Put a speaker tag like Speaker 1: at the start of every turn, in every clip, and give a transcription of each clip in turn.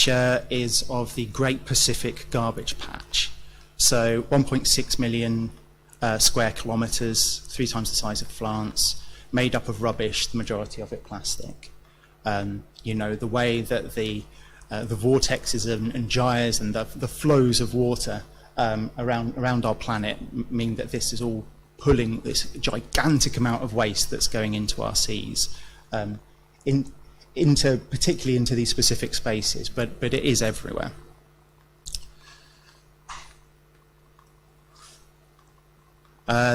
Speaker 1: picture is of the Great Pacific Garbage Patch. So 1.6 million square kilometres, 3 times the size of France, made up of rubbish, the majority of it plastic. You know, the way that the vortexes and gyres and the flows of water around our planet mean that this is all pulling this gigantic amount of waste that's going into our seas, particularly into these specific spaces, but it is everywhere.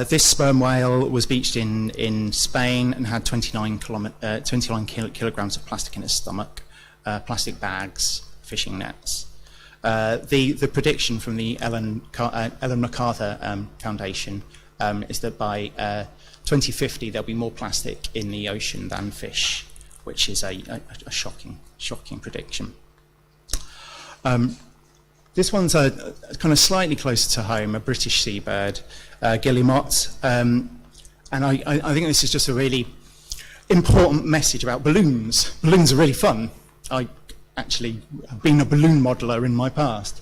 Speaker 1: This sperm whale was beached in Spain and had 29 kilograms of plastic in its stomach, plastic bags, fishing nets. The prediction from the Ellen MacArthur Foundation is that by 2050 there'll be more plastic in the ocean than fish, which is a shocking prediction. This one's kind of slightly closer to home, a British seabird, guillemot, and I think this is just a really important message about balloons. Balloons are really fun. I actually have been a balloon modeler in my past,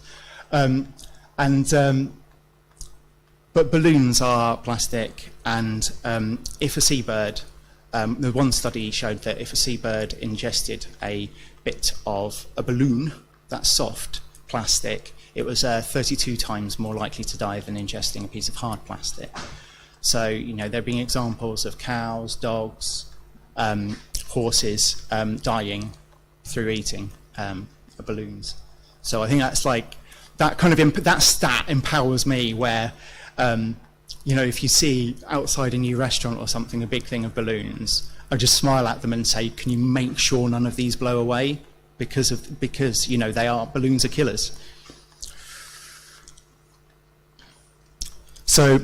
Speaker 1: but balloons are plastic, and if a seabird, the one study showed that if a seabird ingested a bit of a balloon that's soft plastic, it was 32 times more likely to die than ingesting a piece of hard plastic. So, you know, there being examples of cows, dogs, horses dying through eating balloons. So I think that's like, that kind of, that stat empowers me where, you know, if you see outside a new restaurant or something, a big thing of balloons, I just smile at them and say, can you make sure none of these blow away? Because you know, balloons are killers. So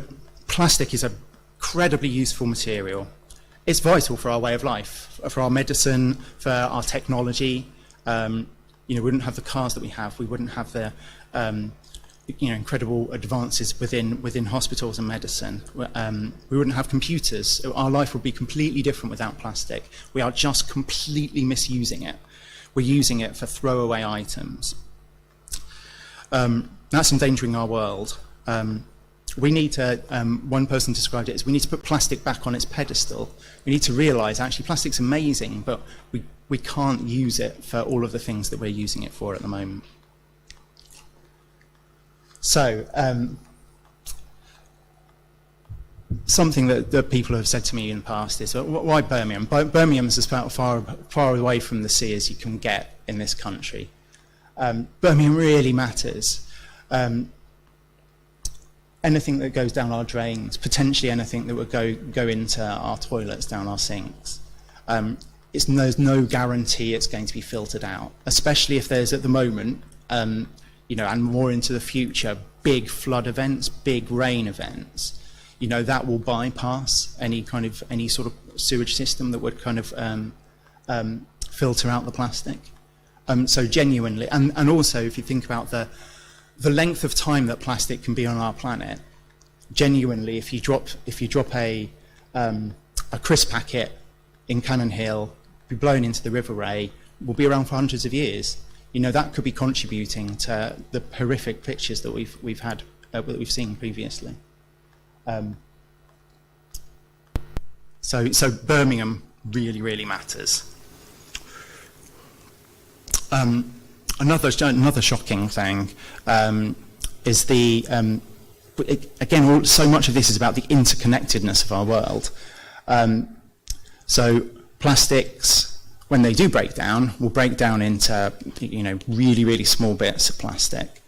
Speaker 1: plastic is an incredibly useful material. It's vital for our way of life, for our medicine, for our technology. You know, we wouldn't have the cars that we have. We wouldn't have the you know, incredible advances within hospitals and medicine. We wouldn't have computers. Our life would be completely different without plastic. We are just completely misusing it. We're using it for throwaway items. That's endangering our world. We need to, one person described it as, we need to put plastic back on its pedestal. We need to realise, actually, plastic's amazing, but we can't use it for all of the things that we're using it for at the moment. So, something that people have said to me in the past is, why Birmingham? Birmingham is about far away from the sea as you can get in this country. Birmingham really matters. Anything that goes down our drains, potentially anything that would go into our toilets, down our sinks, there's no guarantee it's going to be filtered out, especially if there's, at the moment, you know, and more into the future, big flood events, big rain events. You know, that will bypass any sort of sewage system that would kind of filter out the plastic. So genuinely, and also if you think about the length of time that plastic can be on our planet, genuinely, if you drop a crisp packet in Cannon Hill, be blown into the River Ray, will be around for hundreds of years. You know, that could be contributing to the horrific pictures that we've seen previously. So Birmingham really matters. Another shocking thing is again, so much of this is about the interconnectedness of our world. So plastics, when they do break down, will break down into, you know, really small bits of plastic.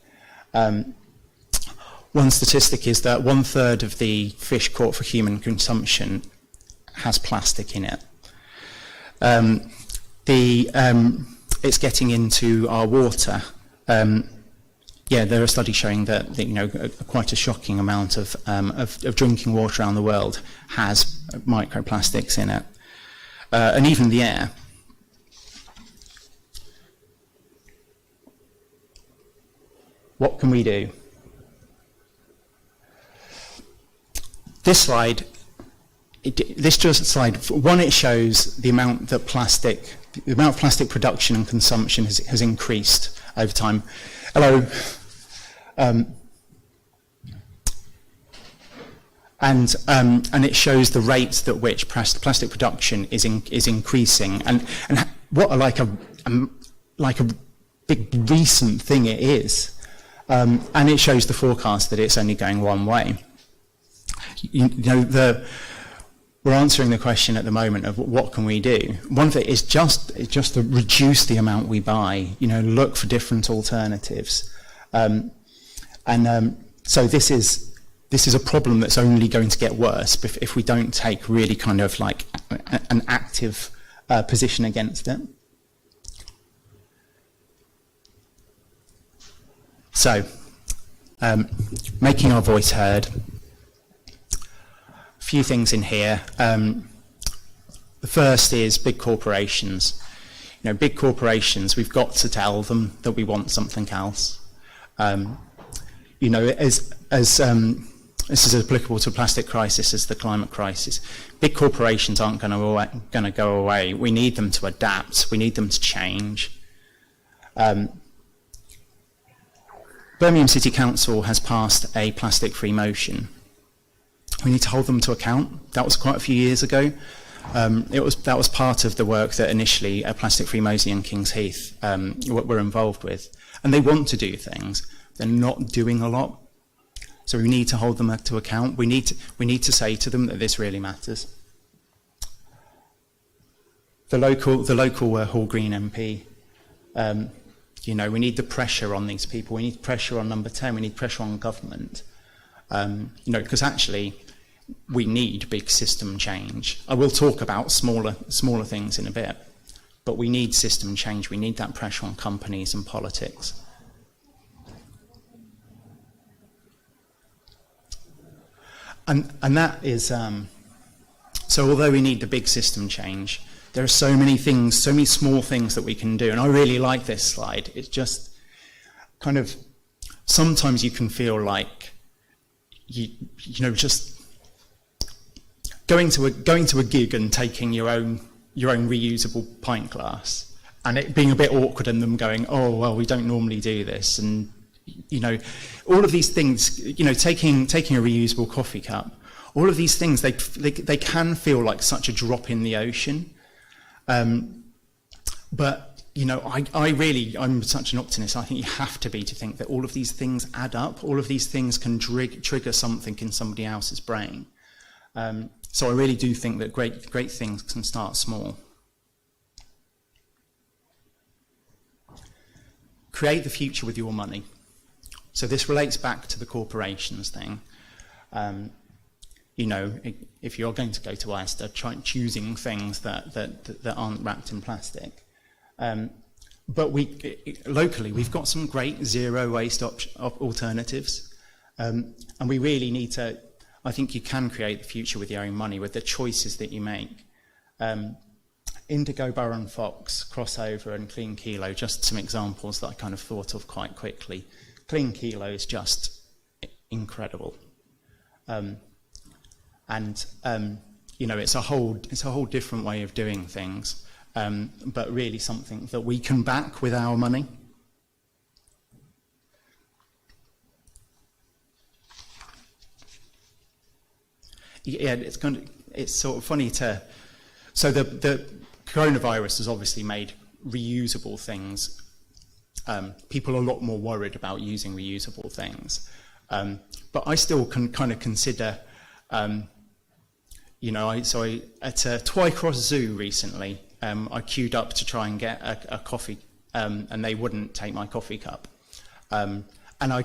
Speaker 1: One statistic is that 1/3 of the fish caught for human consumption has plastic in it. It's getting into our water. Yeah, there are studies showing that you know, quite a shocking amount of drinking water around the world has microplastics in it, and even the air. What can we do? This slide, one, it shows the amount of plastic production and consumption has increased over time. Hello. And it shows the rates at which plastic production is increasing, and what like a big recent thing it is, and it shows the forecast that it's only going one way. You know, we're answering the question at the moment of what can we do. One of it is just to reduce the amount we buy. You know, look for different alternatives, so this is a problem that's only going to get worse if we don't take really kind of like an active position against it. So, making our voice heard. A few things in here. The first is big corporations. You know, big corporations, we've got to tell them that we want something else. You know, as this is applicable to a plastic crisis as the climate crisis. Big corporations aren't going to go away. We need them to adapt. We need them to change. Birmingham City Council has passed a plastic-free motion. We need to hold them to account. That was quite a few years ago. That was part of the work that initially Plastic-Free Moseley and King's Heath were involved with. And they want to do things. They're not doing a lot. So we need to hold them to account. We need to say to them that this really matters. The local Hall Green MP, you know, we need the pressure on these people. We need pressure on Number 10. We need pressure on government. You know, because actually we need big system change. I will talk about smaller things in a bit, but we need system change. We need that pressure on companies and politics. And that is, so although we need the big system change, there are so many things, so many small things that we can do. And I really like this slide. It's just kind of, sometimes you can feel like, you know, just going to a gig and taking your own reusable pint glass, and it being a bit awkward and them going, oh, well, we don't normally do this. And you know, all of these things, you know, taking a reusable coffee cup, all of these things, they can feel like such a drop in the ocean. But, you know, I'm such an optimist. I think you have to be to think that all of these things add up. All of these things can trigger something in somebody else's brain. So I really do think that great things can start small. Create the future with your money. So this relates back to the corporations thing. You know, if you're going to go to Asda, try choosing things that aren't wrapped in plastic. But locally, we've got some great zero waste alternatives. And we really need to, I think you can create the future with your own money, with the choices that you make. Indigo, Burren Fox, Crossover and Clean Kilo, just some examples that I kind of thought of quite quickly. Clean Kilo is just incredible. You know, it's a whole different way of doing things, but really something that we can back with our money. Yeah, it's sort of funny so the coronavirus has obviously made reusable things, people are a lot more worried about using reusable things. But I still can kind of consider, you know, at Twycross Zoo recently, I queued up to try and get a coffee, and they wouldn't take my coffee cup. And I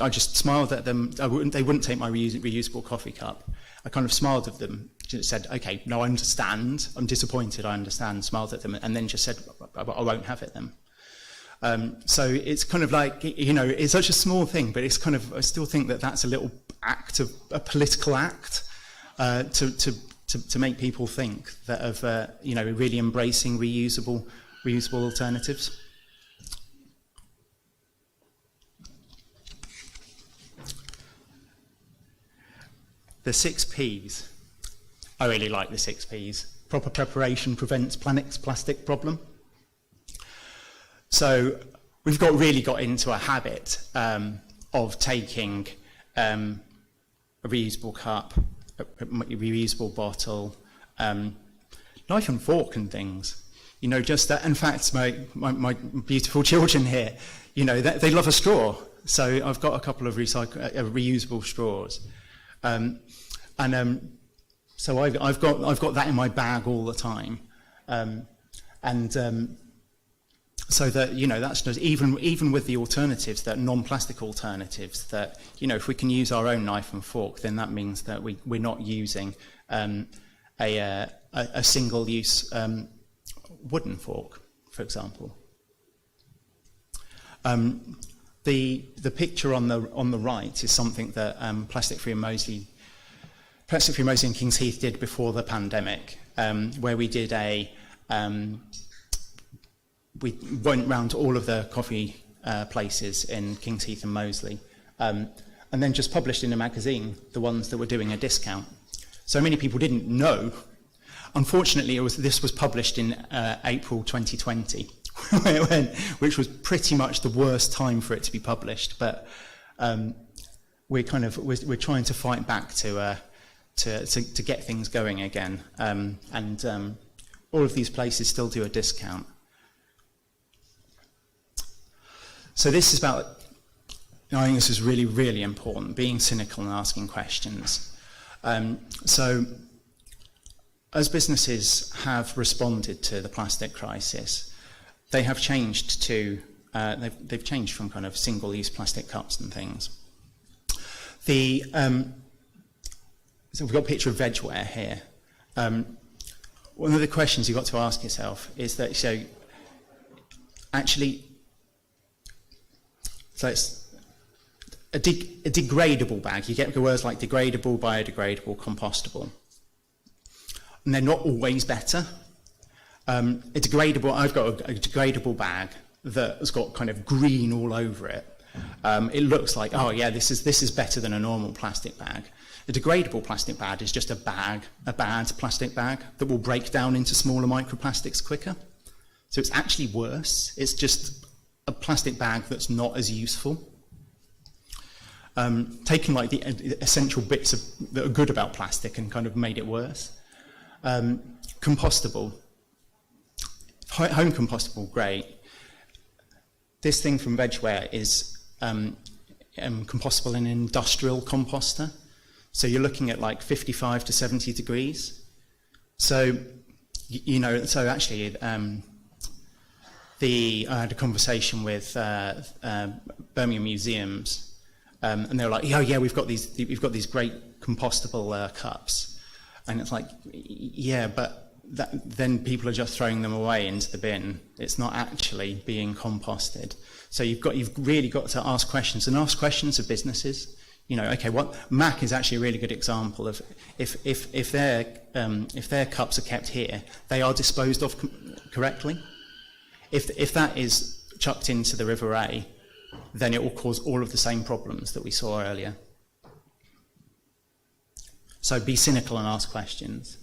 Speaker 1: just smiled at them. They wouldn't take my reusable coffee cup. I kind of smiled at them, just said, okay, no, I understand. I'm disappointed, I understand, smiled at them, and then just said, I won't have it then. So it's kind of like, you know, it's such a small thing, but it's kind of, I still think that that's a little act of a political act to make people think that of, you know, really embracing reusable alternatives. The 6 Ps. I really like the 6 Ps. Proper preparation prevents planet's plastic problem. So we've really got into a habit of taking a reusable cup, a reusable bottle, knife and fork and things. You know, just that. In fact, my beautiful children here, you know, they love a straw. So I've got a couple of reusable straws, so I've got that in my bag all the time, so that, you know, that's just even with the alternatives, that non-plastic alternatives, that, you know, if we can use our own knife and fork, then that means that we're not using a single-use wooden fork, for example. The picture on the right is something that Plastic Free Moseley and King's Heath did before the pandemic, where we did we went round to all of the coffee places in King's Heath and Moseley, and then just published in a magazine the ones that were doing a discount. So many people didn't know. Unfortunately, this was published in April 2020, which was pretty much the worst time for it to be published. But we're trying to fight back to get things going again, and all of these places still do a discount. So this is about, I think this is really, really important, being cynical and asking questions. So as businesses have responded to the plastic crisis, they have changed to, they've changed from kind of single-use plastic cups and things. So we've got a picture of vegware here. One of the questions you've got to ask yourself is that, so it's a degradable bag. You get words like degradable, biodegradable, compostable. And they're not always better. I've got a degradable bag that has got kind of green all over it. It looks like, oh yeah, this is better than a normal plastic bag. A degradable plastic bag is just a bad plastic bag that will break down into smaller microplastics quicker. So it's actually worse. It's just a plastic bag that's not as useful. Taking like the essential bits that are good about plastic and kind of made it worse. Compostable. Home compostable, great. This thing from Vegware is compostable in an industrial composter. So you're looking at like 55 to 70 degrees. So, you know, so actually, I had a conversation with Birmingham museums, and they were like, "Oh yeah, we've got these great compostable cups," and it's like, yeah, but then people are just throwing them away into the bin. It's not actually being composted. So you've really got to ask questions, and ask questions of businesses. You know, okay, Mac is actually a really good example of if their cups are kept here, they are disposed of correctly. If that is chucked into the River A, then it will cause all of the same problems that we saw earlier. So be cynical and ask questions.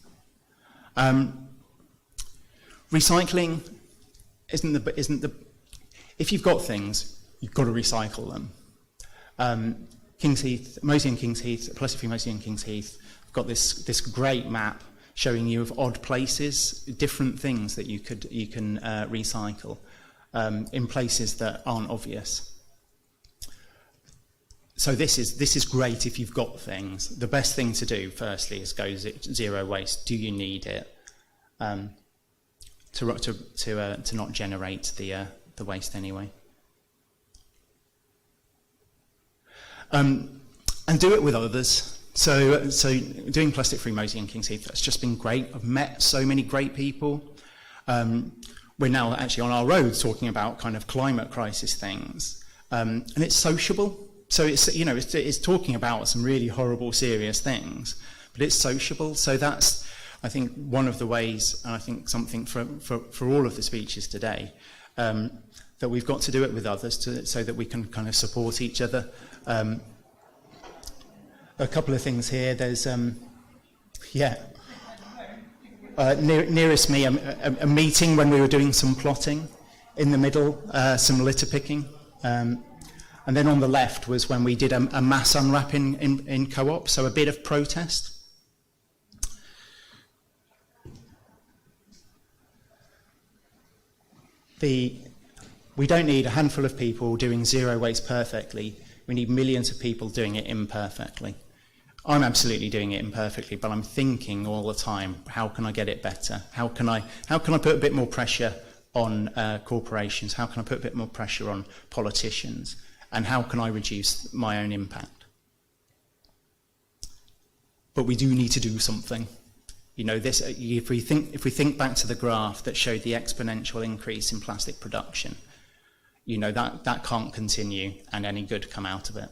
Speaker 1: Recycling isn't the. If you've got things, you've got to recycle them. King's Heath, Moseley and King's Heath, Plastic Free Moseley and King's Heath, have got this great map showing you of odd places, different things that you can recycle in places that aren't obvious. So this is great if you've got things. The best thing to do, firstly, is go zero waste. Do you need it? To not generate the waste anyway. And do it with others. So doing Plastic Free Moseley and King's Heath, that's just been great. I've met so many great people. We're now actually on our road talking about kind of climate crisis things, and it's sociable. So it's talking about some really horrible, serious things, but it's sociable. So that's, I think, one of the ways, and I think something for all of the speeches today, that we've got to do it with others so that we can kind of support each other. A couple of things here. There's, nearest me, a meeting when we were doing some plotting In the middle, some litter picking. And then on the left was when we did a mass unwrapping in co-op, so a bit of protest. We don't need a handful of people doing zero waste perfectly. We need millions of people doing it imperfectly. I'm absolutely doing it imperfectly, but I'm thinking all the time, how can I get it better? How can I put a bit more pressure on corporations? How can I put a bit more pressure on politicians? And how can I reduce my own impact? But we do need to do something. You know, this, if we think back to the graph that showed the exponential increase in plastic production, you know, that can't continue and any good come out of it.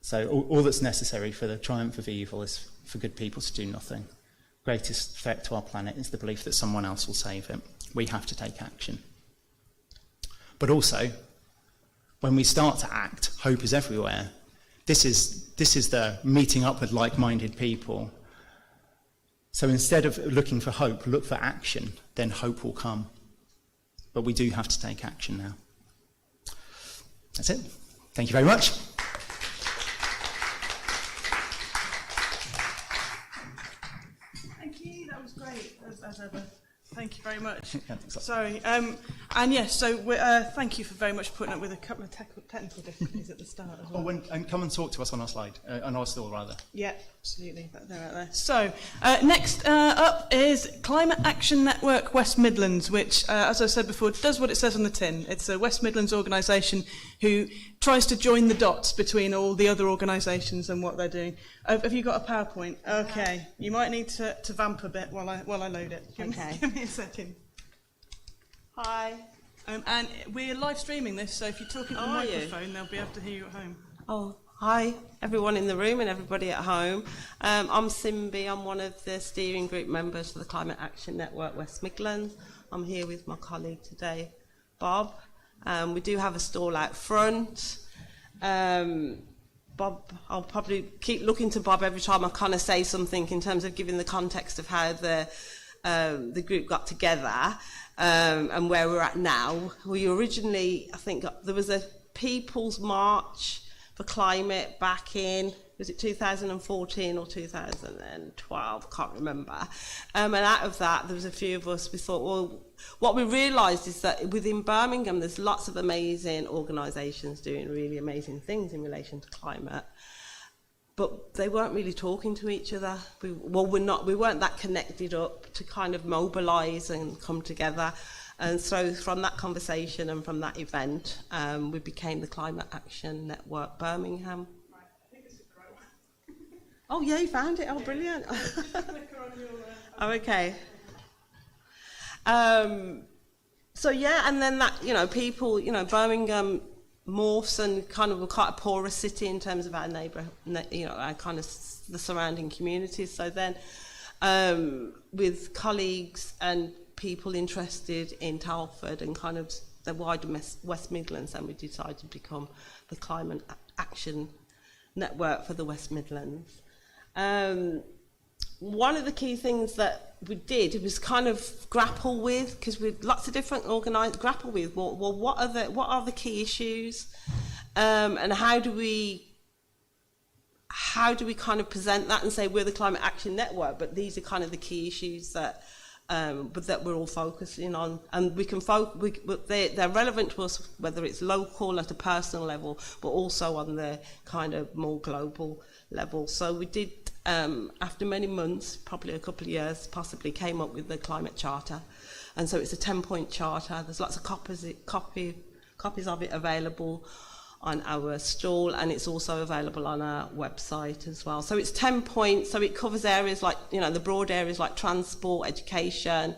Speaker 1: So all that's necessary for the triumph of evil is for good people to do nothing. Greatest threat to our planet is the belief that someone else will save it. We have to take action. But also, when we start to act, hope is everywhere. This is the meeting up with like-minded people. So instead of looking for hope, look for action, then hope will come. But we do have to take action now. That's it. Thank you very much.
Speaker 2: Thank you, that was great, as ever. Thank you very much.
Speaker 1: Yeah,
Speaker 2: Sorry, and yes, so thank you for very much putting up with a couple of technical difficulties at the start as well.
Speaker 1: Oh, and come and talk to us on our slide, on our stall rather.
Speaker 2: Yeah, absolutely, they're out there. So, next up is Climate Action Network West Midlands, which, as I said before, does what it says on the tin. It's a West Midlands organisation who tries to join the dots between all the other organisations and what they're doing. Have you got a PowerPoint? Okay, you might need to vamp a bit while I load it.
Speaker 3: Okay.
Speaker 2: Give me a second.
Speaker 3: Hi.
Speaker 2: And we're live streaming this, so if you talk into the microphone, they'll be able to hear you at home.
Speaker 3: Oh, hi, everyone in the room and everybody at home. I'm Simbi. I'm one of the steering group members for the Climate Action Network West Midlands. I'm here with my colleague today, Bob. We do have a stall out front. Bob, I'll probably keep looking to Bob every time I kind of say something in terms of giving the context of how the group got together and where we're at now. We originally, I think, there was a People's March for Climate back in, was it 2014 or 2012? Can't remember. And out of that, there was a few of us, we thought, well, what we realised is that within Birmingham, there's lots of amazing organisations doing really amazing things in relation to climate. But they weren't really talking to each other. We weren't that connected up to kind of mobilise and come together. And so from that conversation and from that event, we became the Climate Action Network Birmingham.
Speaker 2: Right, I think it's a great one.
Speaker 3: Oh yeah, you found it. Oh, brilliant.
Speaker 2: Clicker on your...
Speaker 3: Oh, okay. So yeah, and then that, you know, people, you know, Birmingham morphs and kind of we're quite a porous city in terms of our you know, our kind of the surrounding communities. So then with colleagues and people interested in Telford and kind of the wider West Midlands, and we decided to become the Climate Action Network for the West Midlands. One of the key things that we did was kind of grapple with, because with lots of different grapple with, well, what are the key issues, and how do we kind of present that and say we're the Climate Action Network, but these are kind of the key issues that that we're all focusing on, and we can they're relevant to us whether it's local at a personal level, but also on the kind of more global level. So we did. After many months, probably a couple of years, possibly came up with the climate charter, and so it's a 10-point charter. There's lots of copies of it available on our stall, and it's also available on our website as well. So it's 10 points. So it covers areas like, you know, the broad areas like transport, education,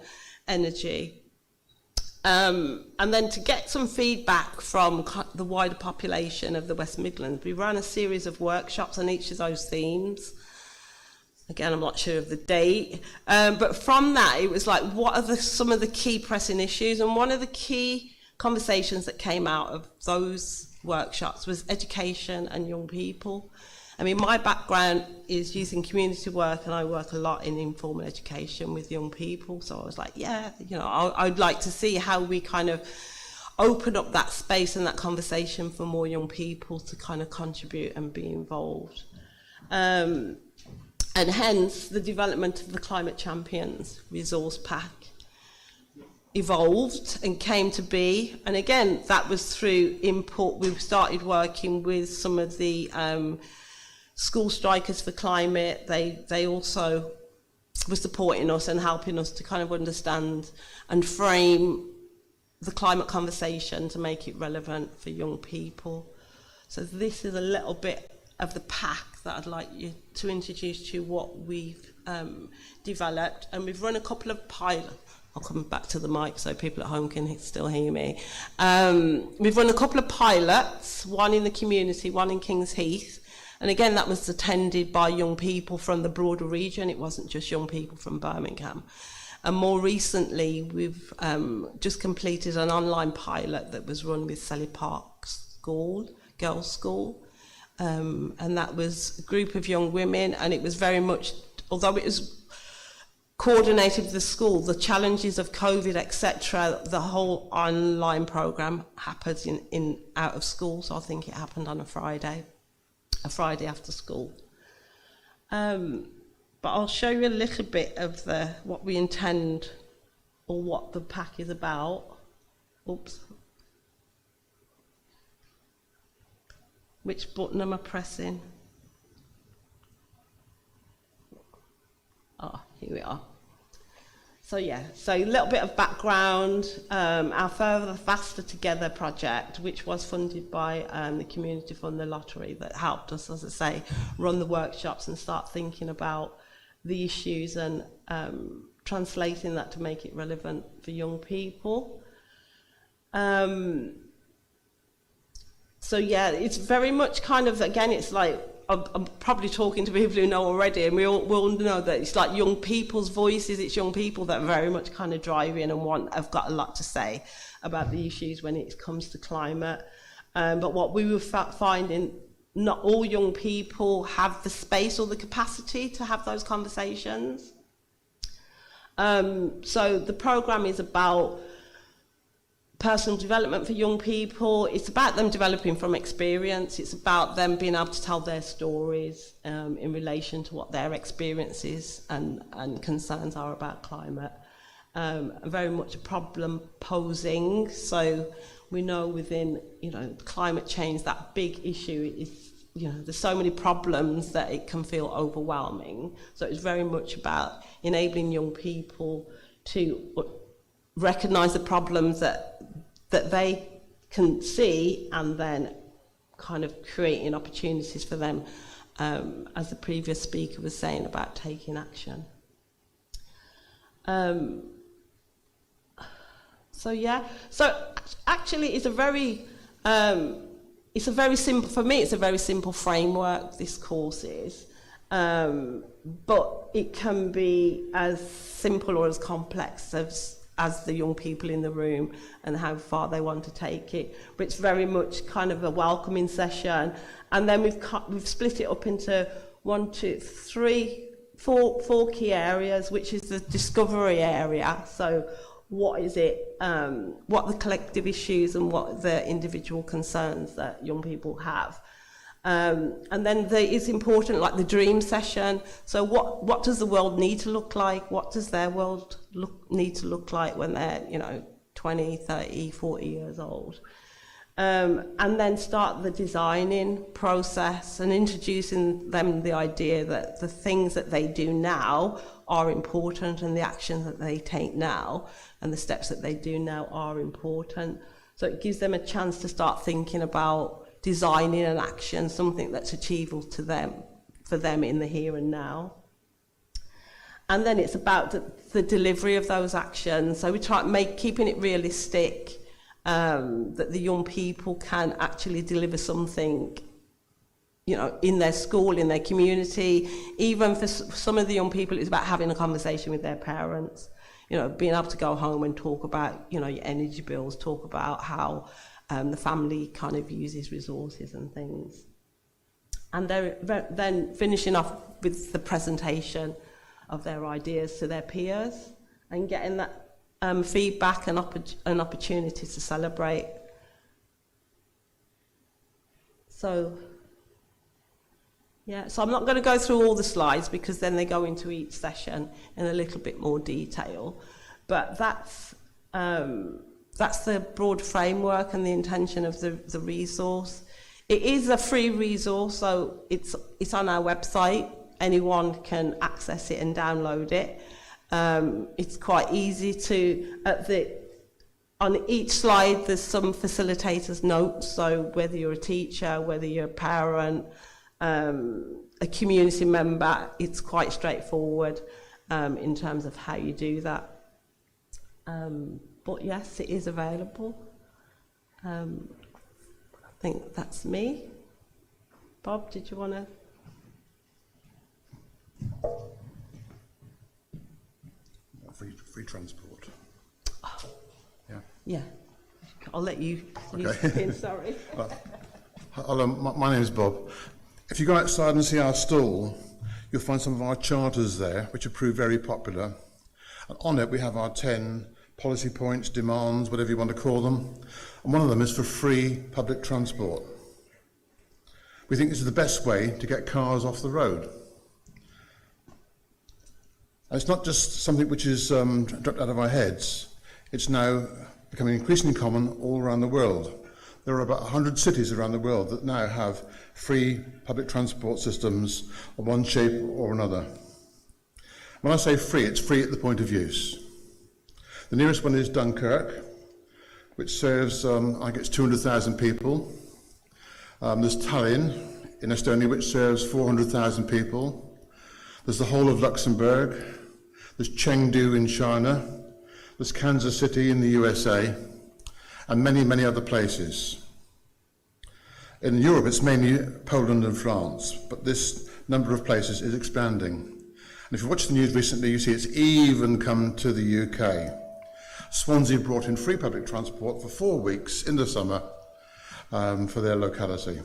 Speaker 3: energy, and then to get some feedback from the wider population of the West Midlands, we ran a series of workshops on each of those themes. Again, I'm not sure of the date, but from that, it was like, what are some of the key pressing issues? And one of the key conversations that came out of those workshops was education and young people. I mean, my background is using community work, and I work a lot in informal education with young people. So I was like, yeah, you know, I'd like to see how we kind of open up that space and that conversation for more young people to kind of contribute and be involved. And hence the development of the Climate Champions resource pack evolved and came to be. And again, that was through input. We started working with some of the school strikers for climate. They also were supporting us and helping us to kind of understand and frame the climate conversation to make it relevant for young people. So this is a little bit of the pack that I'd like you to introduce to what we've developed. And we've run a couple of pilots. I'll come back to the mic so people at home can still hear me. We've run a couple of pilots, one in the community, one in King's Heath. And again, that was attended by young people from the broader region. It wasn't just young people from Birmingham. And more recently, we've just completed an online pilot that was run with Selly Park School, Girls' School. And that was a group of young women, and it was very much, although it was coordinated with the school, the challenges of COVID, etc., the whole online program happens in out of school. So I think it happened on a Friday after school. But I'll show you a little bit of what we intend, or what the pack is about. Oops. Which button am I pressing? Here we are. So yeah, so a little bit of background. Our Further Faster Together project, which was funded by the Community Fund, the lottery, that helped us, as I say, run the workshops and start thinking about the issues and translating that to make it relevant for young people. So yeah, it's very much kind of, again, it's like, I'm probably talking to people who know already, and we all know that it's like young people's voices, it's young people that are very much kind of driving and have got a lot to say about the issues when it comes to climate. But what we were finding, not all young people have the space or the capacity to have those conversations. So the programme is about personal development for young people. It's about them developing from experience. It's about them being able to tell their stories in relation to what their experiences and concerns are about climate. Very much problem posing. So we know within, climate change, that big issue is, there's so many problems that it can feel overwhelming. So it's very much about enabling young people to recognise the problems that they can see, and then kind of creating opportunities for them, as the previous speaker was saying about taking action. So actually it's a very simple, for me it's a very simple framework, this course is, but it can be as simple or as complex as the young people in the4 and how far they want to take it. But it's very much kind of a welcoming session. And then we've split it up into 4 key areas, which is the discovery area. So what is it, what are the collective issues and what are the individual concerns that young people have. And then it's important, like the dream session. So what does the world need to look like? What does their world need to look like when they're 20, 30, 40 years old? And then start the designing process and introducing them the idea that the things that they do now are important, and the actions that they take now and the steps that they do now are important. So it gives them a chance to start thinking about designing an action, something that's achievable to them, for them in the here and now. And then it's about the delivery of those actions. So we try keeping it realistic, that the young people can actually deliver something, in their school, in their community. Even for some of the young people, it's about having a conversation with their parents, being able to go home and talk about, your energy bills, talk about how the family kind of uses resources and things. and they're then finishing off with the presentation of their ideas to their peers and getting that feedback and an opportunity to celebrate. So, yeah, so I'm not going to go through all the slides because then they go into each session in a little bit more detail. But that's the broad framework and the intention of the resource. It is a free resource, so it's on our website. Anyone can access it and download it. It's quite easy to, on each slide there's some facilitator's notes, so whether you're a teacher, whether you're a parent, a community member, it's quite straightforward in terms of how you do that. But yes, it is available. I think that's me. Bob, did you want to?
Speaker 4: Free transport.
Speaker 3: Oh.
Speaker 4: Yeah.
Speaker 3: Yeah. I'll let you
Speaker 4: Okay.
Speaker 3: step in, sorry.
Speaker 4: Hello, my name is Bob. If you go outside and see our stall, you'll find some of our charters there, which have proved very popular. And on it, we have our 10 policy points, demands, whatever you want to call them. And one of them is for free public transport. We think this is the best way to get cars off the road. And it's not just something which is dropped out of our heads. It's now becoming increasingly common all around the world. There are about 100 cities around the world that now have free public transport systems of one shape or another. When I say free, it's free at the point of use. The nearest one is Dunkirk, which serves, I think it's 200,000 people. There's Tallinn in Estonia, which serves 400,000 people. There's the whole of Luxembourg. There's Chengdu in China. There's Kansas City in the USA, and many, many other places. In Europe, it's mainly Poland and France, but this number of places is expanding. And if you watch the news recently, you see it's even come to the UK. Swansea brought in free public transport for 4 weeks in the summer for their locality.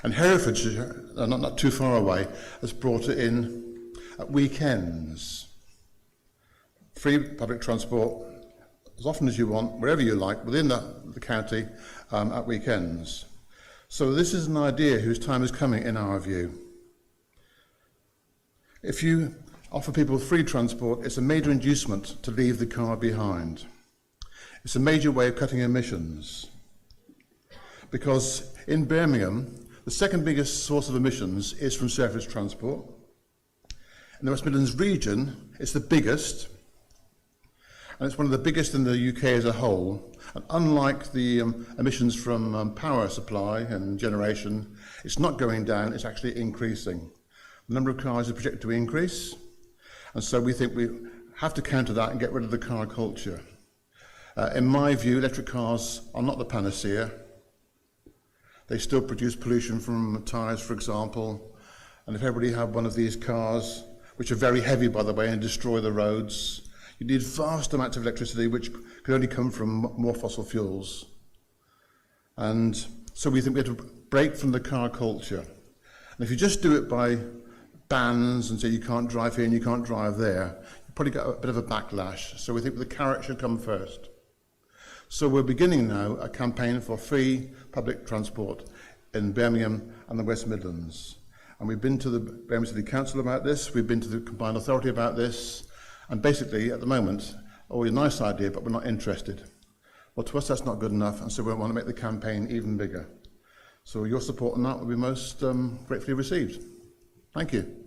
Speaker 4: And Herefordshire, not too far away, has brought it in at weekends. Free public transport as often as you want, wherever you like, within the county at weekends. So this is an idea whose time is coming in our view. If you offer people free transport, it's a major inducement to leave the car behind. It's a major way of cutting emissions. Because in Birmingham, the second biggest source of emissions is from surface transport. In the West Midlands region, it's the biggest, and it's one of the biggest in the UK as a whole. And unlike the emissions from power supply and generation, it's not going down, it's actually increasing. The number of cars is projected to increase, and so we think we have to counter that and get rid of the car culture. In my view, electric cars are not the panacea. They still produce pollution from tyres, for example, and if everybody had one of these cars, which are very heavy, by the way, and destroy the roads, you need vast amounts of electricity which could only come from more fossil fuels. And so we think we have to break from the car culture. And if you just do it by bans and say you can't drive here and you can't drive there, you probably get a bit of a backlash. So we think the carrot should come first. So we're beginning now a campaign for free public transport in Birmingham and the West Midlands. And we've been to the Birmingham City Council about this, we've been to the Combined Authority about this, and basically, at the moment, a nice idea, but we're not interested. Well, to us, that's not good enough, and so we want to make the campaign even bigger. So your support on that will be most gratefully received. Thank you.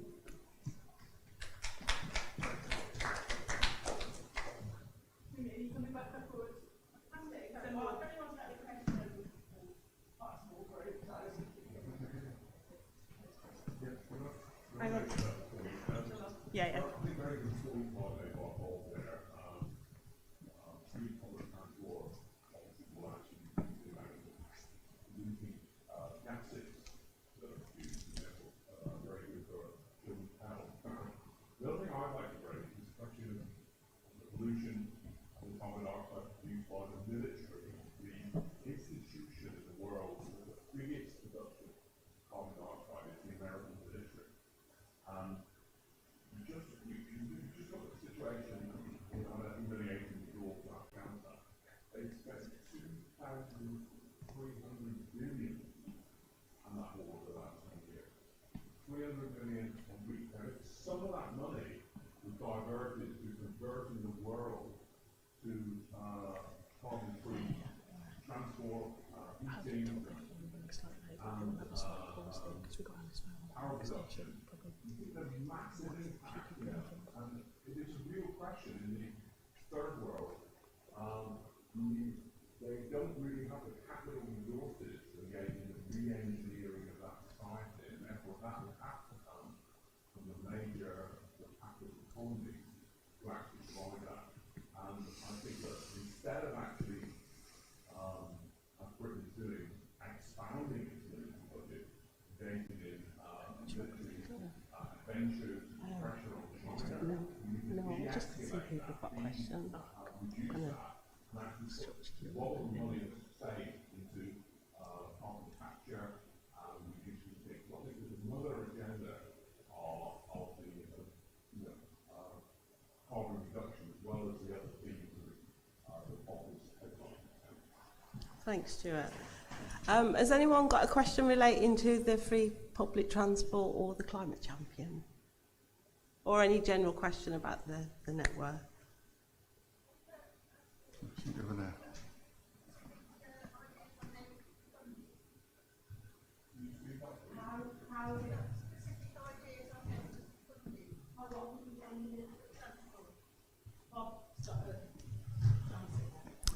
Speaker 2: Yeah.
Speaker 5: The other thing I'd like to raise is the question of the pollution and the carbon dioxide produced by the military, the institution in the world with the biggest production of carbon dioxide steam and power production, you think there's massive impact here. And it is a real question in the third world. They don't really have the capital resources to engage in the re-engineering of that society, and therefore that will have to come from the major capital economies to actually provide that. And I think that instead of actually, as Britain is doing, expounding its military budget, engaging in military ventures, pressure on China, we need to reactivate that, reduce that, and actually put what the money is saved into carbon capture and reducing things. I think there's another agenda of the carbon reduction as well as the other themes of the office headline.
Speaker 3: Thanks, Stuart. Has anyone got a question relating to the free public transport or the climate champion? Or any general question about the network?
Speaker 4: Over there.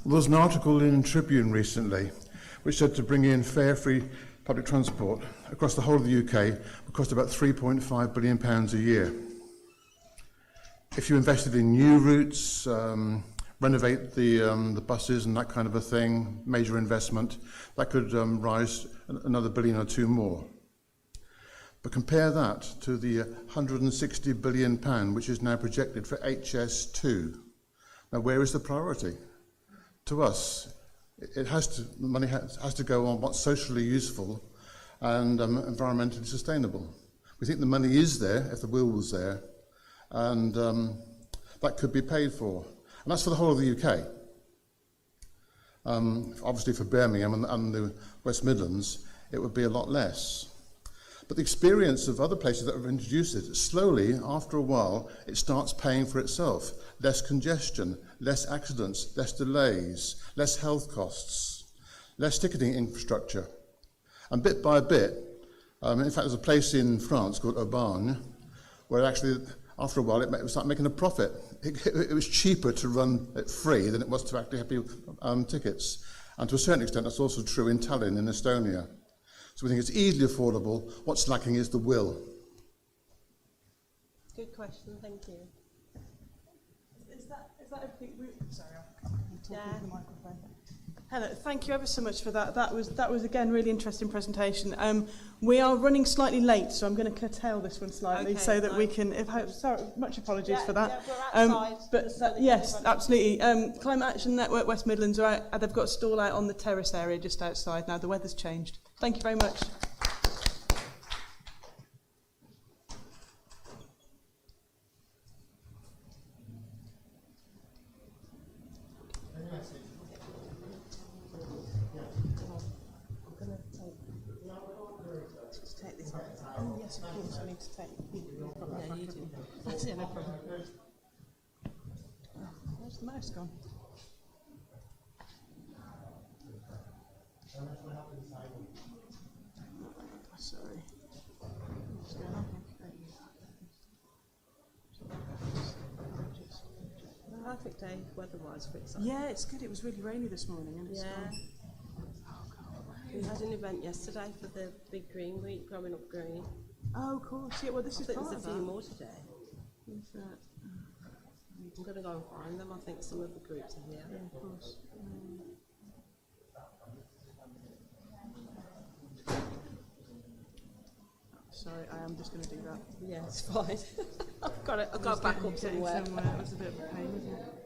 Speaker 4: There was an article in Tribune recently which said to bring in fare free public transport across the whole of the UK would cost about £3.5 billion a year. If you invested in new routes, renovate the buses and that kind of a thing, major investment, that could rise another billion or two more. But compare that to the £160 billion which is now projected for HS2. Now, where is the priority? To us, the money has to go on what's socially useful and environmentally sustainable. We think the money is there, if the will was there, and that could be paid for. And that's for the whole of the UK. Obviously for Birmingham and the West Midlands, it would be a lot less. But the experience of other places that have introduced it, slowly, after a while, it starts paying for itself. Less congestion, less accidents, less delays, less health costs, less ticketing infrastructure. And bit by bit, in fact, there's a place in France called Aubagne, where actually, after a while, it started making a profit. It was cheaper to run it free than it was to actually have people tickets. And to a certain extent, that's also true in Tallinn, in Estonia. So we think it's easily affordable. What's lacking is the will.
Speaker 3: Good question, thank you.
Speaker 2: Is that everything? Sorry, I'm talking to the microphone. Hello, thank you ever so much for that. That was again really interesting presentation. We are running slightly late, so I'm going to curtail this one slightly so that we can. Sorry, much apologies for that.
Speaker 3: Yeah, we're outside.
Speaker 2: Yes, absolutely. Climate Action Network West Midlands are out. They've got a stall out on the terrace area just outside now. The weather's changed. Thank you very much. Oh, yes, of course, I need to take. Yeah, you do. That's it, no problem. Oh, where's the mouse gone? Sorry. What's going on?
Speaker 3: Perfect day weather-wise for example.
Speaker 2: Yeah, it's good. It was really rainy this morning, and it's gone.
Speaker 3: We had an event yesterday for the Big Green Week, Growing Up Green.
Speaker 2: Oh, of course. Yeah, well, this is
Speaker 3: I think
Speaker 2: part
Speaker 3: there's
Speaker 2: of
Speaker 3: a few
Speaker 2: that.
Speaker 3: more today. I'm going to go and find them. I think some of the groups are here.
Speaker 2: Yeah, of course. Sorry, I am just going to do that.
Speaker 3: Yeah, it's fine. I've got back up somewhere.
Speaker 2: It was a bit of a pain, wasn't it?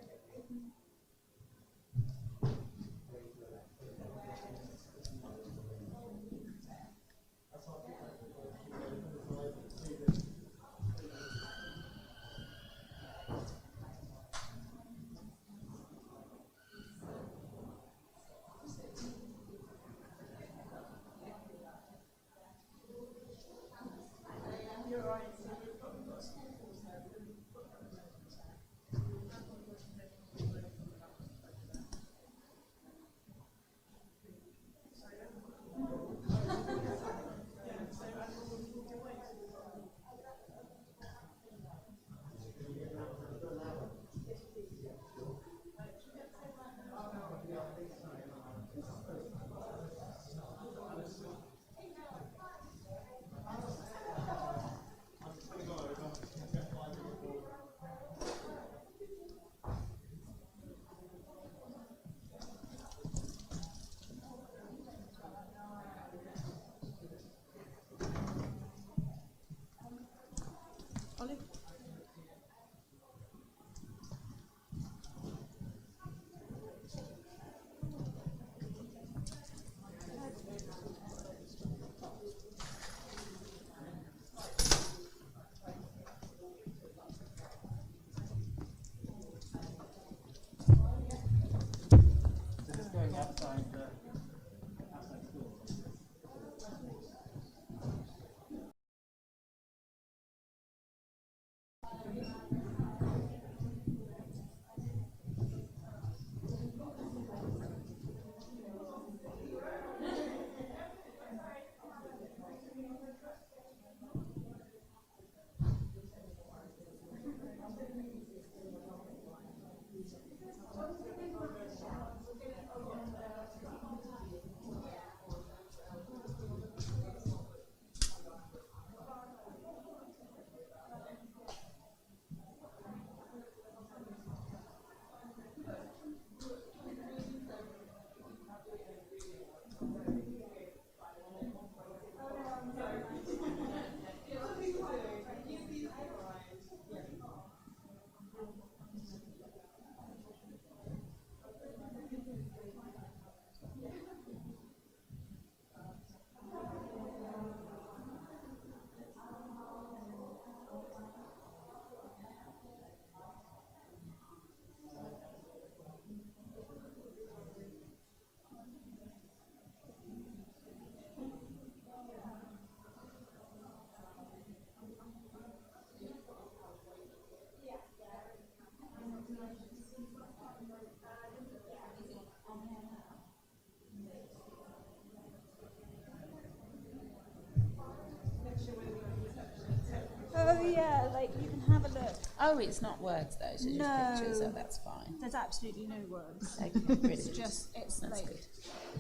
Speaker 6: yeah, like you can have a look.
Speaker 7: Oh, it's not words though, so
Speaker 6: No.
Speaker 7: just pictures, so that's fine.
Speaker 6: There's absolutely no words.
Speaker 7: Okay, brilliant.
Speaker 6: It's just, it's
Speaker 7: That's
Speaker 6: like,
Speaker 7: good.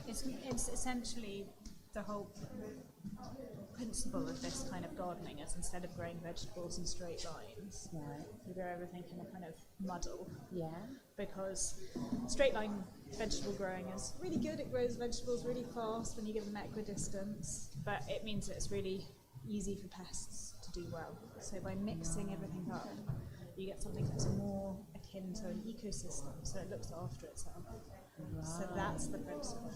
Speaker 6: it's essentially the whole principle of this kind of gardening is instead of growing vegetables in straight lines,
Speaker 7: Right.
Speaker 6: you grow everything in a kind of muddle.
Speaker 7: Yeah.
Speaker 6: Because straight line vegetable growing is really good. It grows vegetables really fast when you give them equidistance, but it means that it's really easy for pests to do well. So by mixing everything up, you get something that's more akin to an ecosystem, so it looks after itself. So that's the principle.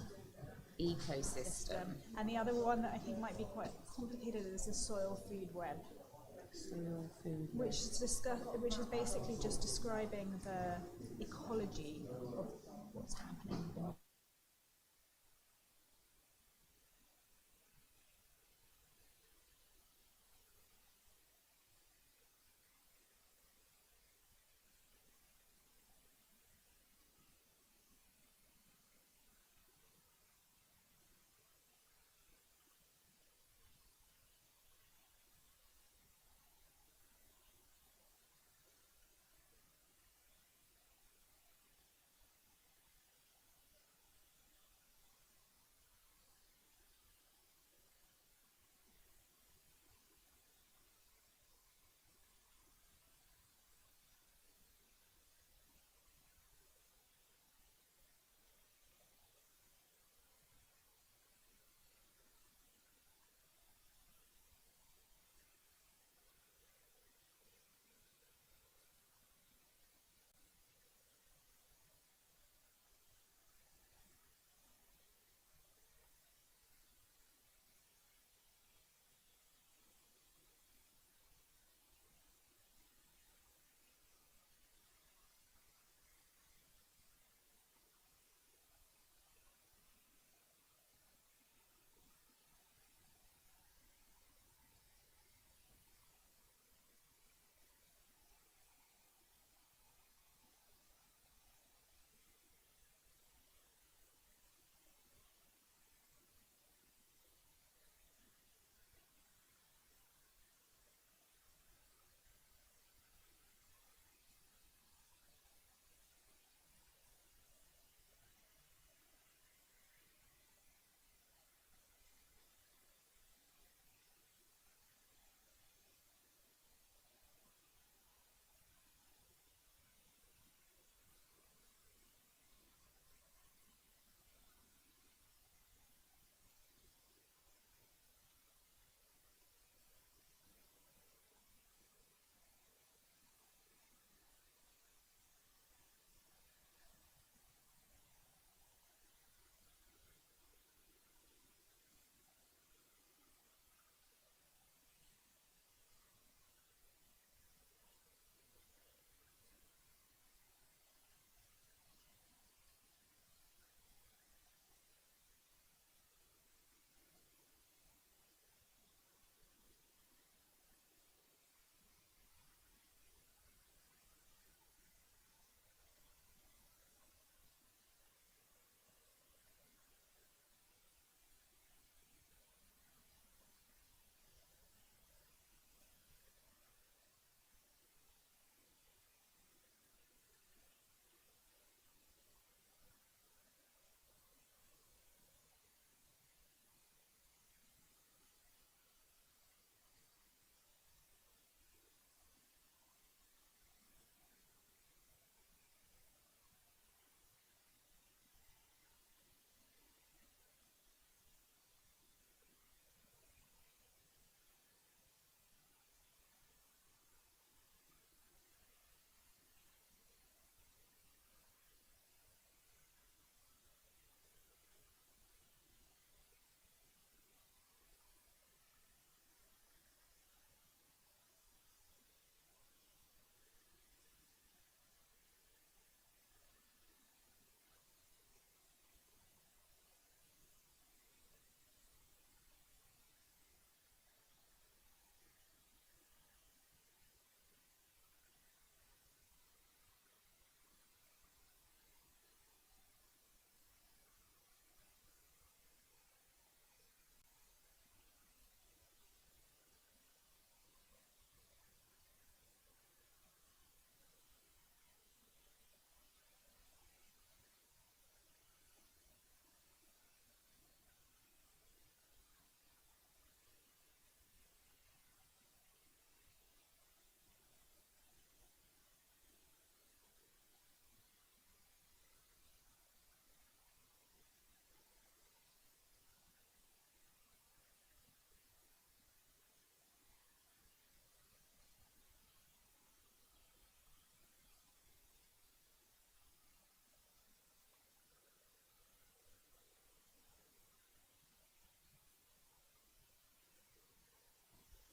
Speaker 7: Ecosystem.
Speaker 6: And the other one that I think might be quite complicated is the soil food web,
Speaker 7: Soil food.
Speaker 6: which is basically just describing the ecology of what's happening.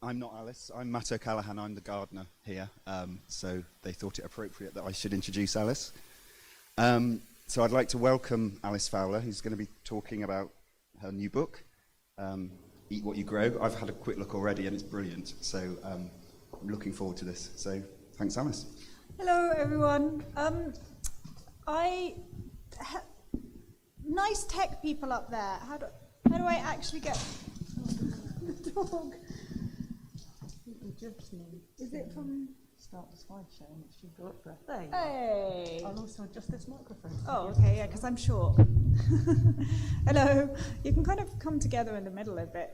Speaker 8: I'm not Alice. I'm Matt O'Callaghan. I'm the gardener here. So they thought it appropriate that I should introduce Alice. So I'd like to welcome Alys Fowler, who's going to be talking about her new book, Eat What You Grow. I've had a quick look already and it's brilliant. So I'm looking forward to this. So thanks, Alice.
Speaker 6: Hello, everyone. Nice tech people up there. How do I actually get the dog? Is it from?
Speaker 9: Start the slideshow and it should go up there.
Speaker 3: There you
Speaker 6: Hey.
Speaker 9: I'll also adjust this microphone.
Speaker 6: Oh, okay, yeah, because I'm short. Hello. You can kind of come together in the middle a bit.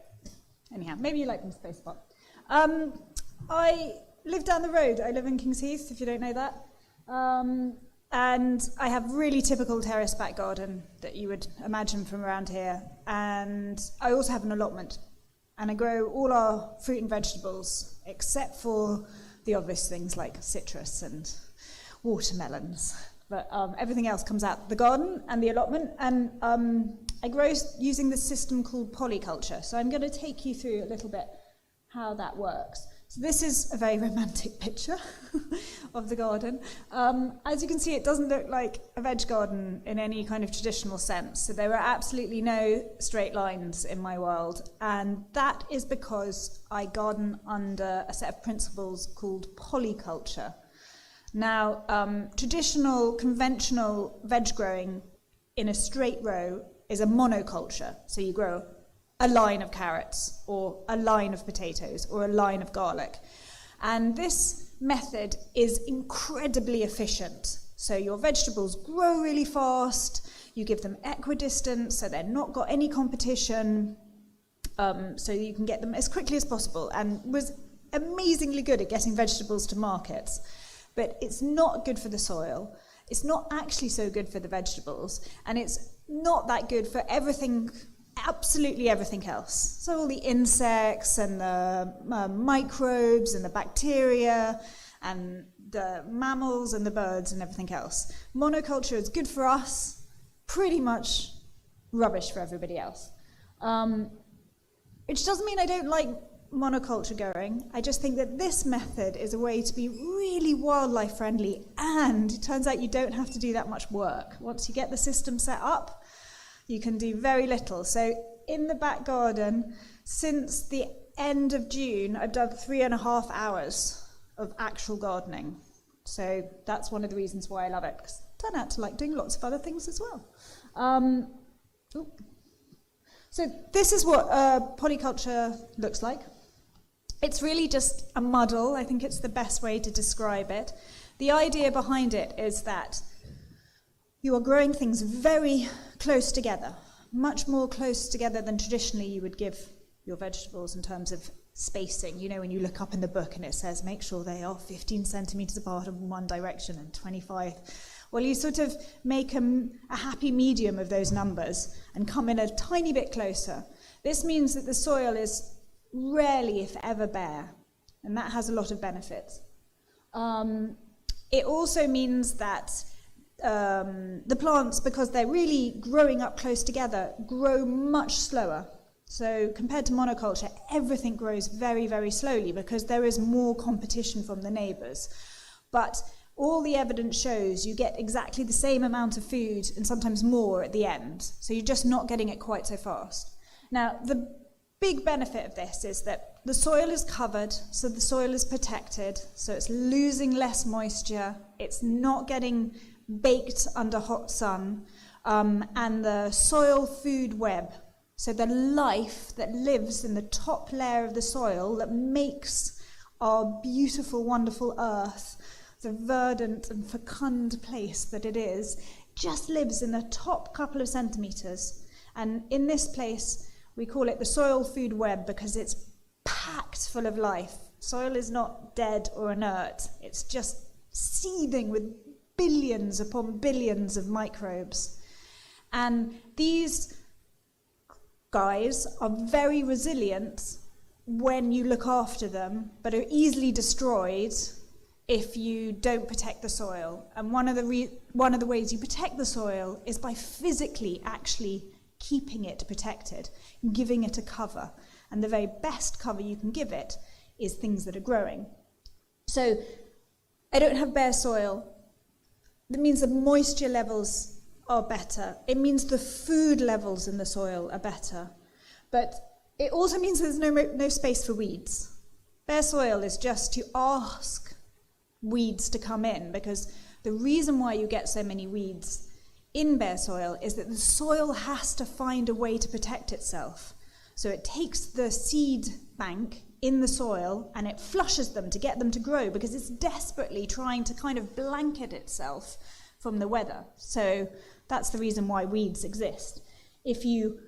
Speaker 6: Anyhow, maybe you like them space spot. I live down the road. I live in King's Heath, if you don't know that. And I have really typical terrace back garden that you would imagine from around here. And I also have an allotment. And I grow all our fruit and vegetables, except for the obvious things like citrus and watermelons. But everything else comes out the garden and the allotment. And I grow using this system called polyculture. So I'm going to take you through a little bit how that works. So this is a very romantic picture of the garden. As you can see, it doesn't look like a veg garden in any kind of traditional sense. So there are absolutely no straight lines in my world. And that is because I garden under a set of principles called polyculture. Now, traditional, conventional veg growing in a straight row is a monoculture. So you grow a line of carrots, or a line of potatoes, or a line of garlic. And this method is incredibly efficient. So your vegetables grow really fast, you give them equidistance, so they're not got any competition, so you can get them as quickly as possible, and was amazingly good at getting vegetables to markets. But it's not good for the soil, it's not actually so good for the vegetables, and it's not that good for everything, absolutely everything else. So all the insects and the microbes and the bacteria and the mammals and the birds and everything else. Monoculture is good for us, pretty much rubbish for everybody else. Which doesn't mean I don't like monoculture growing. I just think that this method is a way to be really wildlife friendly, and it turns out you don't have to do that much work. Once you get the system set up, you can do very little. So in the back garden, since the end of June, I've done 3.5 hours of actual gardening. So that's one of the reasons why I love it, because I turn out to like doing lots of other things as well. So this is what polyculture looks like. It's really just a muddle. I think it's the best way to describe it. The idea behind it is that you are growing things very close together, much more close together than traditionally you would give your vegetables in terms of spacing. You know, when you look up in the book and it says, make sure they are 15 centimetres apart in one direction and 25. Well, you sort of make a happy medium of those numbers and come in a tiny bit closer. This means that the soil is rarely, if ever, bare, and that has a lot of benefits. It also means that the plants, because they're really growing up close together, grow much slower. So compared to monoculture, everything grows very, very slowly because there is more competition from the neighbours. But all the evidence shows you get exactly the same amount of food and sometimes more at the end. So you're just not getting it quite so fast. Now, the big benefit of this is that the soil is covered, so the soil is protected, so it's losing less moisture, it's not getting baked under hot sun, and the soil food web, so the life that lives in the top layer of the soil that makes our beautiful, wonderful earth the verdant and fecund place that it is, just lives in the top couple of centimetres. And in this place, we call it the soil food web because it's packed full of life. Soil is not dead or inert, it's just seething with billions upon billions of microbes. And these guys are very resilient when you look after them, but are easily destroyed if you don't protect the soil. And one of the ways you protect the soil is by physically actually keeping it protected, giving it a cover. And the very best cover you can give it is things that are growing. So I don't have bare soil. That means the moisture levels are better. It means the food levels in the soil are better. But it also means there's no space for weeds. Bare soil is just to ask weeds to come in, because the reason why you get so many weeds in bare soil is that the soil has to find a way to protect itself. So it takes the seed bank in the soil and it flushes them to get them to grow, because it's desperately trying to kind of blanket itself from the weather. So that's the reason why weeds exist. If you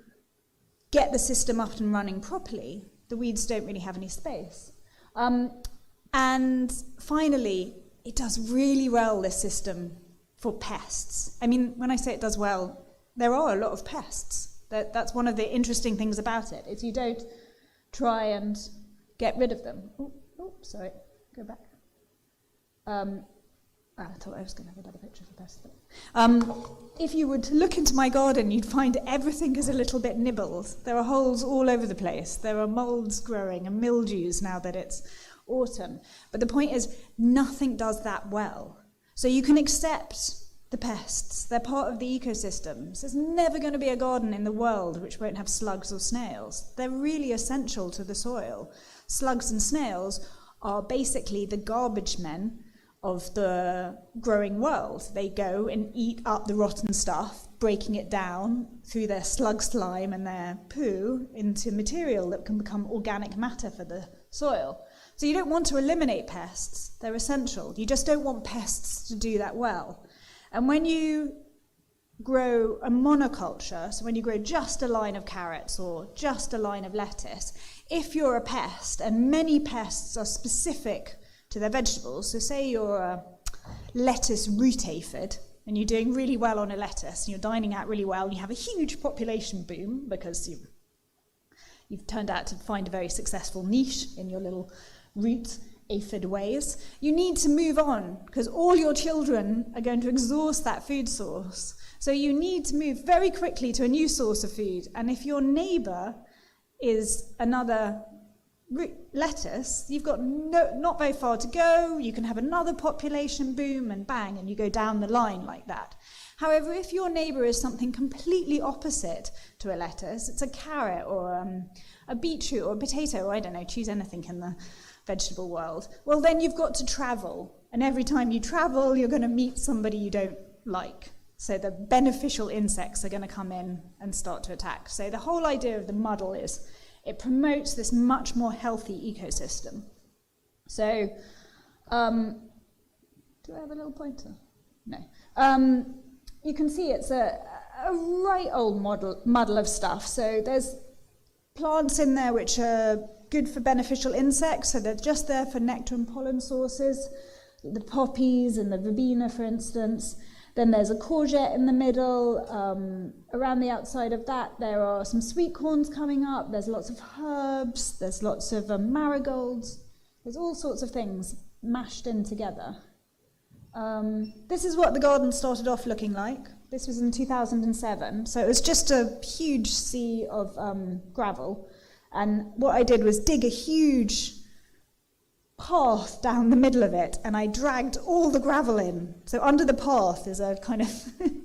Speaker 6: get the system up and running properly, the weeds don't really have any space. And finally, it does really well, this system, for pests. I mean, when I say it does well, there are a lot of pests. That's one of the interesting things about it, is you don't try and get rid of them. Oh, sorry, go back. I thought I was going to have another picture for pests. If you were to look into my garden, you'd find everything is a little bit nibbled. There are holes all over the place. There are moulds growing and mildews now that it's autumn. But the point is, nothing does that well. So you can accept the pests. They're part of the ecosystems. There's never going to be a garden in the world which won't have slugs or snails. They're really essential to the soil. Slugs and snails are basically the garbage men of the growing world. They go and eat up the rotten stuff, breaking it down through their slug slime and their poo into material that can become organic matter for the soil. So you don't want to eliminate pests. They're essential. You just don't want pests to do that well. And when you grow a monoculture, so when you grow just a line of carrots or just a line of lettuce, if you're a pest, and many pests are specific to their vegetables, so say you're a lettuce root aphid, and you're doing really well on a lettuce, and you're dining out really well, and you have a huge population boom because you've turned out to find a very successful niche in your little root aphid ways, you need to move on, because all your children are going to exhaust that food source. So you need to move very quickly to a new source of food, and if your neighbour is another lettuce, you've got not very far to go, you can have another population boom, and bang, and you go down the line like that. However, if your neighbour is something completely opposite to a lettuce, it's a carrot or a beetroot or a potato, or I don't know, choose anything in the vegetable world, well then you've got to travel, and every time you travel you're going to meet somebody you don't like. So the beneficial insects are going to come in and start to attack. So the whole idea of the muddle is it promotes this much more healthy ecosystem. So, do I have a little pointer? No. You can see it's a right old muddle of stuff. So there's plants in there which are good for beneficial insects, so they're just there for nectar and pollen sources, the poppies and the verbena, for instance. Then there's a courgette in the middle. Around the outside of that, there are some sweet corns coming up. There's lots of herbs. There's lots of marigolds. There's all sorts of things mashed in together. This is what the garden started off looking like. This was in 2007. So it was just a huge sea of gravel. And what I did was dig a huge path down the middle of it, and I dragged all the gravel in. So under the path is a kind of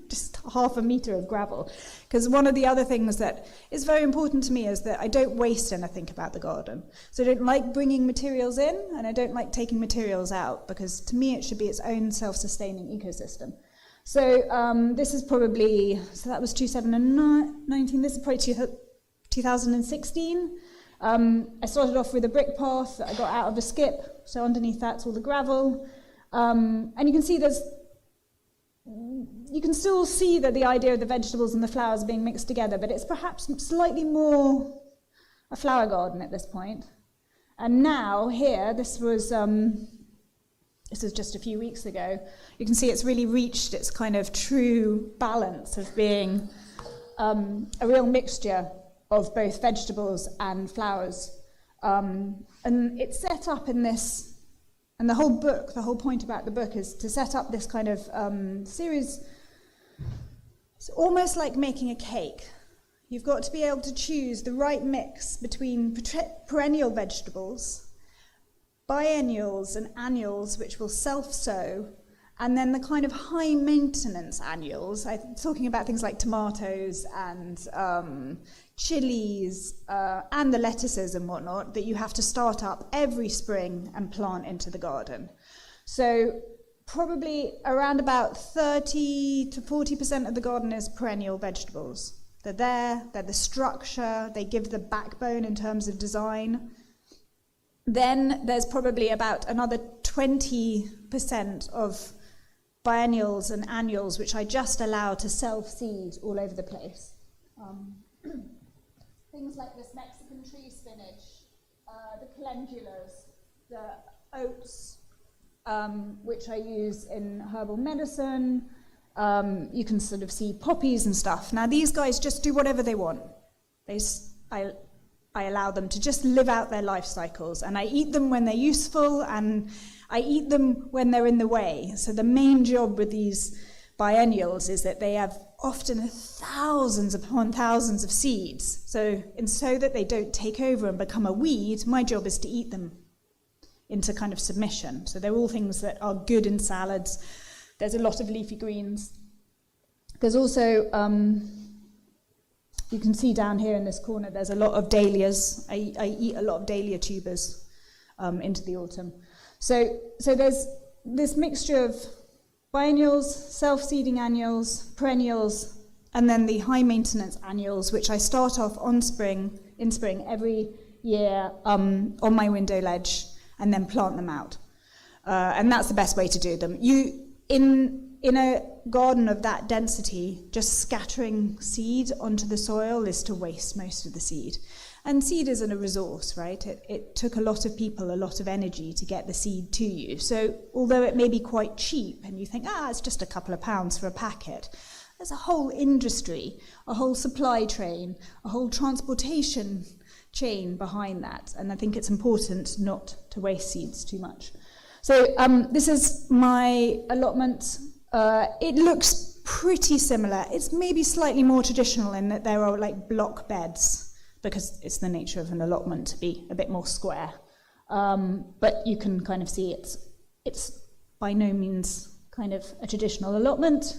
Speaker 6: just half a metre of gravel. Because one of the other things that is very important to me is that I don't waste anything about the garden. So I don't like bringing materials in, and I don't like taking materials out, because to me it should be its own self-sustaining ecosystem. So this is probably, so that was 2019, this is probably 2016. I started off with a brick path that I got out of a skip, so underneath that's all the gravel. And you can see you can still see that the idea of the vegetables and the flowers being mixed together, but it's perhaps slightly more a flower garden at this point. And now here, this was just a few weeks ago, you can see it's really reached its kind of true balance of being a real mixture of both vegetables and flowers. And it's set up in this, and the whole point about the book is to set up this kind of series. It's almost like making a cake. You've got to be able to choose the right mix between perennial vegetables, biennials and annuals which will self-sow, and then the kind of high maintenance annuals, I'm talking about things like tomatoes and chilies and the lettuces and whatnot, that you have to start up every spring and plant into the garden. So probably around about 30 to 40% of the garden is perennial vegetables. They're there, they're the structure, they give the backbone in terms of design. Then there's probably about another 20% of biennials and annuals which I just allow to self-seed all over the place. Things like this Mexican tree spinach, the calendulas, the oats, which I use in herbal medicine. You can sort of see poppies and stuff. Now these guys just do whatever they want. I allow them to just live out their life cycles, and I eat them when they're useful, and I eat them when they're in the way. So the main job with these biennials is that they have often thousands upon thousands of seeds. So that they don't take over and become a weed, my job is to eat them into kind of submission. So they're all things that are good in salads. There's a lot of leafy greens. There's also, you can see down here in this corner, there's a lot of dahlias. I eat a lot of dahlia tubers into the autumn. So there's this mixture of biennials, self-seeding annuals, perennials, and then the high-maintenance annuals, which I start off in spring every year on my window ledge, and then plant them out. And that's the best way to do them. In a garden of that density, just scattering seed onto the soil is to waste most of the seed. And seed isn't a resource, right? It took a lot of people, a lot of energy to get the seed to you. So although it may be quite cheap, and you think, it's just a couple of pounds for a packet, there's a whole industry, a whole supply chain, a whole transportation chain behind that. And I think it's important not to waste seeds too much. So this is my allotment. It looks pretty similar. It's maybe slightly more traditional in that there are like block beds, because it's the nature of an allotment to be a bit more square. But you can kind of see it's by no means kind of a traditional allotment.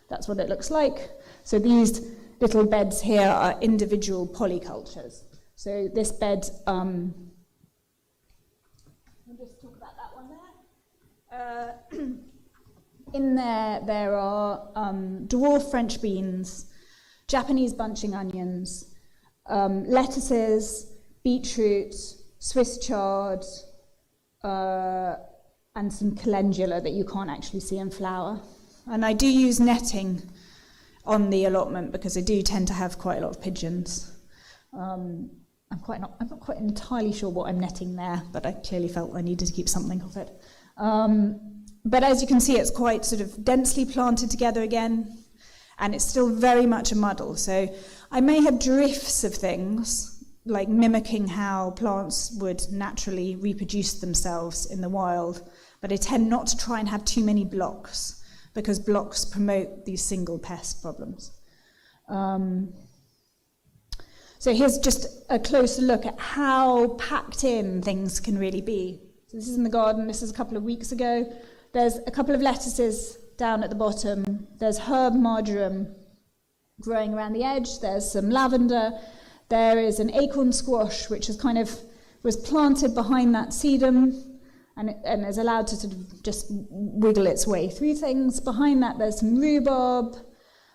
Speaker 6: That's what it looks like. So these little beds here are individual polycultures. So this bed, I'll just talk about that one there. In there are dwarf French beans, Japanese bunching onions, lettuces, beetroot, Swiss chard, and some calendula that you can't actually see in flower. And I do use netting on the allotment because I do tend to have quite a lot of pigeons. I'm not quite entirely sure what I'm netting there, but I clearly felt I needed to keep something of it. But as you can see, it's quite sort of densely planted together again, and it's still very much a muddle. So I may have drifts of things, like mimicking how plants would naturally reproduce themselves in the wild, but I tend not to try and have too many blocks, because blocks promote these single pest problems. So here's just a closer look at how packed in things can really be. So this is in the garden. This is a couple of weeks ago. There's a couple of lettuces down at the bottom. There's herb marjoram growing around the edge. There's some lavender. There is an acorn squash, which is was planted behind that sedum and is allowed to sort of just wiggle its way through things. Behind that, there's some rhubarb.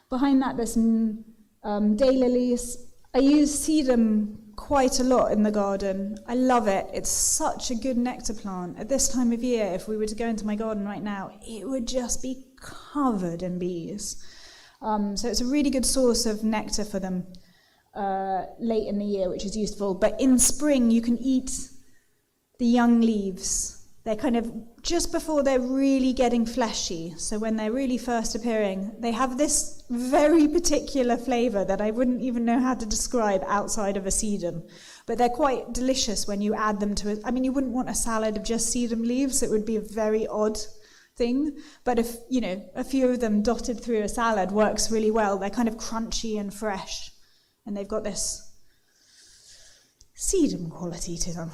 Speaker 6: Behind that, there's some daylilies. I use sedum quite a lot in the garden. I love it. It's such a good nectar plant. At this time of year, if we were to go into my garden right now, it would just be covered in bees. So it's a really good source of nectar for them late in the year, which is useful. But in spring, you can eat the young leaves. They're kind of just before they're really getting fleshy. So when they're really first appearing, they have this very particular flavour that I wouldn't even know how to describe outside of a sedum. But they're quite delicious when you add them to it. I mean, you wouldn't want a salad of just sedum leaves. It would be a very odd thing. But if, a few of them dotted through a salad works really well. They're kind of crunchy and fresh. And they've got this sedum quality to them.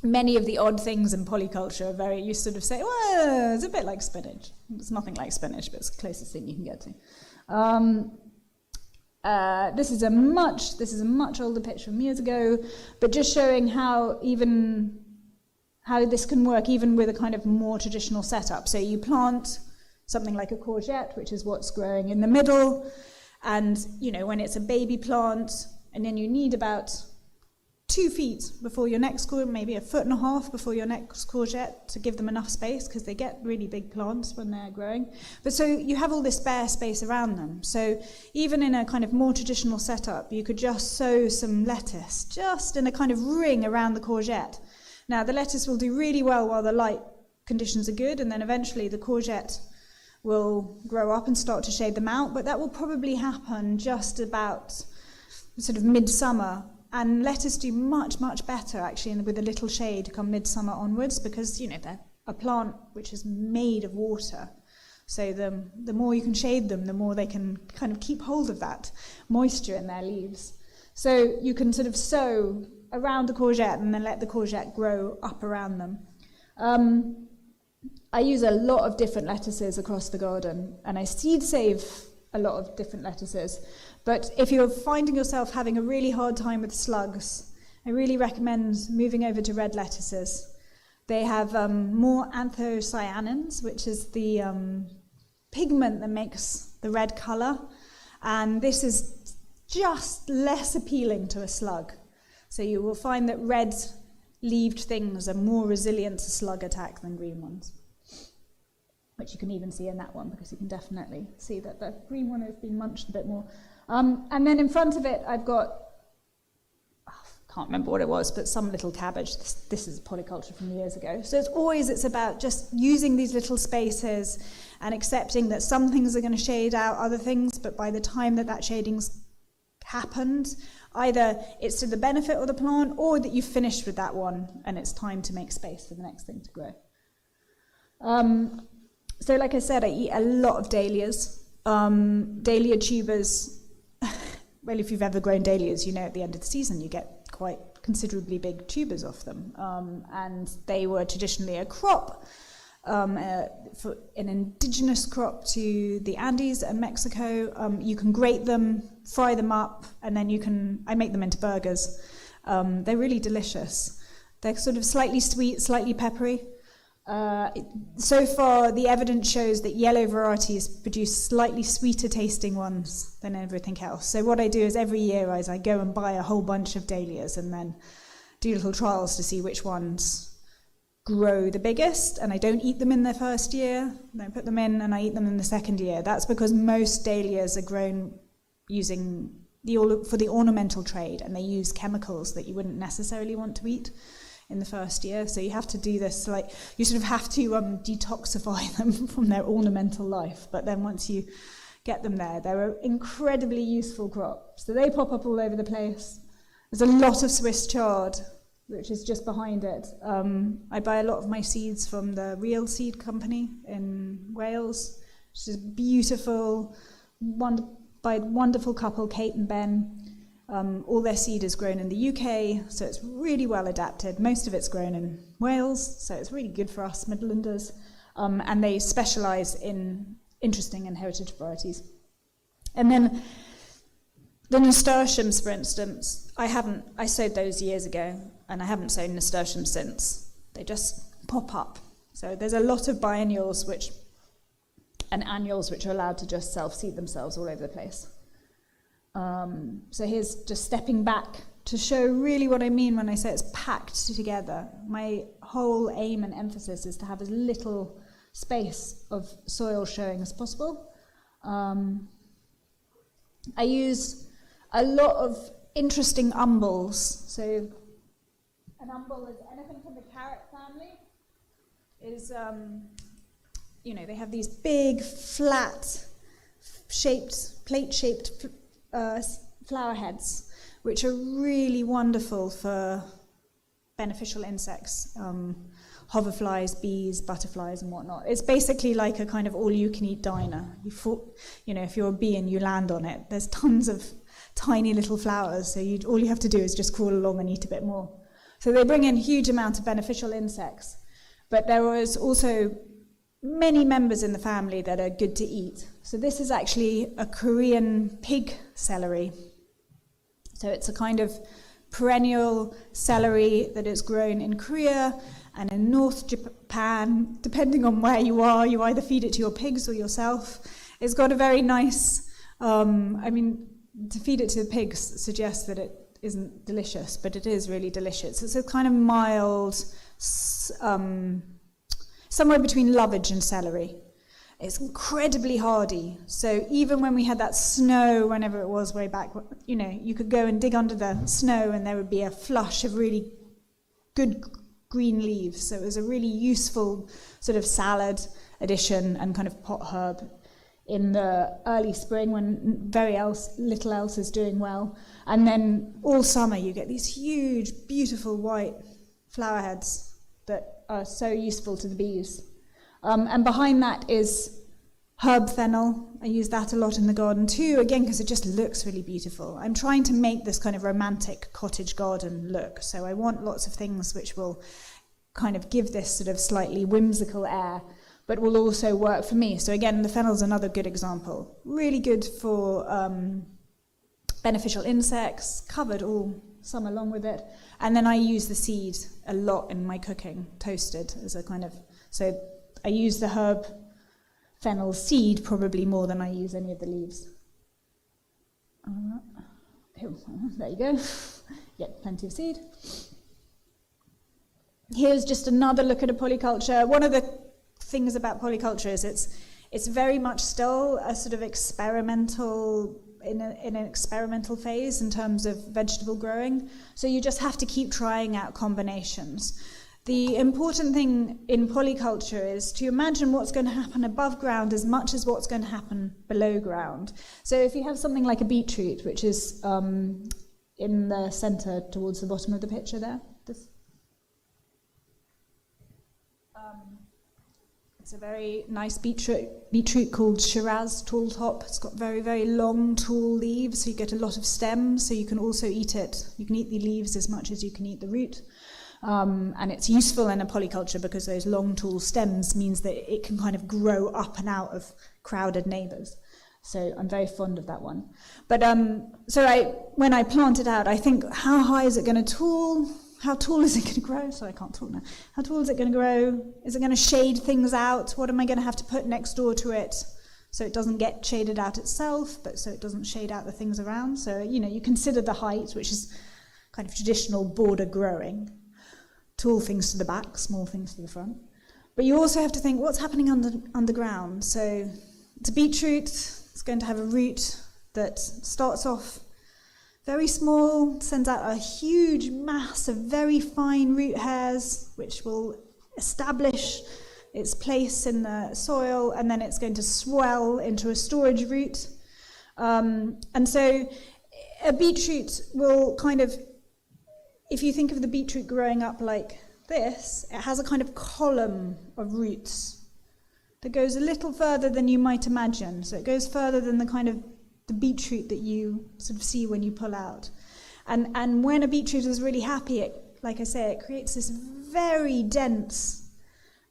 Speaker 6: many of the odd things in polyculture are very, you sort of say, well, it's a bit like spinach. It's nothing like spinach, but it's the closest thing you can get to. This is a much older picture from years ago, but just showing how this can work even with a kind of more traditional setup. So you plant something like a courgette, which is what's growing in the middle, and when it's a baby plant, and then you need about 2 feet before your next courgette, maybe 1.5 feet before your next courgette, to give them enough space, because they get really big plants when they're growing. But so you have all this bare space around them. So even in a kind of more traditional setup, you could just sow some lettuce just in a kind of ring around the courgette. Now the lettuce will do really well while the light conditions are good, and then eventually the courgette will grow up and start to shade them out, but that will probably happen just about sort of midsummer. And lettuce do much, much better, actually, with a little shade come midsummer onwards, because, they're a plant which is made of water. So the more you can shade them, the more they can kind of keep hold of that moisture in their leaves. So you can sort of sow around the courgette and then let the courgette grow up around them. I use a lot of different lettuces across the garden, and I seed save a lot of different lettuces. But if you're finding yourself having a really hard time with slugs, I really recommend moving over to red lettuces. They have more anthocyanins, which is the pigment that makes the red colour, and this is just less appealing to a slug. So you will find that red-leaved things are more resilient to slug attack than green ones, which you can even see in that one, because you can definitely see that the green one has been munched a bit more. And then in front of it, I've got, can't remember what it was, but some little cabbage. This is polyculture from years ago. So it's about just using these little spaces and accepting that some things are going to shade out other things, but by the time that shading's happened, either it's to the benefit of the plant, or that you've finished with that one and it's time to make space for the next thing to grow. So like I said, I eat a lot of dahlias. Dahlia tubers, well, if you've ever grown dahlias, at the end of the season you get quite considerably big tubers off them. And they were traditionally a crop, for an indigenous crop to the Andes and Mexico. You can grate them, fry them up, and then I make them into burgers. They're really delicious. They're sort of slightly sweet, slightly peppery. So far, the evidence shows that yellow varieties produce slightly sweeter tasting ones than everything else. So what I do is every year I go and buy a whole bunch of dahlias and then do little trials to see which ones grow the biggest, and I don't eat them in the first year. I put them in and I eat them in the second year. That's because most dahlias are grown using for the ornamental trade, and they use chemicals that you wouldn't necessarily want to eat in the first year. So you have to do this, you sort of have to detoxify them from their ornamental life. But then once you get them there, they're an incredibly useful crop. So they pop up all over the place. There's a lot of Swiss chard, which is just behind it. I buy a lot of my seeds from the Real Seed Company in Wales, which is beautiful, by a wonderful couple, Kate and Ben. All their seed is grown in the UK, so it's really well adapted. Most of it's grown in Wales, so it's really good for us Midlanders. And they specialise in interesting and heritage varieties. And then the nasturtiums, for instance, I sowed those years ago, and I haven't sown nasturtiums since. They just pop up. So there's a lot of biennials and annuals which are allowed to just self-seed themselves all over the place. So here's just stepping back to show really what I mean when I say it's packed together. My whole aim and emphasis is to have as little space of soil showing as possible. I use a lot of interesting umbels. So an umbel is anything from the carrot family. They have these big, flat, plate-shaped flower heads, which are really wonderful for beneficial insects, hoverflies, bees, butterflies, and whatnot. It's basically like a kind of all-you-can-eat diner. If you're a bee and you land on it, there's tons of tiny little flowers, so all you have to do is just crawl along and eat a bit more. So they bring in huge amount of beneficial insects, but there was also many members in the family that are good to eat. So this is actually a Korean pig celery. So it's a kind of perennial celery that is grown in Korea and in North Japan. Depending on where you are, you either feed it to your pigs or yourself. It's got a very nice, to feed it to the pigs suggests that it isn't delicious, but it is really delicious. It's a kind of mild, somewhere between lovage and celery. It's incredibly hardy. So even when we had that snow, whenever it was way back, you could go and dig under the snow and there would be a flush of really good green leaves. So it was a really useful sort of salad addition and kind of pot herb in the early spring when little else is doing well. And then all summer you get these huge, beautiful white flower heads that are so useful to the bees. And behind that is herb fennel. I use that a lot in the garden too, again, because it just looks really beautiful. I'm trying to make this kind of romantic cottage garden look, so I want lots of things which will kind of give this sort of slightly whimsical air, but will also work for me. So again, the fennel's another good example. Really good for beneficial insects, covered all summer long with it. And then I use the seed a lot in my cooking, toasted as a kind of, so I use the herb fennel seed probably more than I use any of the leaves. There you go. Get plenty of seed. Here's just another look at a polyculture. One of the things about polyculture is it's very much still a sort of experimental, in an experimental phase in terms of vegetable growing. So you just have to keep trying out combinations. The important thing in polyculture is to imagine what's going to happen above ground as much as what's going to happen below ground. So if you have something like a beetroot, which is in the centre towards the bottom of the picture there, it's a very nice beetroot called Shiraz tall top. It's got very, very long, tall leaves, so you get a lot of stems, so you can also eat it. You can eat the leaves as much as you can eat the root. And it's useful in a polyculture because those long, tall stems means that it can kind of grow up and out of crowded neighbours. So I'm very fond of that one. But when I plant it out, I think, how high is it going to tall? How tall is it going to grow? Sorry, I can't talk now. How tall is it going to grow? Is it going to shade things out? What am I going to have to put next door to it so it doesn't get shaded out itself, but so it doesn't shade out the things around? So, you consider the height, which is kind of traditional border growing. Tall things to the back, small things to the front. But you also have to think, what's happening underground? So it's a beetroot. It's going to have a root that starts off very small, sends out a huge mass of very fine root hairs, which will establish its place in the soil, and then it's going to swell into a storage root. And so a beetroot will kind of, if you think of the beetroot growing up like this, it has a kind of column of roots that goes a little further than you might imagine. So it goes further than the kind of the beetroot that you sort of see when you pull out. And when a beetroot is really happy, like I say, it creates this very dense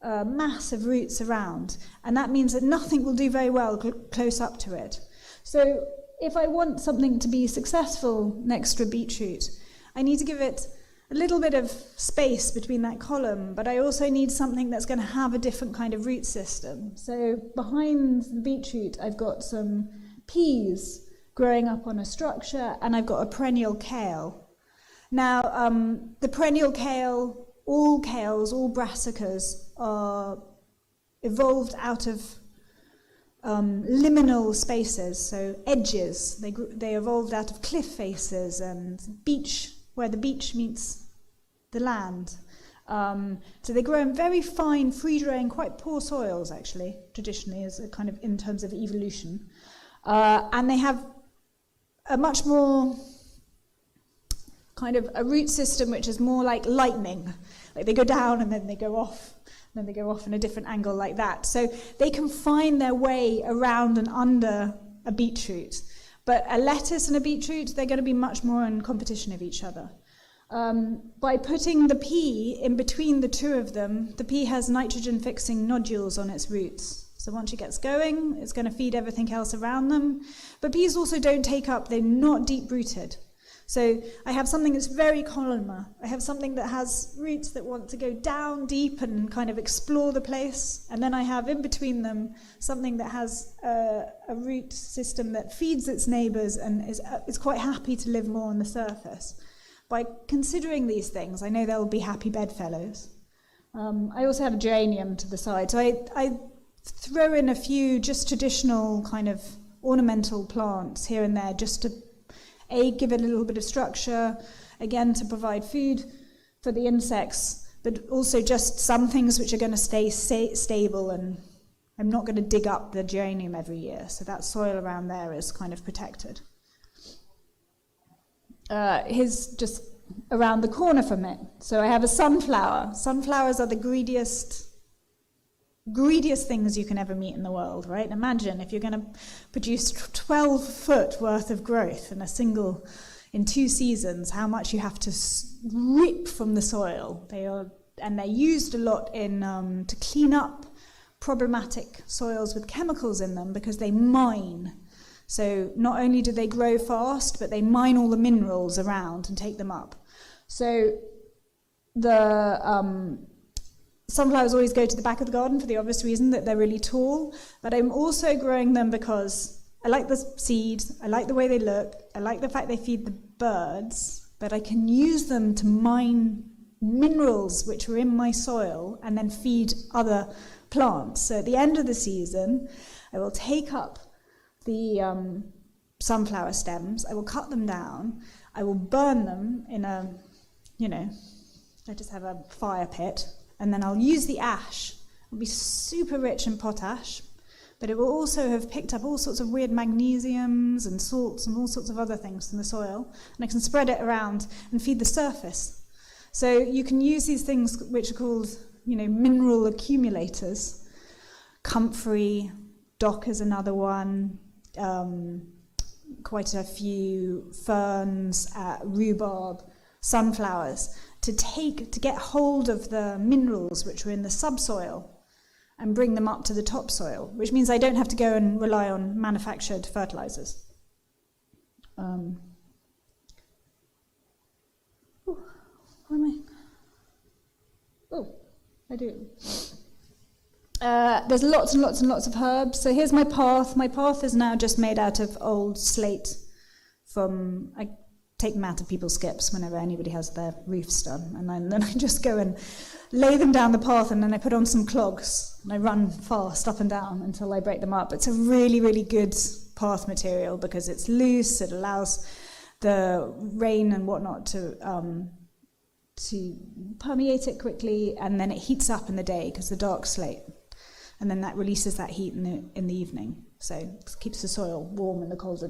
Speaker 6: mass of roots around. And that means that nothing will do very well close up to it. So if I want something to be successful next to a beetroot, I need to give it a little bit of space between that column, but I also need something that's going to have a different kind of root system. So behind the beetroot, I've got some peas growing up on a structure, and I've got a perennial kale. Now, the perennial kale, all kales, all brassicas are evolved out of liminal spaces, so edges. They evolved out of cliff faces and beach, where the beach meets the land. So they grow in very fine, free-draining, quite poor soils, actually, traditionally, as a kind of in terms of evolution. And they have a much more kind of a root system which is more like lightning. Like they go down and then they go off, and then they go off in a different angle like that. So they can find their way around and under a beetroot. But a lettuce and a beetroot, they're going to be much more in competition of each other. By putting the pea in between the two of them, the pea has nitrogen-fixing nodules on its roots. So once it gets going, it's going to feed everything else around them. But peas also don't take up, they're not deep-rooted. So I have something that's very columnar. I have something that has roots that want to go down deep and kind of explore the place. And then I have in between them something that has a root system that feeds its neighbours and is quite happy to live more on the surface. By considering these things, I know they'll be happy bedfellows. I also have a geranium to the side. So I throw in a few just traditional kind of ornamental plants here and there just to give it a little bit of structure, again to provide food for the insects, but also just some things which are going to stay stable, and I'm not going to dig up the geranium every year, so that soil around there is kind of protected. Here's just around the corner from it. So I have a sunflower. Sunflowers are the greediest things you can ever meet in the world, right? Imagine if you're going to produce 12 foot worth of growth in 2 seasons, how much you have to rip from the soil. They're used a lot to clean up problematic soils with chemicals in them because they mine. So not only do they grow fast, but they mine all the minerals around and take them up. So the sunflowers always go to the back of the garden for the obvious reason that they're really tall, but I'm also growing them because I like the seed, I like the way they look, I like the fact they feed the birds, but I can use them to mine minerals which are in my soil and then feed other plants. So at the end of the season, I will take up the sunflower stems, I will cut them down, I will burn them in I just have a fire pit, and then I'll use the ash. It'll be super rich in potash, but it will also have picked up all sorts of weird magnesiums and salts and all sorts of other things from the soil, and I can spread it around and feed the surface. So you can use these things which are called, mineral accumulators. Comfrey, dock is another one, quite a few ferns, rhubarb, sunflowers, to get hold of the minerals which are in the subsoil and bring them up to the topsoil, which means I don't have to go and rely on manufactured fertilizers. I do. There's lots and lots and lots of herbs. So here's my path. My path is now just made out of old slate I take them out of people's skips whenever anybody has their roofs done. And then I just go and lay them down the path, and then I put on some clogs and I run fast up and down until I break them up. It's a really, really good path material because it's loose. It allows the rain and whatnot to permeate it quickly, and then it heats up in the day because the dark slate. And then that releases that heat in the evening. So it keeps the soil warm in the colder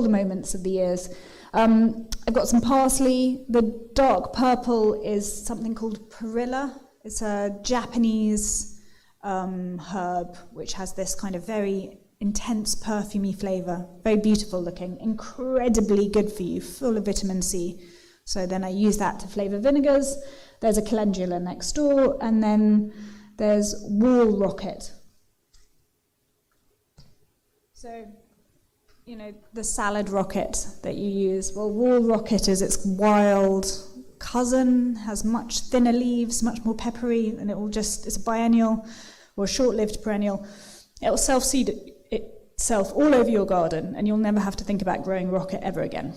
Speaker 6: moments of the years. I've got some parsley. The dark purple is something called perilla. It's a Japanese herb which has this kind of very intense perfumey flavour, very beautiful looking, incredibly good for you, full of vitamin C. So then I use that to flavour vinegars. There's a calendula next door, and then there's wall rocket. So, the salad rocket that you use. Well, wall rocket is its wild cousin, has much thinner leaves, much more peppery, and it's a biennial or a short-lived perennial. It will self-seed itself all over your garden, and you'll never have to think about growing rocket ever again.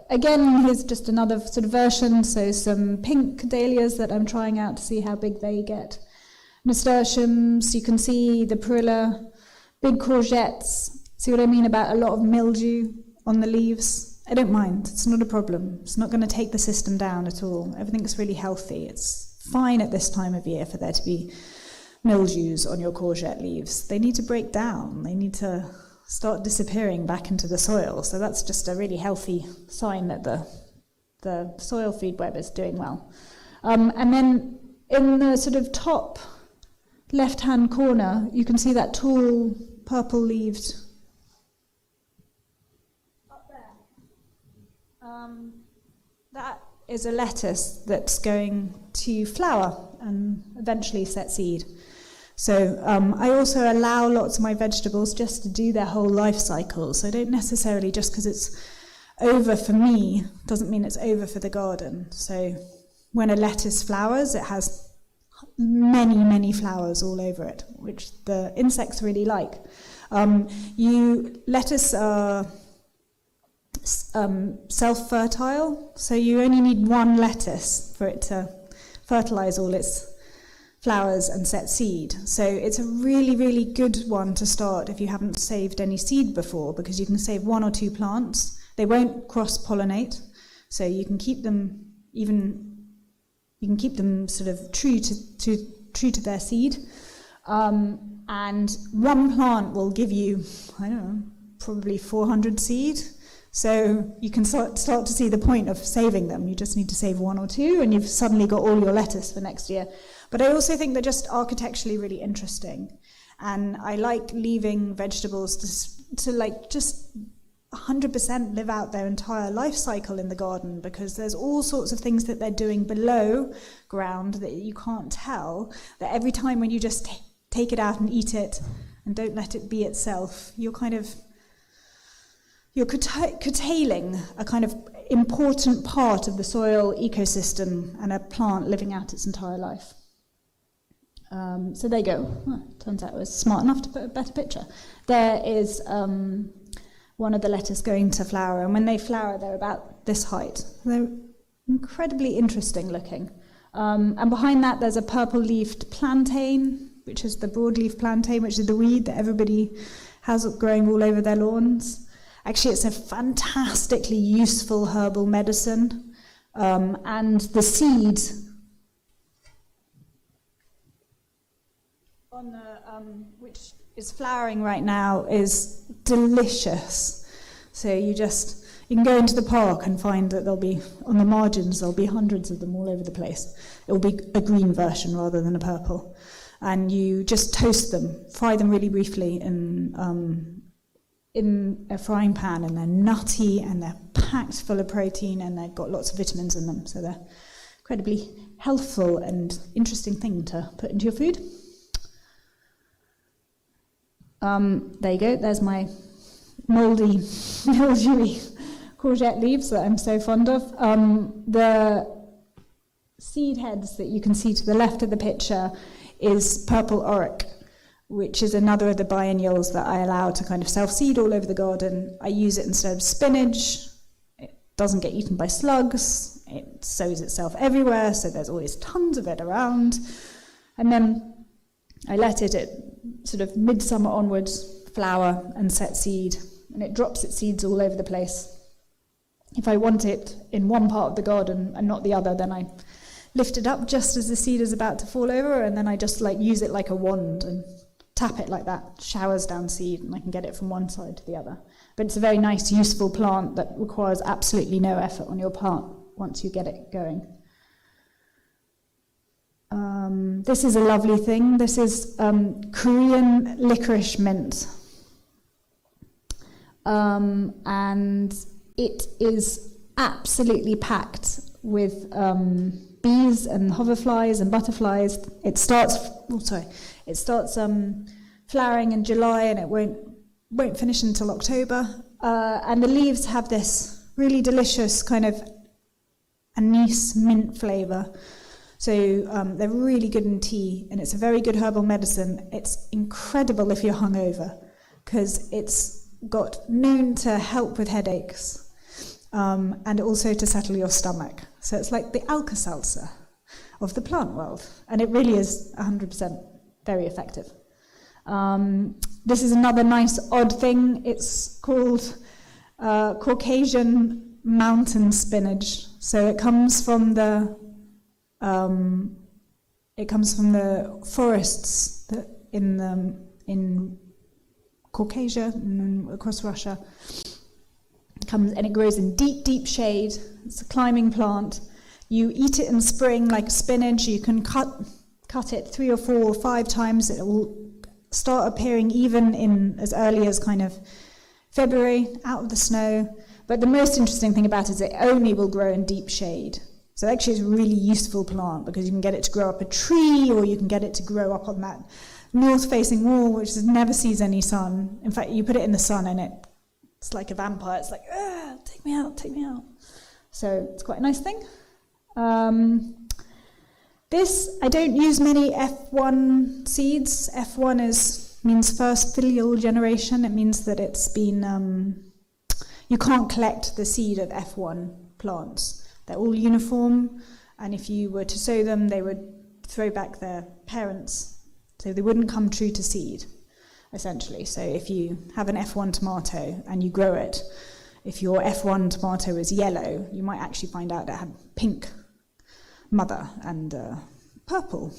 Speaker 6: Again, here's just another sort of version, so some pink dahlias that I'm trying out to see how big they get. Nasturtiums, you can see the perilla, big courgettes. See what I mean about a lot of mildew on the leaves? I don't mind, it's not a problem. It's not going to take the system down at all. Everything's really healthy. It's fine at this time of year for there to be mildews on your courgette leaves. They need to break down. They need to start disappearing back into the soil. So that's just a really healthy sign that the soil feed web is doing well. And then in the sort of top left-hand corner, you can see that tall purple-leaved. Up there. That is a lettuce that's going to flower and eventually set seed. So I also allow lots of my vegetables just to do their whole life cycle. So I don't necessarily, just because it's over for me, doesn't mean it's over for the garden. So when a lettuce flowers, it has many, many flowers all over it, which the insects really like. Lettuce are self-fertile, so you only need one lettuce for it to fertilize all its flowers and set seed. So it's a really, really good one to start if you haven't saved any seed before, because you can save 1 or 2 plants. They won't cross-pollinate, so you can keep them sort of true to their seed. And one plant will give you, I don't know, probably 400 seed. So you can start to see the point of saving them. You just need to save 1 or 2, and you've suddenly got all your lettuce for next year. But I also think they're just architecturally really interesting. And I like leaving vegetables to like just 100% live out their entire life cycle in the garden, because there's all sorts of things that they're doing below ground that you can't tell, that every time when you just take it out and eat it and don't let it be itself, you're curtailing a kind of important part of the soil ecosystem and a plant living out its entire life. So there you go. Turns out I was smart enough to put a better picture. There is one of the lettuce going to flower, and when they flower, they're about this height. They're incredibly interesting looking. And behind that, there's a purple-leafed plantain, which is the broadleaf plantain, which is the weed that everybody has growing all over their lawns. Actually, it's a fantastically useful herbal medicine, and the seeds on the which is flowering right now is delicious. So you can go into the park and find that there'll be, on the margins, there'll be hundreds of them all over the place. It will be a green version rather than a purple. And you just toast them, fry them really briefly in a frying pan, and they're nutty and they're packed full of protein and they've got lots of vitamins in them. So they're incredibly healthful and interesting thing to put into your food. There you go, there's my mouldy, mildewy courgette leaves that I'm so fond of. The seed heads that you can see to the left of the picture is purple auric, which is another of the biennials that I allow to kind of self-seed all over the garden. I use it instead of spinach. It doesn't get eaten by slugs. It sows itself everywhere, so there's always tons of it around. And then I let it sort of midsummer onwards flower and set seed, and it drops its seeds all over the place. If I want it in one part of the garden and not the other, then I lift it up just as the seed is about to fall over, and then I just use it like a wand and tap it like that, showers down seed, and I can get it from one side to the other. But it's a very nice, useful plant that requires absolutely no effort on your part once you get it going. This is a lovely thing. This is Korean licorice mint. And it is absolutely packed with bees and hoverflies and butterflies. It starts flowering in July, and it won't finish until October. And the leaves have this really delicious kind of anise mint flavour. So they're really good in tea, and it's a very good herbal medicine. It's incredible if you're hungover, because it's got known to help with headaches, and also to settle your stomach. So it's like the Alka-Seltzer of the plant world, and it really is 100% very effective. This is another nice odd thing. It's called Caucasian mountain spinach. So it comes from the forests in Caucasia and across Russia. It grows in deep, deep shade. It's a climbing plant. You eat it in spring like spinach. You can cut it 3 or 4 or 5 times. It will start appearing even in as early as kind of February, out of the snow. But the most interesting thing about it is it only will grow in deep shade. So actually it's a really useful plant because you can get it to grow up a tree, or you can get it to grow up on that north-facing wall, which never sees any sun. In fact, you put it in the sun and it's like a vampire. It's like, take me out, take me out. So it's quite a nice thing. This, I don't use many F1 seeds. F1 means first filial generation. It means that it's been, you can't collect the seed of F1 plants. They're all uniform, and if you were to sow them, they would throw back their parents, so they wouldn't come true to seed, essentially. So if you have an F1 tomato and you grow it, if your F1 tomato is yellow, you might actually find out it had pink mother and purple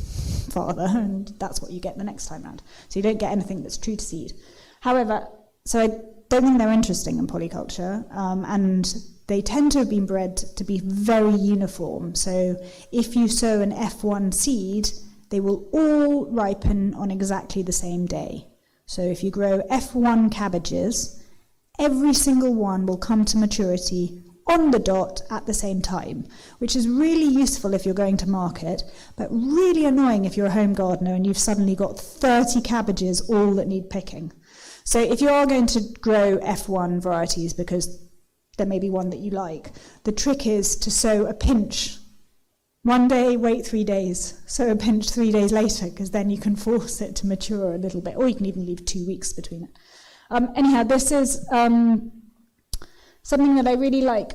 Speaker 6: father, and that's what you get the next time round. So you don't get anything that's true to seed. However, so I don't think they're interesting in polyculture, and they tend to have been bred to be very uniform. So if you sow an F1 seed, they will all ripen on exactly the same day. So if you grow F1 cabbages, every single one will come to maturity on the dot at the same time, which is really useful if you're going to market, but really annoying if you're a home gardener and you've suddenly got 30 cabbages all that need picking. So if you are going to grow F1 varieties, because there may be one that you like, the trick is to sow a pinch one day, wait 3 days, sow a pinch 3 days later, because then you can force it to mature a little bit, or you can even leave 2 weeks between it. Anyhow, this is something that I really like,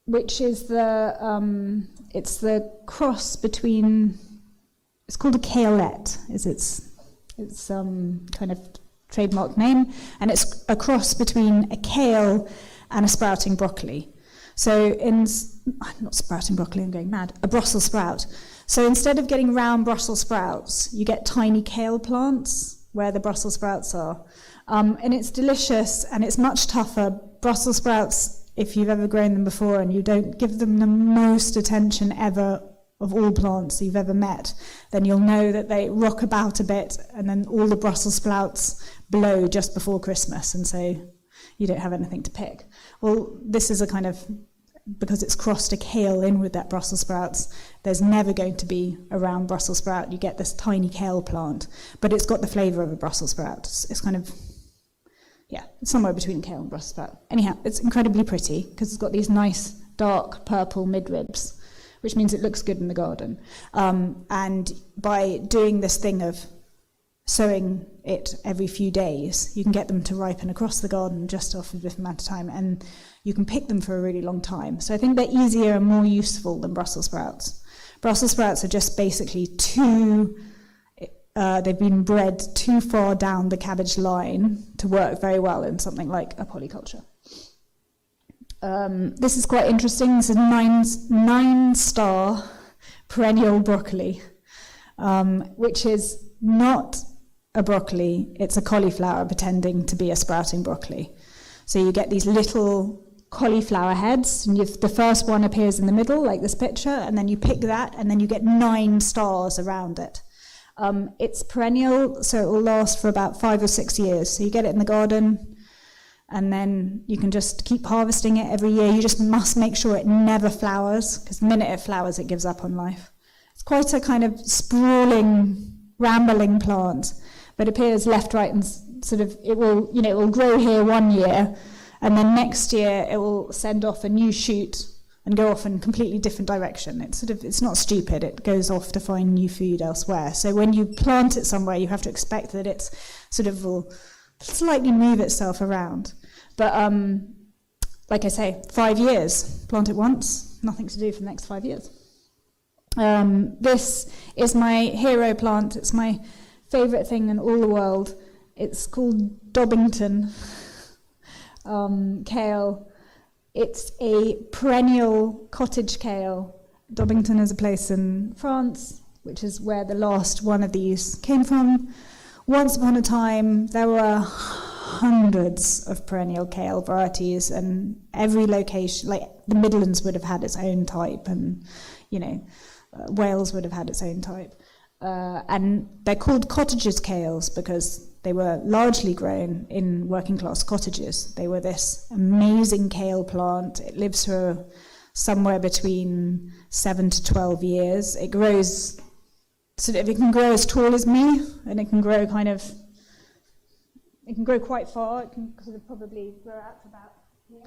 Speaker 6: which is it's the cross between, it's called a Cllr, is its kind of trademark name, and it's a cross between a kale and a sprouting broccoli. So not sprouting broccoli, I'm going mad, a Brussels sprout. So instead of getting round Brussels sprouts, you get tiny kale plants where the Brussels sprouts are. And it's delicious, and it's much tougher. Brussels sprouts, if you've ever grown them before and you don't give them the most attention ever of all plants you've ever met, then you'll know that they rock about a bit, and then all the Brussels sprouts blow just before Christmas, and so you don't have anything to pick. Well, this is a kind of, because it's crossed a kale in with that Brussels sprouts, there's never going to be a round Brussels sprout. You get this tiny kale plant, but it's got the flavour of a Brussels sprout. It's kind of, yeah, it's somewhere between kale and Brussels sprout. Anyhow, it's incredibly pretty because it's got these nice dark purple midribs, which means it looks good in the garden. And by doing this thing of sowing it every few days, you can get them to ripen across the garden just after a different amount of time, and you can pick them for a really long time. So I think they're easier and more useful than Brussels sprouts. Brussels sprouts are just basically they've been bred too far down the cabbage line to work very well in something like a polyculture. This is quite interesting. This is 9-star perennial broccoli, which is not a broccoli, it's a cauliflower pretending to be a sprouting broccoli. So you get these little cauliflower heads, and the first one appears in the middle, like this picture, and then you pick that, and then you get 9 stars around it. It's perennial, so it will last for about 5 or 6 years. So you get it in the garden, and then you can just keep harvesting it every year. You just must make sure it never flowers, because the minute it flowers, it gives up on life. It's quite a kind of sprawling, rambling plant, but appears left, right, and sort of, it will grow here one year, and then next year it will send off a new shoot and go off in a completely different direction. It's not stupid, it goes off to find new food elsewhere. So when you plant it somewhere, you have to expect that it's sort of will slightly move itself around. But like I say, 5 years, plant it once, nothing to do for the next 5 years. This is my hero plant. It's my favourite thing in all the world. It's called Dobbington kale. It's a perennial cottage kale. Dobbington is a place in France, which is where the last one of these came from. Once upon a time, there were hundreds of perennial kale varieties, and every location, like the Midlands would have had its own type, and Wales would have had its own type. And they're called cottagers' kales because They were largely grown in working class cottages. They were this amazing kale plant. It lives for somewhere between 7 to 12 years. It grows, sort of, it can grow as tall as me, and it can grow it can grow quite far. It can sort of probably grow out to about here.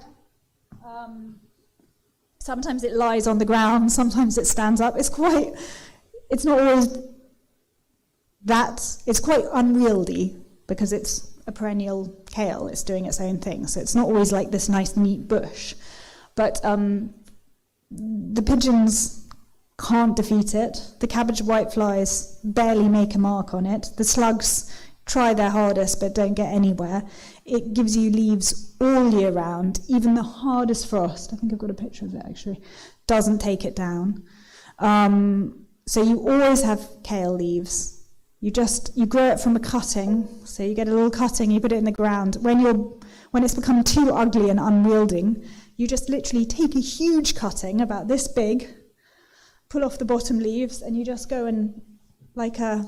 Speaker 6: Sometimes it lies on the ground, sometimes it stands up. It's not always it's quite unwieldy because it's a perennial kale. It's doing its own thing. So it's not always like this nice, neat bush. But the pigeons can't defeat it. The cabbage whiteflies barely make a mark on it. The slugs try their hardest but don't get anywhere. It gives you leaves all year round. Even the hardest frost, I think I've got a picture of it actually, doesn't take it down. So you always have kale leaves. You grow it from a cutting, so you get a little cutting, you put it in the ground. When it's become too ugly and unwieldy, you just literally take a huge cutting, about this big, pull off the bottom leaves, and you just go and, like a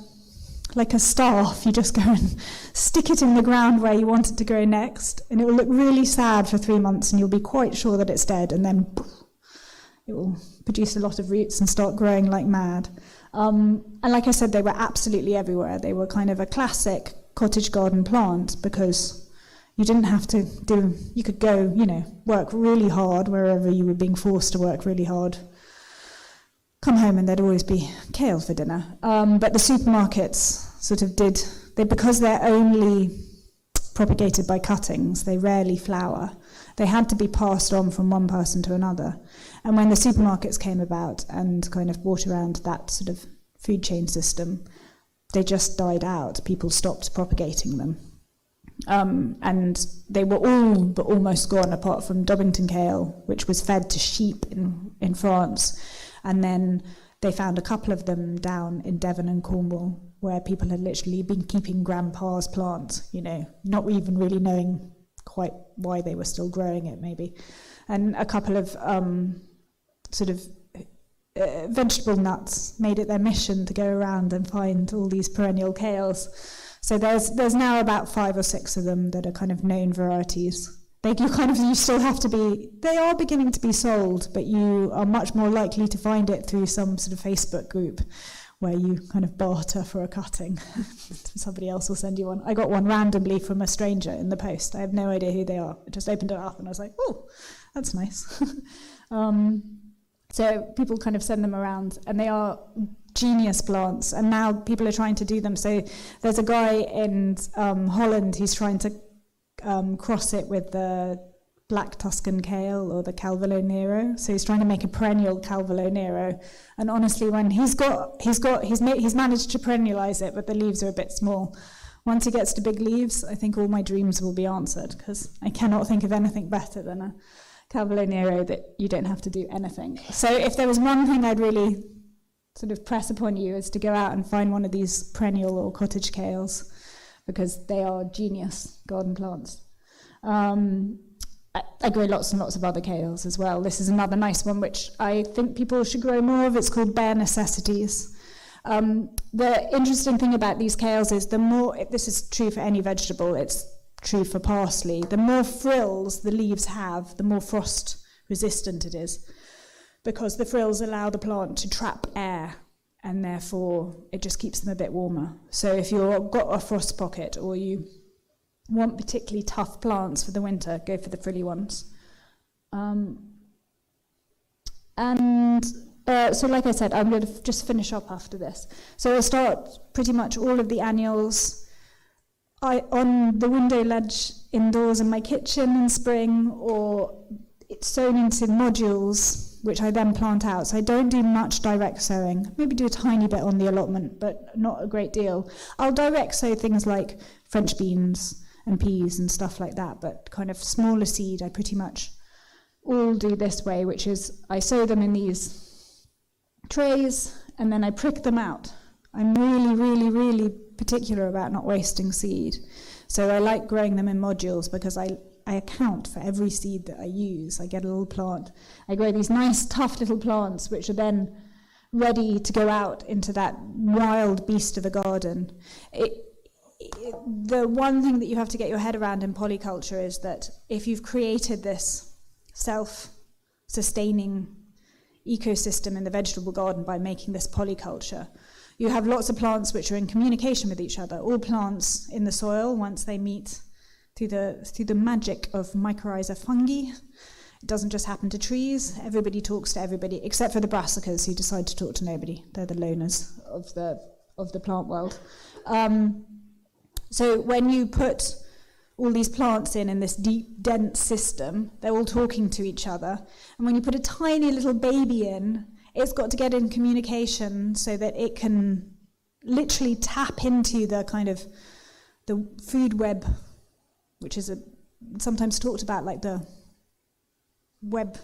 Speaker 6: staff, you just go and stick it in the ground where you want it to grow next, and it will look really sad for 3 months, and you'll be quite sure that it's dead, and then poof, it will produce a lot of roots and start growing like mad. And like I said, they were absolutely everywhere. They were kind of a classic cottage garden plant because you didn't have to you could go, work really hard wherever you were being forced to work really hard. Come home and there'd always be kale for dinner. But the supermarkets sort of because they're only propagated by cuttings, they rarely flower. They had to be passed on from one person to another. And when the supermarkets came about and kind of brought around that sort of food chain system, they just died out. People stopped propagating them. And they were all but almost gone, apart from Dobbington kale, which was fed to sheep in France. And then they found a couple of them down in Devon and Cornwall, where people had literally been keeping grandpa's plant, not even really knowing quite why they were still growing it, maybe. And a couple of vegetable nuts made it their mission to go around and find all these perennial kales. So there's now about 5 or 6 of them that are kind of known varieties. You still have to they are beginning to be sold, but you are much more likely to find it through some sort of Facebook group where you kind of barter for a cutting. Somebody else will send you one. I got one randomly from a stranger in the post. I have no idea who they are. I just opened it up and I was like, oh, that's nice. So people kind of send them around, and they are genius plants, and now people are trying to do them. So there's a guy in Holland who's trying to cross it with the black Tuscan kale or the Calvolo Nero. So he's trying to make a perennial Calvolo Nero. And honestly, when he's managed to perennialize it, but the leaves are a bit small. Once he gets to big leaves, I think all my dreams will be answered, because I cannot think of anything better than a Calvolo Nero that you don't have to do anything. So if there was one thing I'd really sort of press upon you, is to go out and find one of these perennial or cottage kales, because they are genius garden plants. I grow lots and lots of other kales as well. This is another nice one which I think people should grow more of. It's called Bare Necessities. The interesting thing about these kales is this is true for any vegetable, it's true for parsley, the more frills the leaves have, the more frost resistant it is, because the frills allow the plant to trap air, and therefore it just keeps them a bit warmer. So if you've got a frost pocket, or you want particularly tough plants for the winter, go for the frilly ones. So like I said, I'm going to just finish up after this. So I'll start pretty much all of the annuals on the window ledge indoors in my kitchen in spring, or it's sown into modules, which I then plant out. So I don't do much direct sowing. Maybe do a tiny bit on the allotment, but not a great deal. I'll direct sow things like French beans and peas and stuff like that, but kind of smaller seed I pretty much all do this way, which is I sow them in these trays and then I prick them out. I'm really, really, really particular about not wasting seed. So I like growing them in modules because I account for every seed that I use. I get a little plant. I grow these nice, tough little plants which are then ready to go out into that wild beast of a garden. the one thing that you have to get your head around in polyculture is that if you've created this self-sustaining ecosystem in the vegetable garden by making this polyculture, you have lots of plants which are in communication with each other. All plants in the soil, once they meet through the magic of mycorrhiza fungi, it doesn't just happen to trees. Everybody talks to everybody, except for the brassicas who decide to talk to nobody. They're the loners of the plant world. So when you put all these plants in this deep, dense system, they're all talking to each other. And when you put a tiny little baby in, it's got to get in communication so that it can literally tap into the kind of the food web, which is sometimes talked about like the web,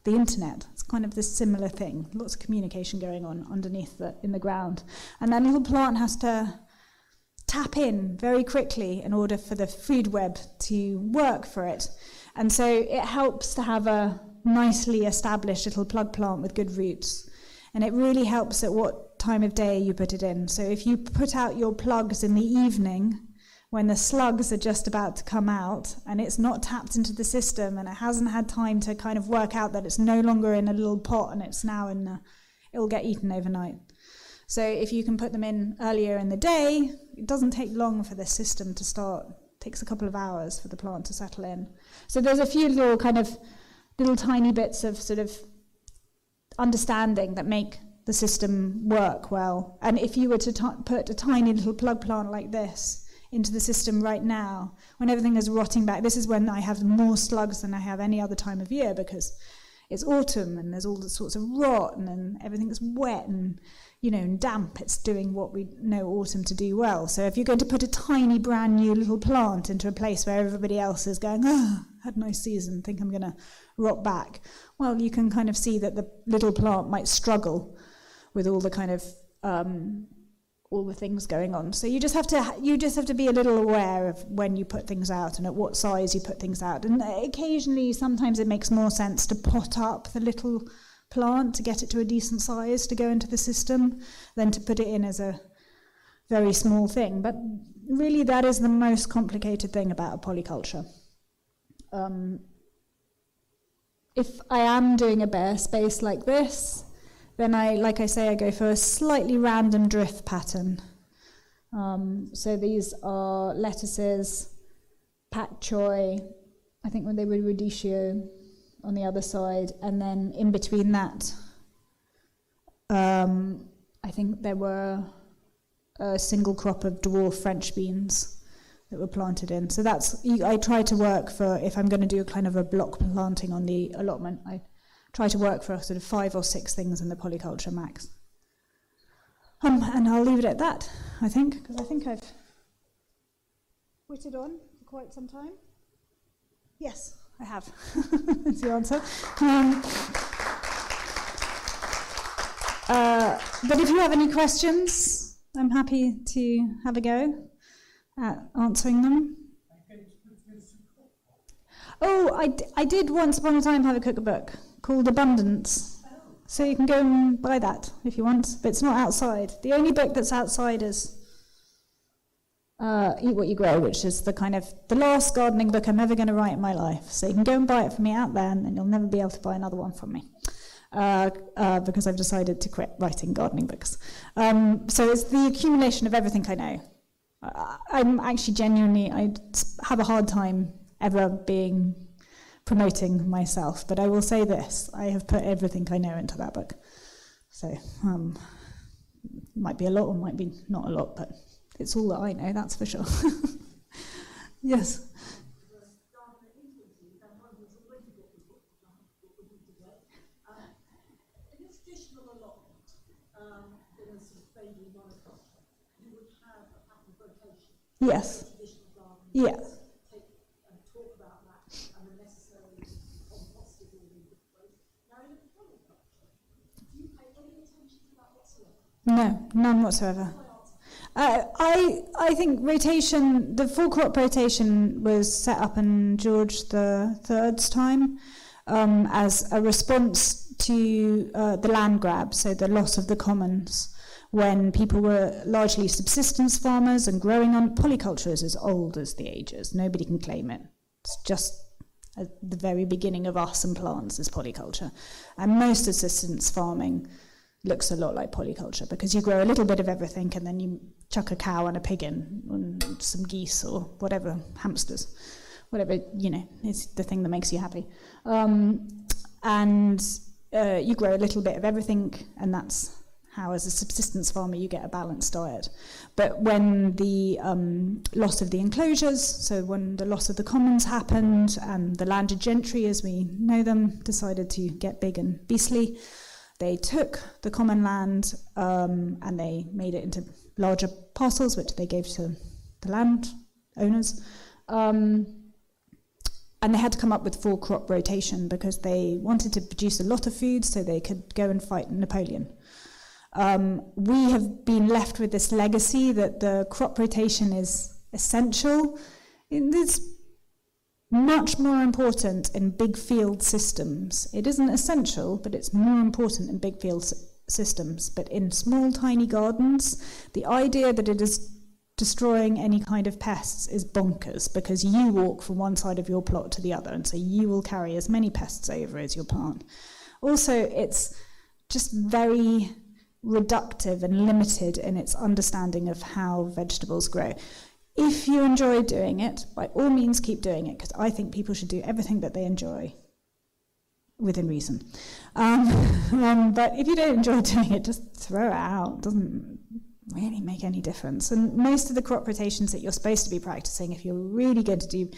Speaker 6: the internet. It's kind of this similar thing. Lots of communication going on underneath in the ground. And that little plant has to tap in very quickly in order for the food web to work for it. And so it helps to have a nicely established little plug plant with good roots. And it really helps at what time of day you put it in. So if you put out your plugs in the evening, when the slugs are just about to come out and it's not tapped into the system and it hasn't had time to kind of work out that it's no longer in a little pot and it's now it'll get eaten overnight. So if you can put them in earlier in the day, it doesn't take long for the system to start. It takes a couple of hours for the plant to settle in. So there's a few little tiny bits of sort of understanding that make the system work well. And if you were to put a tiny little plug plant like this into the system right now, when everything is rotting back, this is when I have more slugs than I have any other time of year because it's autumn and there's all the sorts of rot and everything's wet and and damp. It's doing what we know autumn to do well. So if you're going to put a tiny brand new little plant into a place where everybody else is going, had a nice season, think I'm going to rot back, well, you can kind of see that the little plant might struggle with all the kind of all the things going on. So you just have to be a little aware of when you put things out and at what size you put things out. And occasionally, sometimes it makes more sense to pot up the little plant to get it to a decent size to go into the system than to put it in as a very small thing. But really, that is the most complicated thing about a polyculture. If I am doing a bare space like this, then I go for a slightly random drift pattern. So these are lettuces, pak choi, I think when they were radicchio on the other side, and then in between that, I think there were a single crop of dwarf French beans that were planted in. So I try to work for, if I'm going to do a kind of a block planting on the allotment, I try to work for sort of 5 or 6 things in the polyculture max. And I'll leave it at that, I think, because I think I've whittled on for quite some time. Yes, I have. That's the answer. But if you have any questions, I'm happy to have a go at answering them. Oh, I did once upon a time have a cookbook called Abundance. So you can go and buy that if you want, but it's not outside. The only book that's outside is Eat What You Grow, which is the last gardening book I'm ever going to write in my life. So you can go and buy it from me out there, and then you'll never be able to buy another one from me. Because I've decided to quit writing gardening books. So it's the accumulation of everything I know. I'm actually I have a hard time ever promoting myself, but I will say this, I have put everything I know into that book. So, might be a lot or might be not a lot, but it's all that I know, that's for sure. Yes? Yes. Yeah. No, none whatsoever. I think rotation, the full crop rotation was set up in George III's time as a response to the land grab, so the loss of the commons, when people were largely subsistence farmers and growing on polyculture is as old as the ages. Nobody can claim it. It's just at the very beginning of us and plants is polyculture. And most subsistence farming looks a lot like polyculture because you grow a little bit of everything and then you chuck a cow and a pig in and some geese or whatever, hamsters, whatever, you know, is the thing that makes you happy. You grow a little bit of everything, and that's how, as a subsistence farmer, you get a balanced diet. But when the loss of the enclosures, so when the loss of the commons happened and the landed gentry, as we know them, decided to get big and beastly, they took the common land and they made it into larger parcels, which they gave to the land owners. And they had to come up with full crop rotation because they wanted to produce a lot of food so they could go and fight Napoleon. We have been left with this legacy that the crop rotation is essential. It's much more important in big field systems. It isn't essential, but it's more important in big field systems. But in small, tiny gardens, the idea that it is destroying any kind of pests is bonkers because you walk from one side of your plot to the other, and so you will carry as many pests over as your plant. Also, it's just very reductive and limited in its understanding of how vegetables grow. If you enjoy doing it, by all means keep doing it, because I think people should do everything that they enjoy within reason. But if you don't enjoy doing it, just throw it out. It doesn't really make any difference. And most of the crop rotations that you're supposed to be practicing, if you're really going to do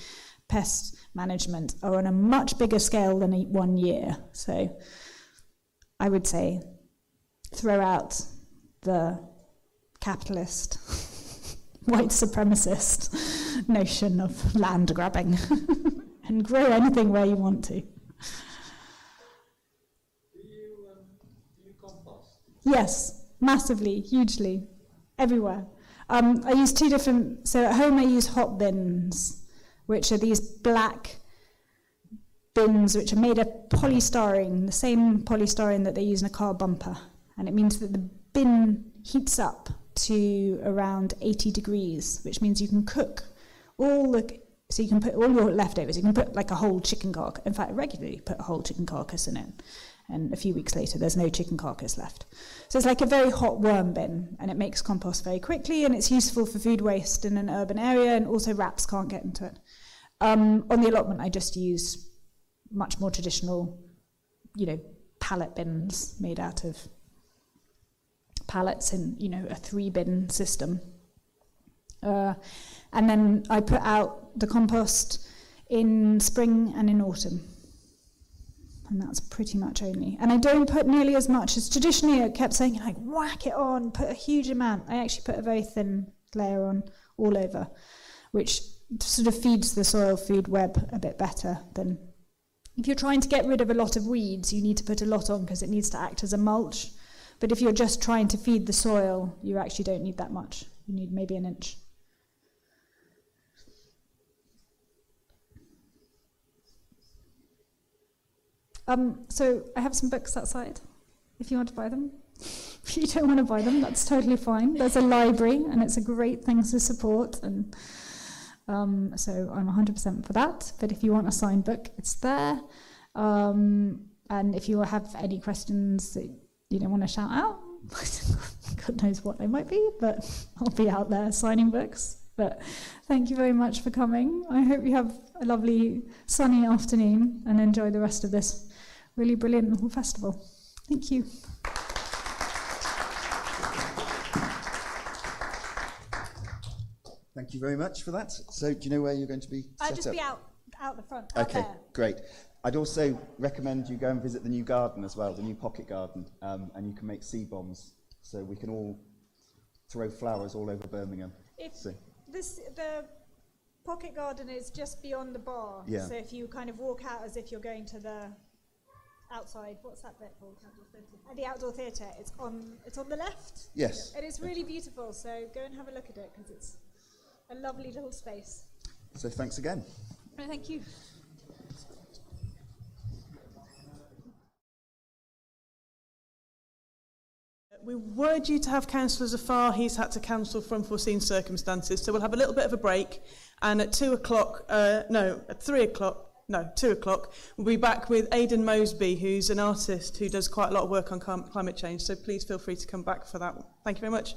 Speaker 6: pest management, are on a much bigger scale than 1 year. So I would say throw out the capitalist, white supremacist notion of land grabbing and grow anything where you want to.
Speaker 10: Do you compost?
Speaker 6: Yes, massively, hugely, everywhere. I use two different, so at home I use hot bins, which are these black bins which are made of polystyrene, the same polystyrene that they use in a car bumper. And it means that the bin heats up to around 80 degrees, which means you can cook so you can put all your leftovers, you can put like a whole chicken carcass, in fact regularly put a whole chicken carcass in it, and a few weeks later there's no chicken carcass left. So it's like a very hot worm bin, and it makes compost very quickly, and it's useful for food waste in an urban area, and also rats can't get into it. On the allotment I just use much more traditional, pallet bins made out of pallets in, a 3-bin system. And then I put out the compost in spring and in autumn. And that's pretty much only. And I don't put nearly as much as traditionally I kept saying, whack it on, put a huge amount. I actually put a very thin layer on all over, which sort of feeds the soil food web a bit better than... If you're trying to get rid of a lot of weeds, you need to put a lot on because it needs to act as a mulch. But if you're just trying to feed the soil, you actually don't need that much. You need maybe an inch. So I have some books outside, if you want to buy them. If you don't want to buy them, that's totally fine. There's a library, and it's a great thing to support. And so I'm 100% for that. But if you want a signed book, it's there. And if you have any questions that you don't want to shout out, God knows what they might be, but I'll be out there signing books. But thank you very much for coming. I hope you have a lovely sunny afternoon and enjoy the rest of this really brilliant little festival. Thank you.
Speaker 8: Thank you very much for that. So do you know where you're going to be set
Speaker 6: I'll just
Speaker 8: up?
Speaker 6: be out the front.
Speaker 8: Okay,
Speaker 6: out there.
Speaker 8: great. I'd also recommend you go and visit the new garden as well, the new pocket garden, and you can make seed bombs, so we can all throw flowers all over Birmingham.
Speaker 6: The pocket garden is just beyond the bar,
Speaker 8: yeah.
Speaker 6: So if you kind of walk out as if you're going to the outside, what's that bit called? The outdoor theatre. It's on the left.
Speaker 8: Yes.
Speaker 6: And it's really beautiful, so go and have a look at it because it's a lovely little space.
Speaker 8: So thanks again.
Speaker 6: No, thank you.
Speaker 2: We were due to have Councillor Zaffar. He's had to cancel from foreseen circumstances, so we'll have a little bit of a break. And at 2 o'clock, at 3 o'clock, 2 o'clock, we'll be back with Aidan Moseby, who's an artist who does quite a lot of work on climate change. So please feel free to come back for that. Thank you very much.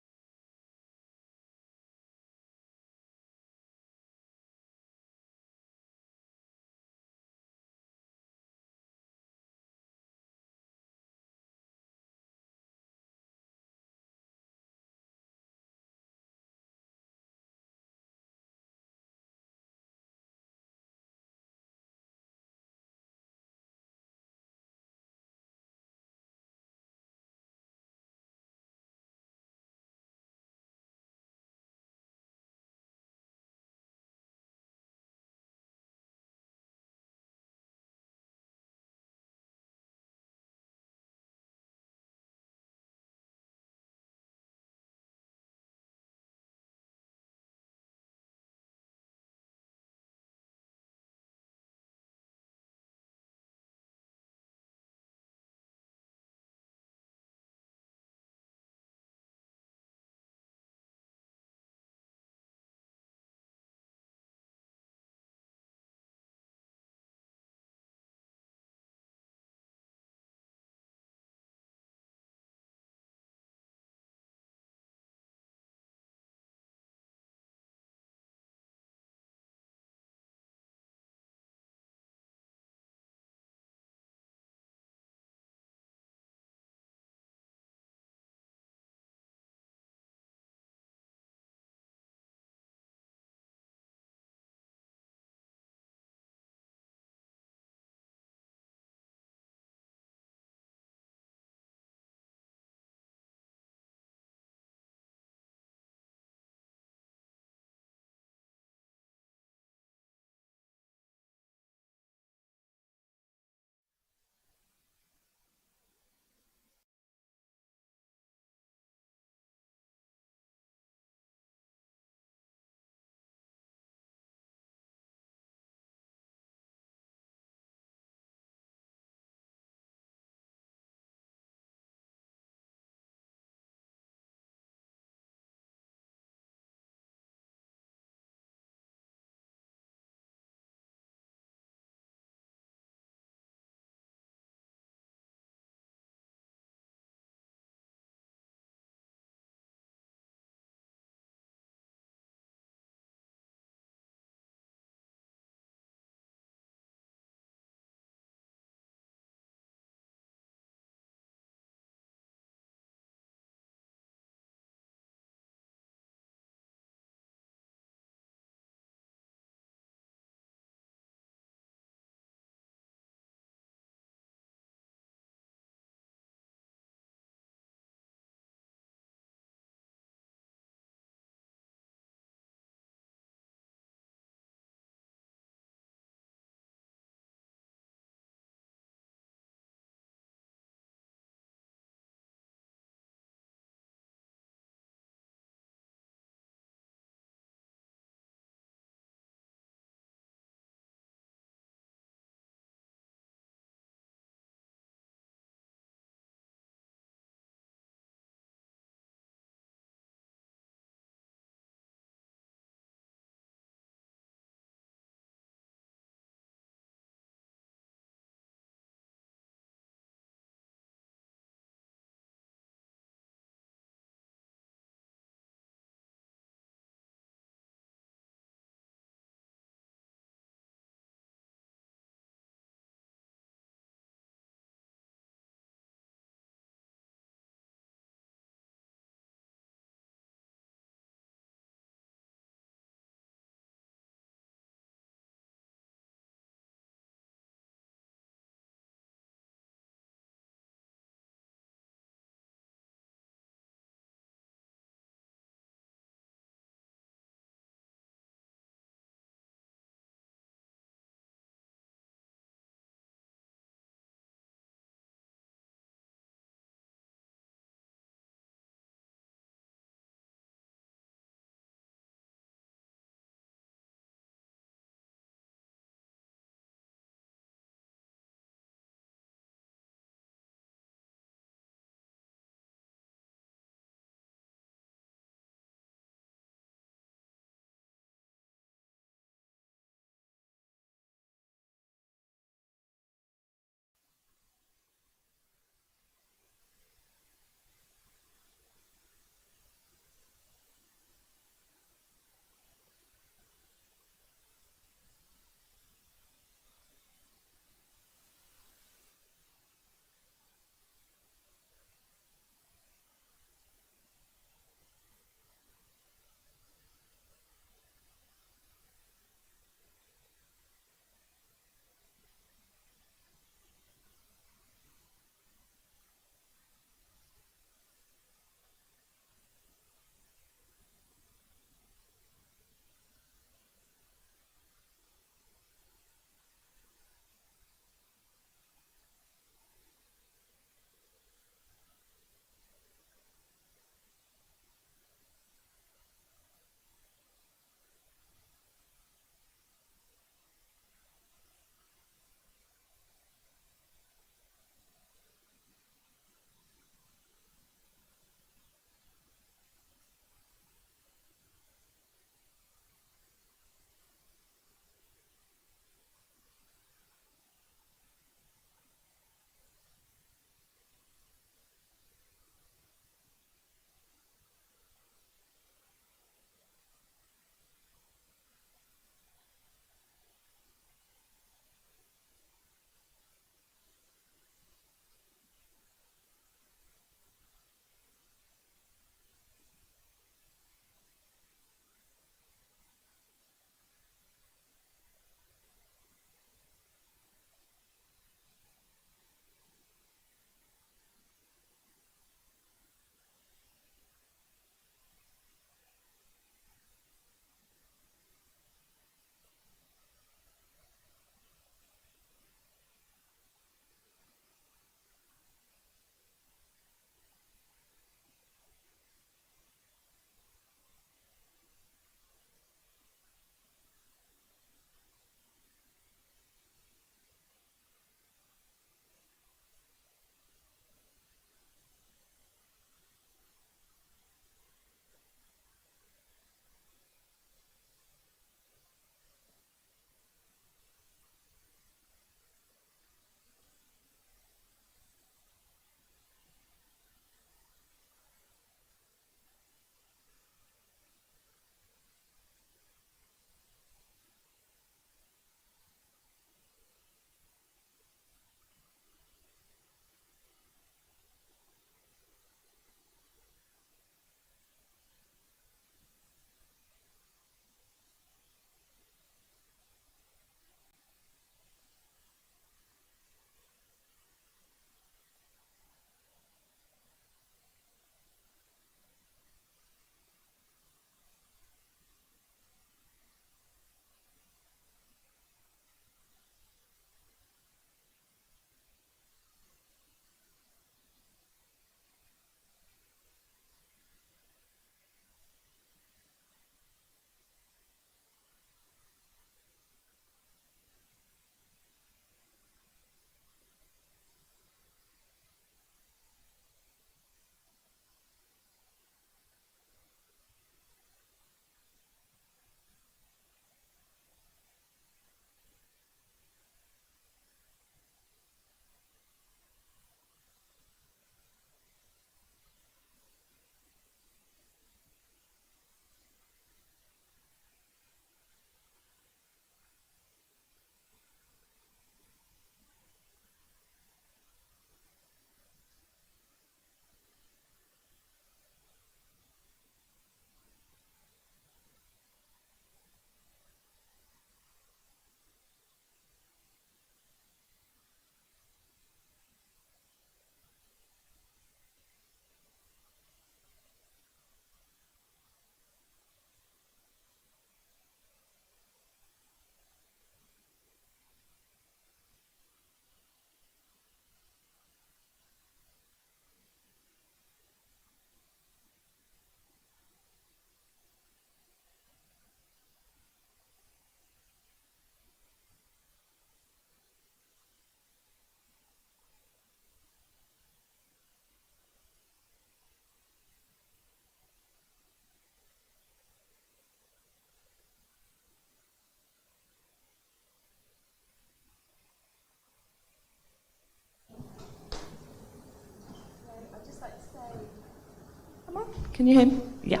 Speaker 11: Can you hear me? Yeah.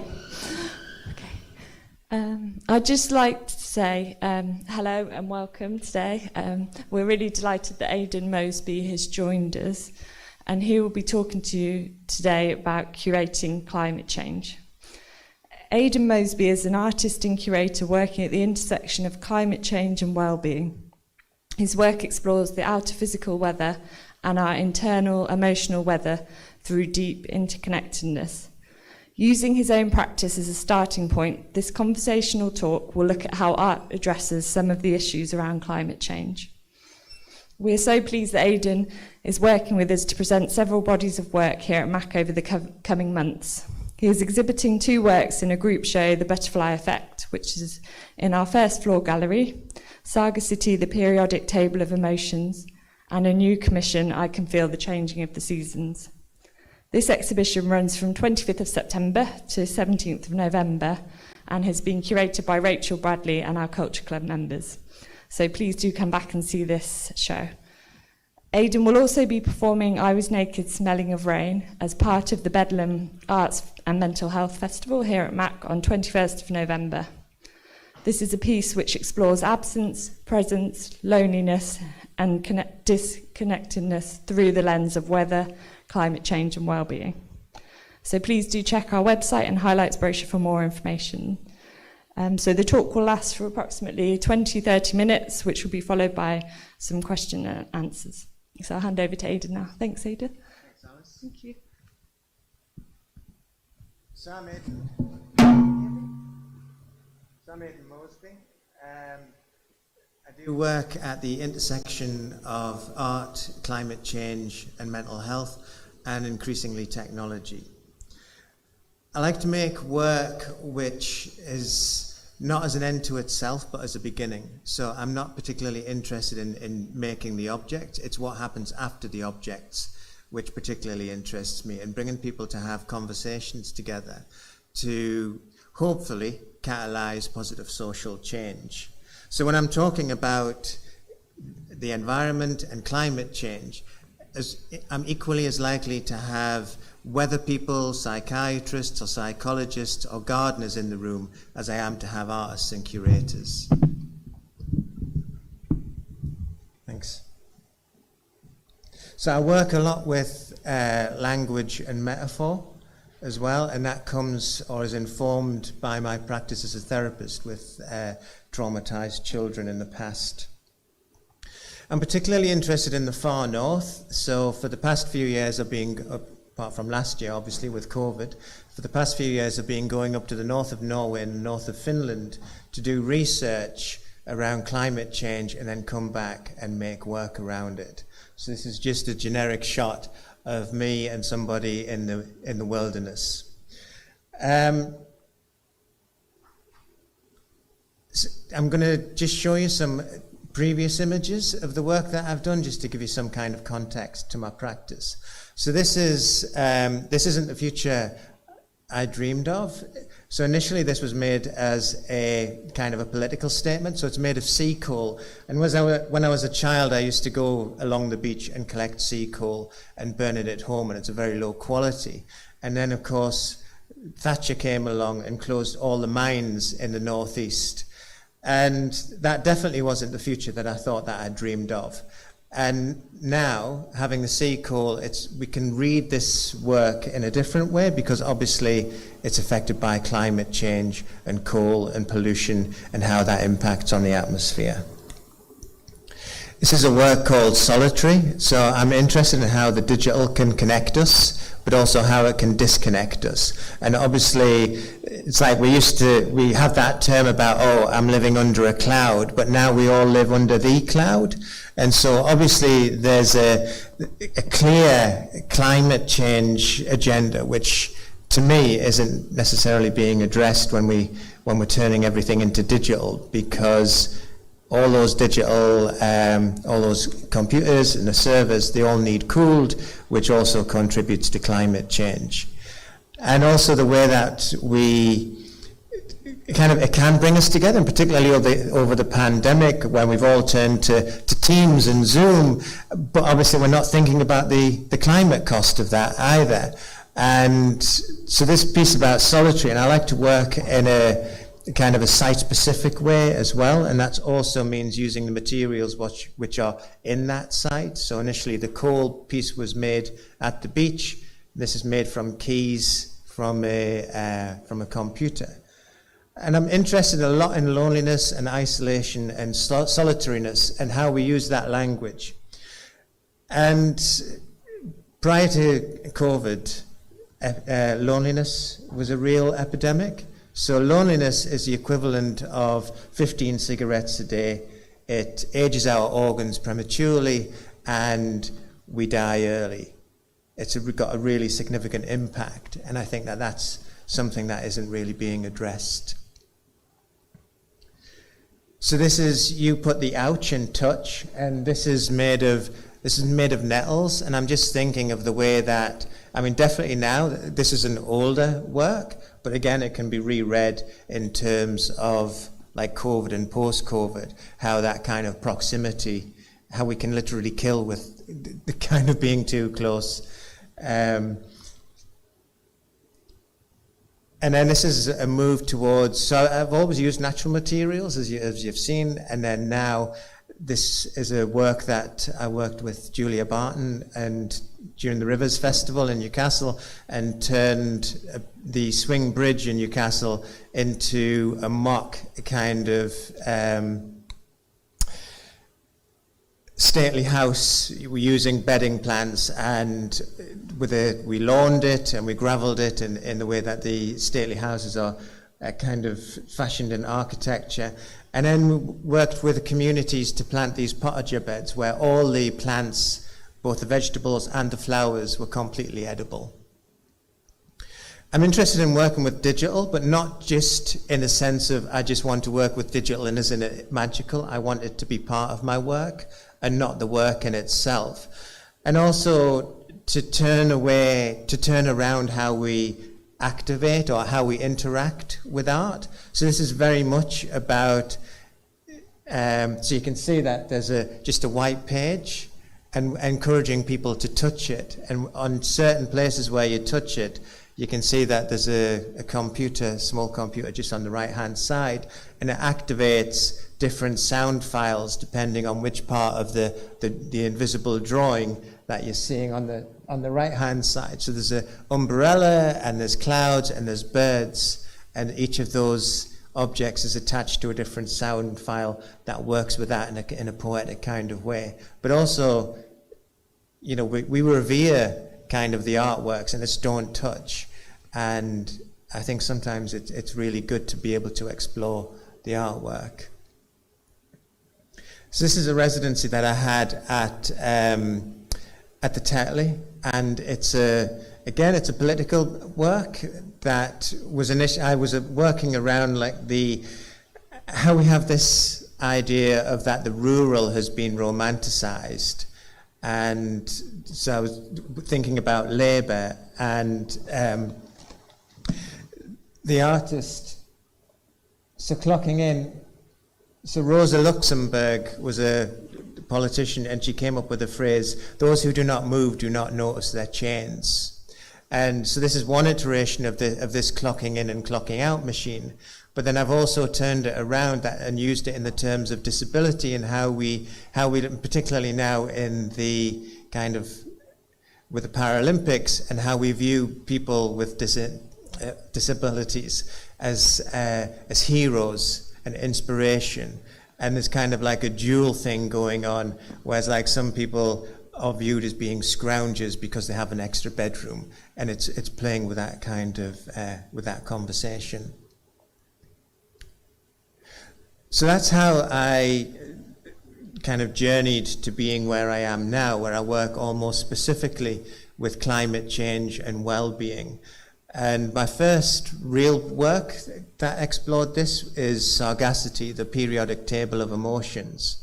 Speaker 11: Okay. I'd just like to say hello and welcome today. We're really delighted that Aidan Moseby has joined us, and he will be talking to you today about curating climate change. Aidan Moseby is an artist and curator working at the intersection of climate change and well-being. His work explores the outer physical weather and our internal emotional weather through deep interconnectedness. Using his own practice as a starting point, this conversational talk will look at how art addresses some of the issues around climate change. We are so pleased that Aidan is working with us to present several bodies of work here at MAC over the coming months. He is exhibiting 2 works in a group show, The Butterfly Effect, which is in our first floor gallery, Saga City, The Periodic Table of Emotions, and a new commission, I Can Feel the Changing of the Seasons. This exhibition runs from 25th of September to 17th of November and has been curated by Rachel Bradley and our Culture Club members. So please do come back and see this show. Aidan will also be performing I Was Naked Smelling of Rain as part of the Bedlam Arts and Mental Health Festival here at MAC on 21st of November. This is a piece which explores absence, presence, loneliness and disconnectedness through the lens of weather, climate change and well-being. So please do check our website and highlights brochure for more information. So the talk will last for approximately 20-30 minutes, which will be followed by some question and answers. So I'll hand over to Aidan now. Thanks, Aidan.
Speaker 12: Thanks, Alice.
Speaker 11: Thank you.
Speaker 12: So I'm Aidan Moseby. I do work at the intersection of art, climate change and mental health, and increasingly technology. I like to make work which is not as an end to itself, but as a beginning. So I'm not particularly interested in making the object. It's what happens after the objects which particularly interests me, and bringing people to have conversations together to hopefully catalyse positive social change. So when I'm talking about the environment and climate change, I'm equally as likely to have weather people, psychiatrists or psychologists or gardeners in the room as I am to have artists and curators. Thanks. So I work a lot with language and metaphor as well, and that comes or is informed by my practice as a therapist with traumatized children in the past. I'm particularly interested in the far north, so for the past few years I've been, apart from last year obviously with COVID, for the past few years I've been going up to the north of Norway and north of Finland to do research around climate change and then come back and make work around it. So this is just a generic shot of me and somebody in the wilderness. So I'm going to just show you some previous images of the work that I've done, just to give you some kind of context to my practice. So this isn't the future I dreamed of. So initially this was made as a kind of a political statement. So it's made of sea coal. And when I was a child, I used to go along the beach and collect sea coal and burn it at home, and it's a very low quality. And then of course, Thatcher came along and closed all the mines in the northeast. And that definitely wasn't the future that I thought that I dreamed of. And now, having the sea coal, we can read this work in a different way, because obviously it's affected by climate change and coal and pollution and how that impacts on the atmosphere. This is a work called Solitary. So I'm interested in how the digital can connect us, but also how it can disconnect us. And obviously, it's like we have that term about, oh, I'm living under a cloud, but now we all live under the cloud. And so obviously there's a clear climate change agenda, which to me isn't necessarily being addressed when we're turning everything into digital, because all those digital, all those computers and the servers, they all need cooled, which also contributes to climate change. And also the way that it can bring us together, and particularly over the pandemic, when we've all turned to Teams and Zoom, but obviously we're not thinking about the climate cost of that either. And so this piece about solitary, and I like to work in a kind of a site-specific way as well, and that also means using the materials which are in that site. So initially the coal piece was made at the beach. This is made from keys from a computer. And I'm interested a lot in loneliness and isolation and solitariness and how we use that language. And prior to COVID, loneliness was a real epidemic. So loneliness is the equivalent of 15 cigarettes a day. It ages our organs prematurely and we die early. It's got a really significant impact, and I think that that's something that isn't really being addressed. So this is, you put the ouch in touch, and this is made of nettles, and I'm just thinking of the way that, I mean, definitely now, this is an older work, but again, it can be reread in terms of like COVID and post-COVID, how that kind of proximity, how we can literally kill with the kind of being too close. And then this is a move towards, so I've always used natural materials, as you've seen, and then now this is a work that I worked with Julia Barton and during the Rivers Festival in Newcastle, and turned the swing bridge in Newcastle into a mock kind of stately house. We're using bedding plants, and we lawned it and we gravelled it in the way that the stately houses are kind of fashioned in architecture, and then worked with the communities to plant these potager beds where all the plants, both the vegetables and the flowers, were completely edible. I'm interested in working with digital, but not just in a sense of I just want to work with digital and isn't it magical. I want it to be part of my work and not the work in itself. And also to turn around how we activate or how we interact with art. So this is very much about, so you can see that there's just a white page, and encouraging people to touch it. And on certain places where you touch it, you can see that there's a computer, small computer just on the right-hand side, and it activates different sound files depending on which part of the invisible drawing that you're seeing on the right-hand side. So there's an umbrella, and there's clouds, and there's birds, and each of those objects is attached to a different sound file that works with that in a poetic kind of way. But also, you know, we revere kind of the artworks, and it's don't touch. And I think sometimes it's really good to be able to explore the artwork. So this is a residency that I had at the Tetley, and it's a political work that was I was working around like how we have this idea of that the rural has been romanticized, and so I was thinking about Labour and the artist. So clocking in, so Rosa Luxemburg was a politician, and she came up with the phrase, "Those who do not move do not notice their chains." And so this is one iteration of this clocking in and clocking out machine. But then I've also turned it around and used it in the terms of disability, and how we particularly now in the kind of with the Paralympics, and how we view people with disabilities as heroes and inspiration. And there's kind of like a dual thing going on, whereas like some people are viewed as being scroungers because they have an extra bedroom, and it's playing with that kind of with that conversation. So that's how I kind of journeyed to being where I am now, where I work almost specifically with climate change and well-being. And my first real work that explored this is Sargassity, the periodic table of emotions.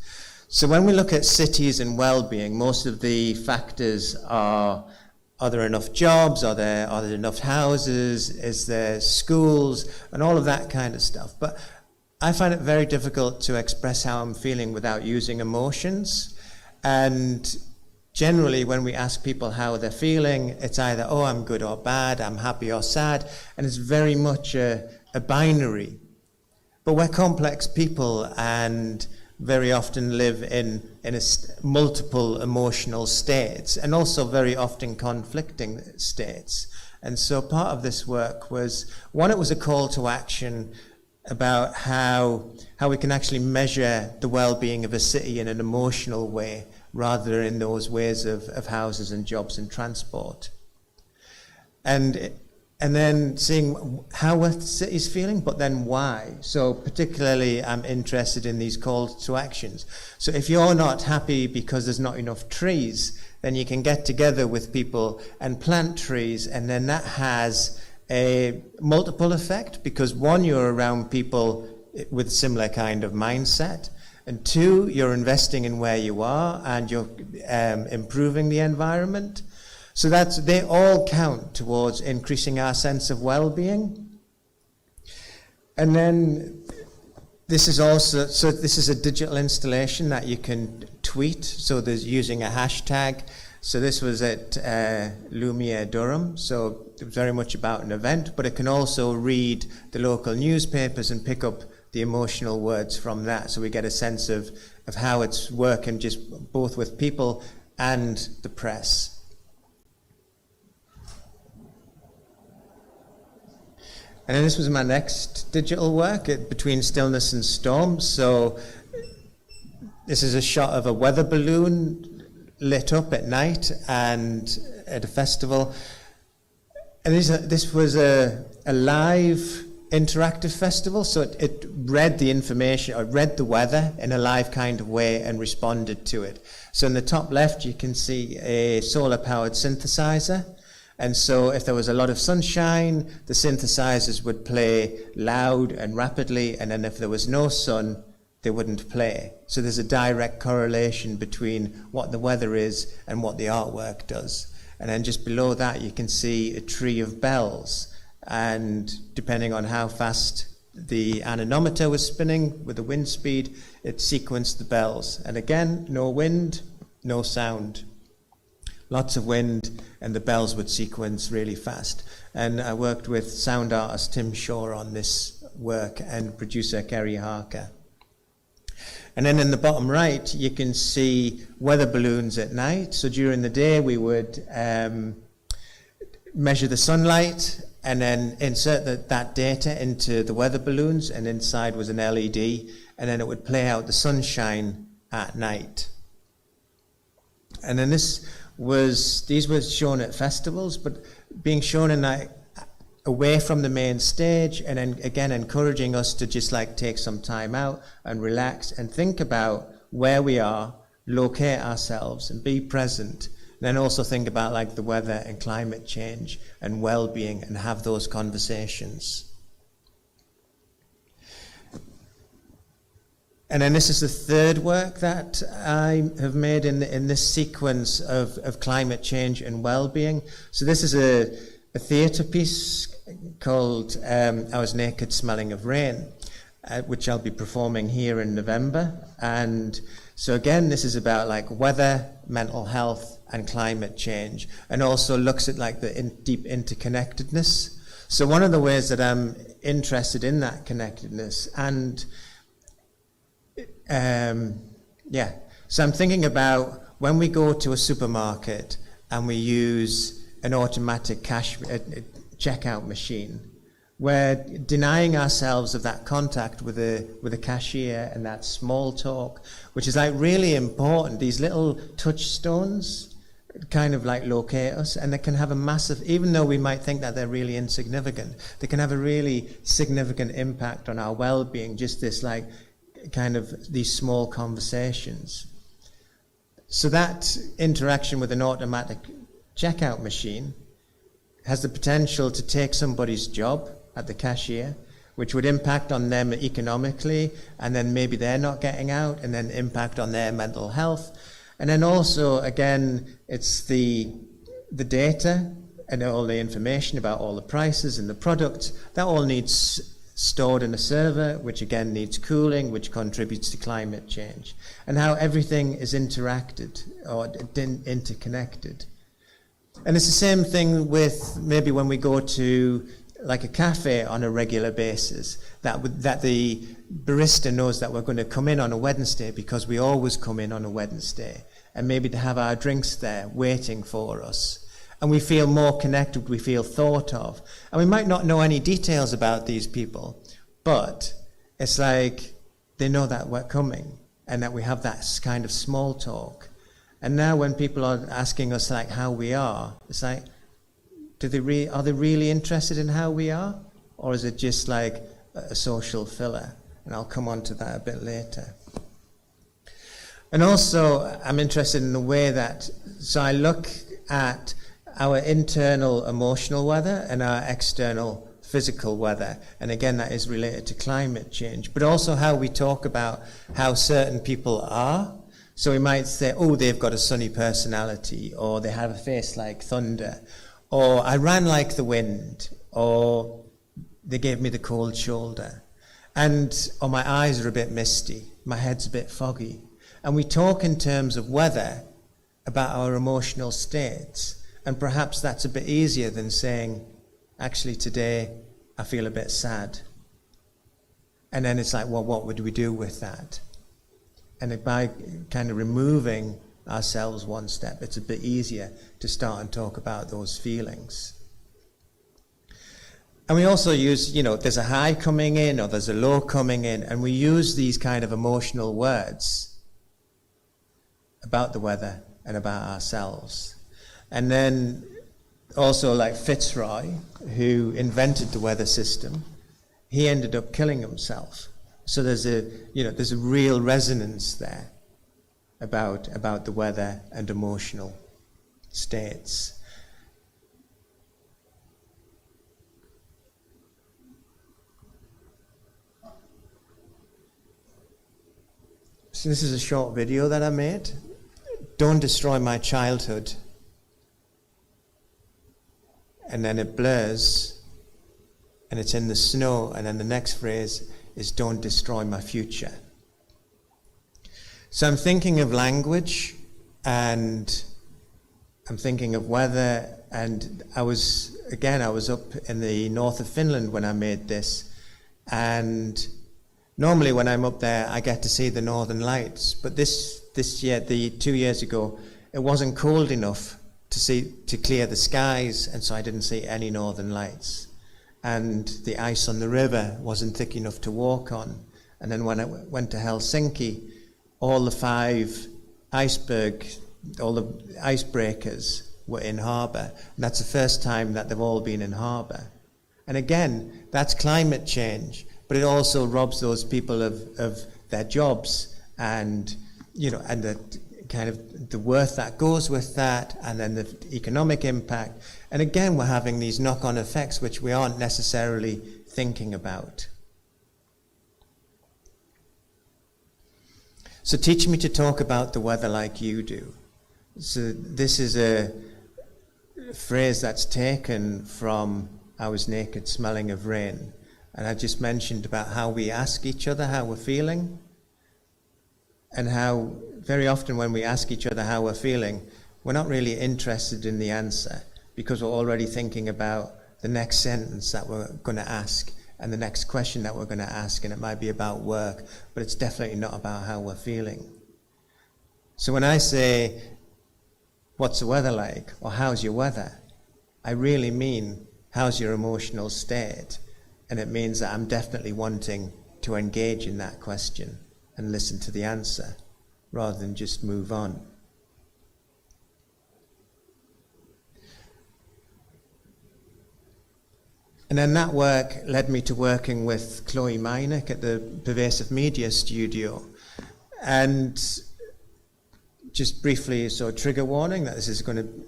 Speaker 12: So when we look at cities and well-being, most of the factors are there enough jobs? Are there enough houses? Is there schools? And all of that kind of stuff. But I find it very difficult to express how I'm feeling without using emotions. And generally when we ask people how they're feeling, it's either, oh, I'm good or bad, I'm happy or sad, and it's very much a binary. But we're complex people and very often live in multiple emotional states, and also very often conflicting states. And so part of this work was, one, it was a call to action about how we can actually measure the well-being of a city in an emotional way, rather in those ways of houses and jobs and transport. And then seeing how a city's feeling, but then why. So particularly I'm interested in these calls to actions. So if you're not happy because there's not enough trees, then you can get together with people and plant trees, and then that has a multiple effect, because one, you're around people with a similar kind of mindset, and two, you're investing in where you are and you're improving the environment. So they all count towards increasing our sense of well-being. And then this is a digital installation that you can tweet. So there's using a hashtag. So this was at Lumiere Durham. So it was very much about an event, but it can also read the local newspapers and pick up the emotional words from that. So we get a sense of how it's working, just both with people and the press. And then this was my next digital work, Between Stillness and Storm. So this is a shot of a weather balloon lit up at night and at a festival. And this was a live interactive festival, so it read the information, or read the weather in a live kind of way and responded to it. So in the top left you can see a solar-powered synthesizer. And so if there was a lot of sunshine, the synthesizers would play loud and rapidly, and then if there was no sun, they wouldn't play. So there's a direct correlation between what the weather is and what the artwork does. And then just below that, you can see a tree of bells. And depending on how fast the anemometer was spinning with the wind speed, it sequenced the bells. And again, no wind, no sound. Lots of wind, and the bells would sequence really fast. And I worked with sound artist Tim Shaw on this work, and producer Kerry Harker. And then in the bottom right, you can see weather balloons at night. So during the day, we would measure the sunlight and then insert that data into the weather balloons, and inside was an LED, and then it would play out the sunshine at night. And then these were shown at festivals, but being shown away from the main stage, and then again encouraging us to just take some time out and relax and think about where we are, locate ourselves and be present. And then also think about the weather and climate change and well-being, and have those conversations. And then this is the third work that I have made in this sequence of climate change and well-being. So this is a theatre piece called I Was Naked Smelling of Rain, which I'll be performing here in November. And so again, this is about weather, mental health, and climate change, and also looks at the deep interconnectedness. So one of the ways that I'm interested in that connectedness, and so I'm thinking about when we go to a supermarket and we use an automatic checkout machine, we're denying ourselves of that contact with a cashier and that small talk, which is really important. These little touchstones kind of locate us, and they can have a massive, even though we might think that they're really insignificant, they can have a really significant impact on our well-being, just this kind of these small conversations. So that interaction with an automatic checkout machine has the potential to take somebody's job at the cashier, which would impact on them economically, and then maybe they're not getting out, and then impact on their mental health. And then also, again, it's the data and all the information about all the prices and the products. That all needs stored in a server, which again needs cooling, which contributes to climate change, and how everything is interacted or interconnected. And it's the same thing with maybe when we go to like a cafe on a regular basis, that the barista knows that we're going to come in on a Wednesday because we always come in on a Wednesday, and maybe to have our drinks there waiting for us. And we feel more connected, we feel thought of. And we might not know any details about these people, but it's like they know that we're coming and that we have that kind of small talk. And now when people are asking us like how we are, it's like, are they really interested in how we are? Or is it just like a social filler? And I'll come on to that a bit later. And also, I'm interested in the way that, so I look at our internal emotional weather and our external physical weather. And again, that is related to climate change, but also how we talk about how certain people are. So we might say, oh, they've got a sunny personality, or they have a face like thunder, or I ran like the wind, or they gave me the cold shoulder, or my eyes are a bit misty, my head's a bit foggy. And we talk in terms of weather about our emotional states. And perhaps that's a bit easier than saying, actually today I feel a bit sad. And then it's like, well, what would we do with that? And by kind of removing ourselves one step, it's a bit easier to start and talk about those feelings. And we also use, there's a high coming in or there's a low coming in, and we use these kind of emotional words about the weather and about ourselves. And then also like Fitzroy, who invented the weather system, he ended up killing himself. So there's a real resonance there about the weather and emotional states. So this is a short video that I made. Don't destroy my childhood. And then it blurs, and it's in the snow, and then the next phrase is don't destroy my future. So I'm thinking of language, and I'm thinking of weather, and I was up in the north of Finland when I made this, and normally when I'm up there I get to see the northern lights, but this year, 2 years ago, it wasn't cold enough to clear the skies, and so I didn't see any northern lights. And the ice on the river wasn't thick enough to walk on. And then when I went to Helsinki, all the 5 all the icebreakers were in harbour. And that's the first time that they've all been in harbour. And again, that's climate change, but it also robs those people of their jobs and the kind of the worth that goes with that, and then the economic impact. And again, we're having these knock-on effects which we aren't necessarily thinking about. So teach me to talk about the weather like you do. So this is a phrase that's taken from I was naked smelling of rain. And I just mentioned about how we ask each other how we're feeling, and how very often when we ask each other how we're feeling, we're not really interested in the answer because we're already thinking about the next sentence that we're going to ask and the next question that we're going to ask, and it might be about work, but it's definitely not about how we're feeling. So when I say, what's the weather like, or how's your weather, I really mean, how's your emotional state? And it means that I'm definitely wanting to engage in that question and listen to the answer, rather than just move on. And then that work led me to working with Chloe Meineck at the Pervasive Media Studio. And just briefly, so trigger warning that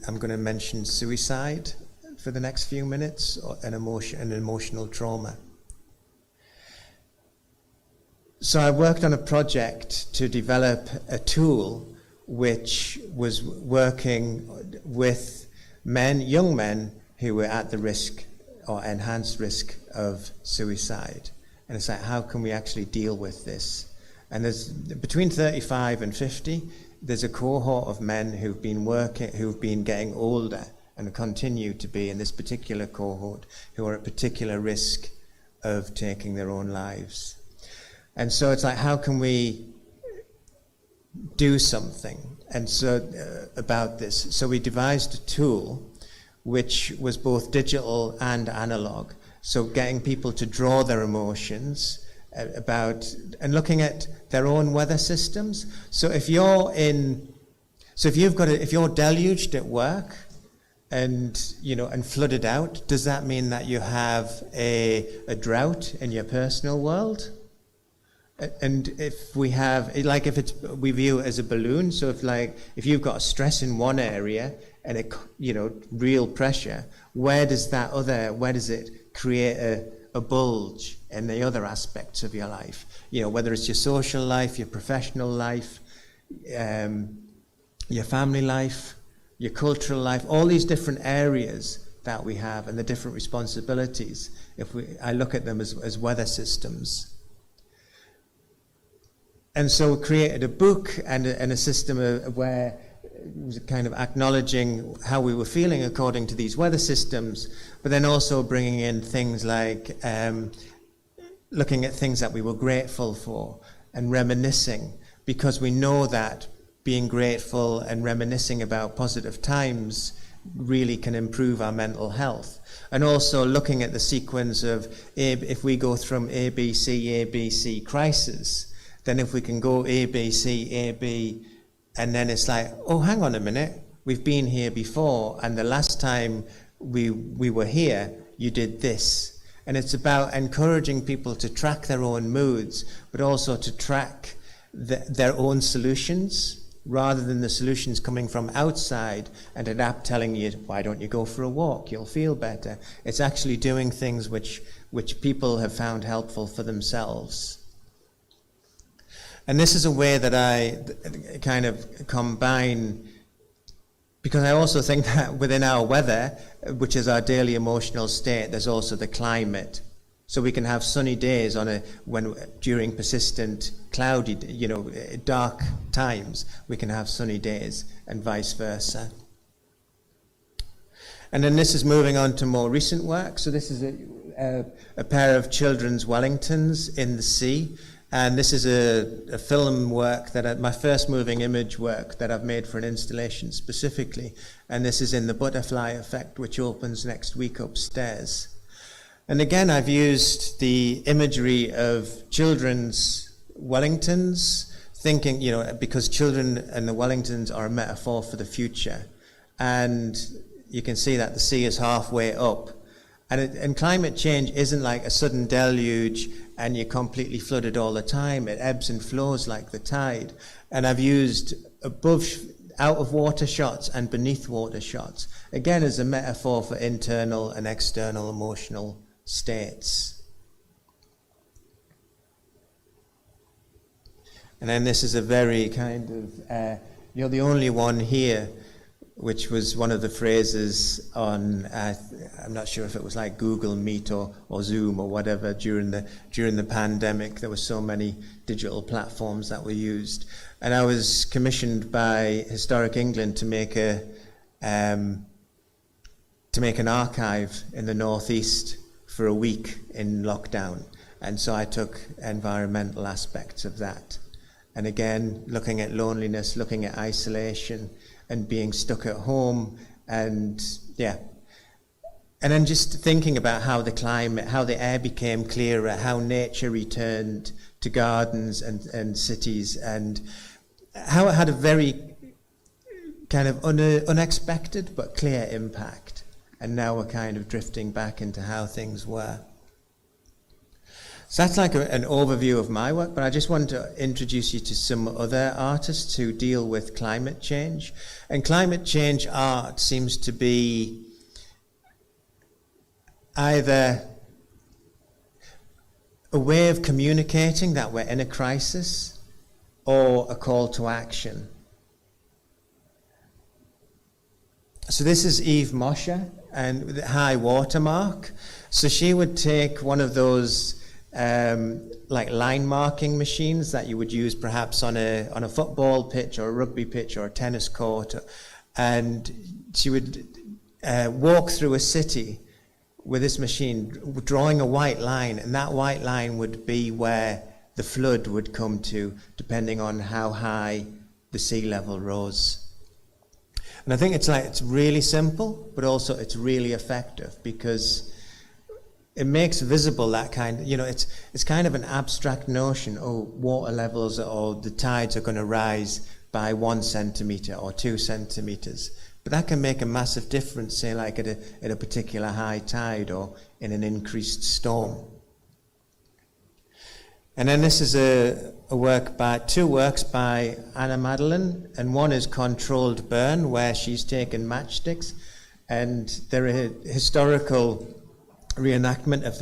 Speaker 12: I'm going to mention suicide for the next few minutes, or an emotional trauma. So I worked on a project to develop a tool which was working with young men who were at the risk or enhanced risk of suicide. And it's like, how can we actually deal with this? And there's between 35 and 50, there's a cohort of men who've been getting older and continue to be in this particular cohort who are at particular risk of taking their own lives. And so it's like, how can we do something and so about this? So we devised a tool which was both digital and analog. So getting people to draw their emotions about and looking at their own weather systems. So if you're deluged at work and flooded out, does that mean that you have a drought in your personal world? And if we have, like, we view it as a balloon. So if you've got stress in one area and real pressure, where does it create a bulge in the other aspects of your life? Whether it's your social life, your professional life, your family life, your cultural life, all these different areas that we have and the different responsibilities. I look at them as weather systems. And so we created a book and a system where it was kind of acknowledging how we were feeling according to these weather systems, but then also bringing in things like looking at things that we were grateful for and reminiscing, because we know that being grateful and reminiscing about positive times really can improve our mental health. And also looking at the sequence of if we go from ABC crisis, then if we can go A, B, C, A, B, and then it's like, oh, hang on a minute, we've been here before, and the last time we were here, you did this. And it's about encouraging people to track their own moods, but also to track their own solutions, rather than the solutions coming from outside and an app telling you, why don't you go for a walk, you'll feel better. It's actually doing things which people have found helpful for themselves. And this is a way that I kind of combine, because I also think that within our weather, which is our daily emotional state, there's also the climate. So we can have sunny days during persistent cloudy, dark times, we can have sunny days, and vice versa. And then this is moving on to more recent work. So this is a pair of children's Wellingtons in the sea. And this is a film work my first moving image work that I've made for an installation specifically. And this is in the Butterfly Effect, which opens next week upstairs. And again, I've used the imagery of children's Wellingtons, thinking, because children and the Wellingtons are a metaphor for the future. And you can see that the sea is halfway up. And climate change isn't like a sudden deluge and you're completely flooded all the time. It ebbs and flows like the tide. And I've used out of water shots and beneath water shots, again as a metaphor for internal and external emotional states. And then this is a very kind of, you're the only one here, which was one of the phrases on, I'm not sure if it was like Google Meet or Zoom or whatever during the pandemic. There were so many digital platforms that were used. And I was commissioned by Historic England to make an archive in the northeast for a week in lockdown. And so I took environmental aspects of that. And again, looking at loneliness, looking at isolation, and being stuck at home, and then just thinking about how the climate, how the air became clearer, how nature returned to gardens and cities, and how it had a very kind of unexpected but clear impact. And now we're kind of drifting back into how things were. So that's like an overview of my work, but I just want to introduce you to some other artists who deal with climate change. And climate change art seems to be either a way of communicating that we're in a crisis or a call to action. So this is Eve Mosher and the high watermark. So she would take one of those like line marking machines that you would use perhaps on a football pitch or a rugby pitch or a tennis court, and she would walk through a city with this machine, drawing a white line, and that white line would be where the flood would come to, depending on how high the sea level rose. And I think it's really simple, but also it's really effective, because it makes visible that kind, it's kind of an abstract notion. Oh, water levels or the tides are going to rise by 1 centimetre or 2 centimetres. But that can make a massive difference, say like at a particular high tide or in an increased storm. And then this is two works by Anna Madeline, and one is Controlled Burn, where she's taken matchsticks, and they're a historical reenactment of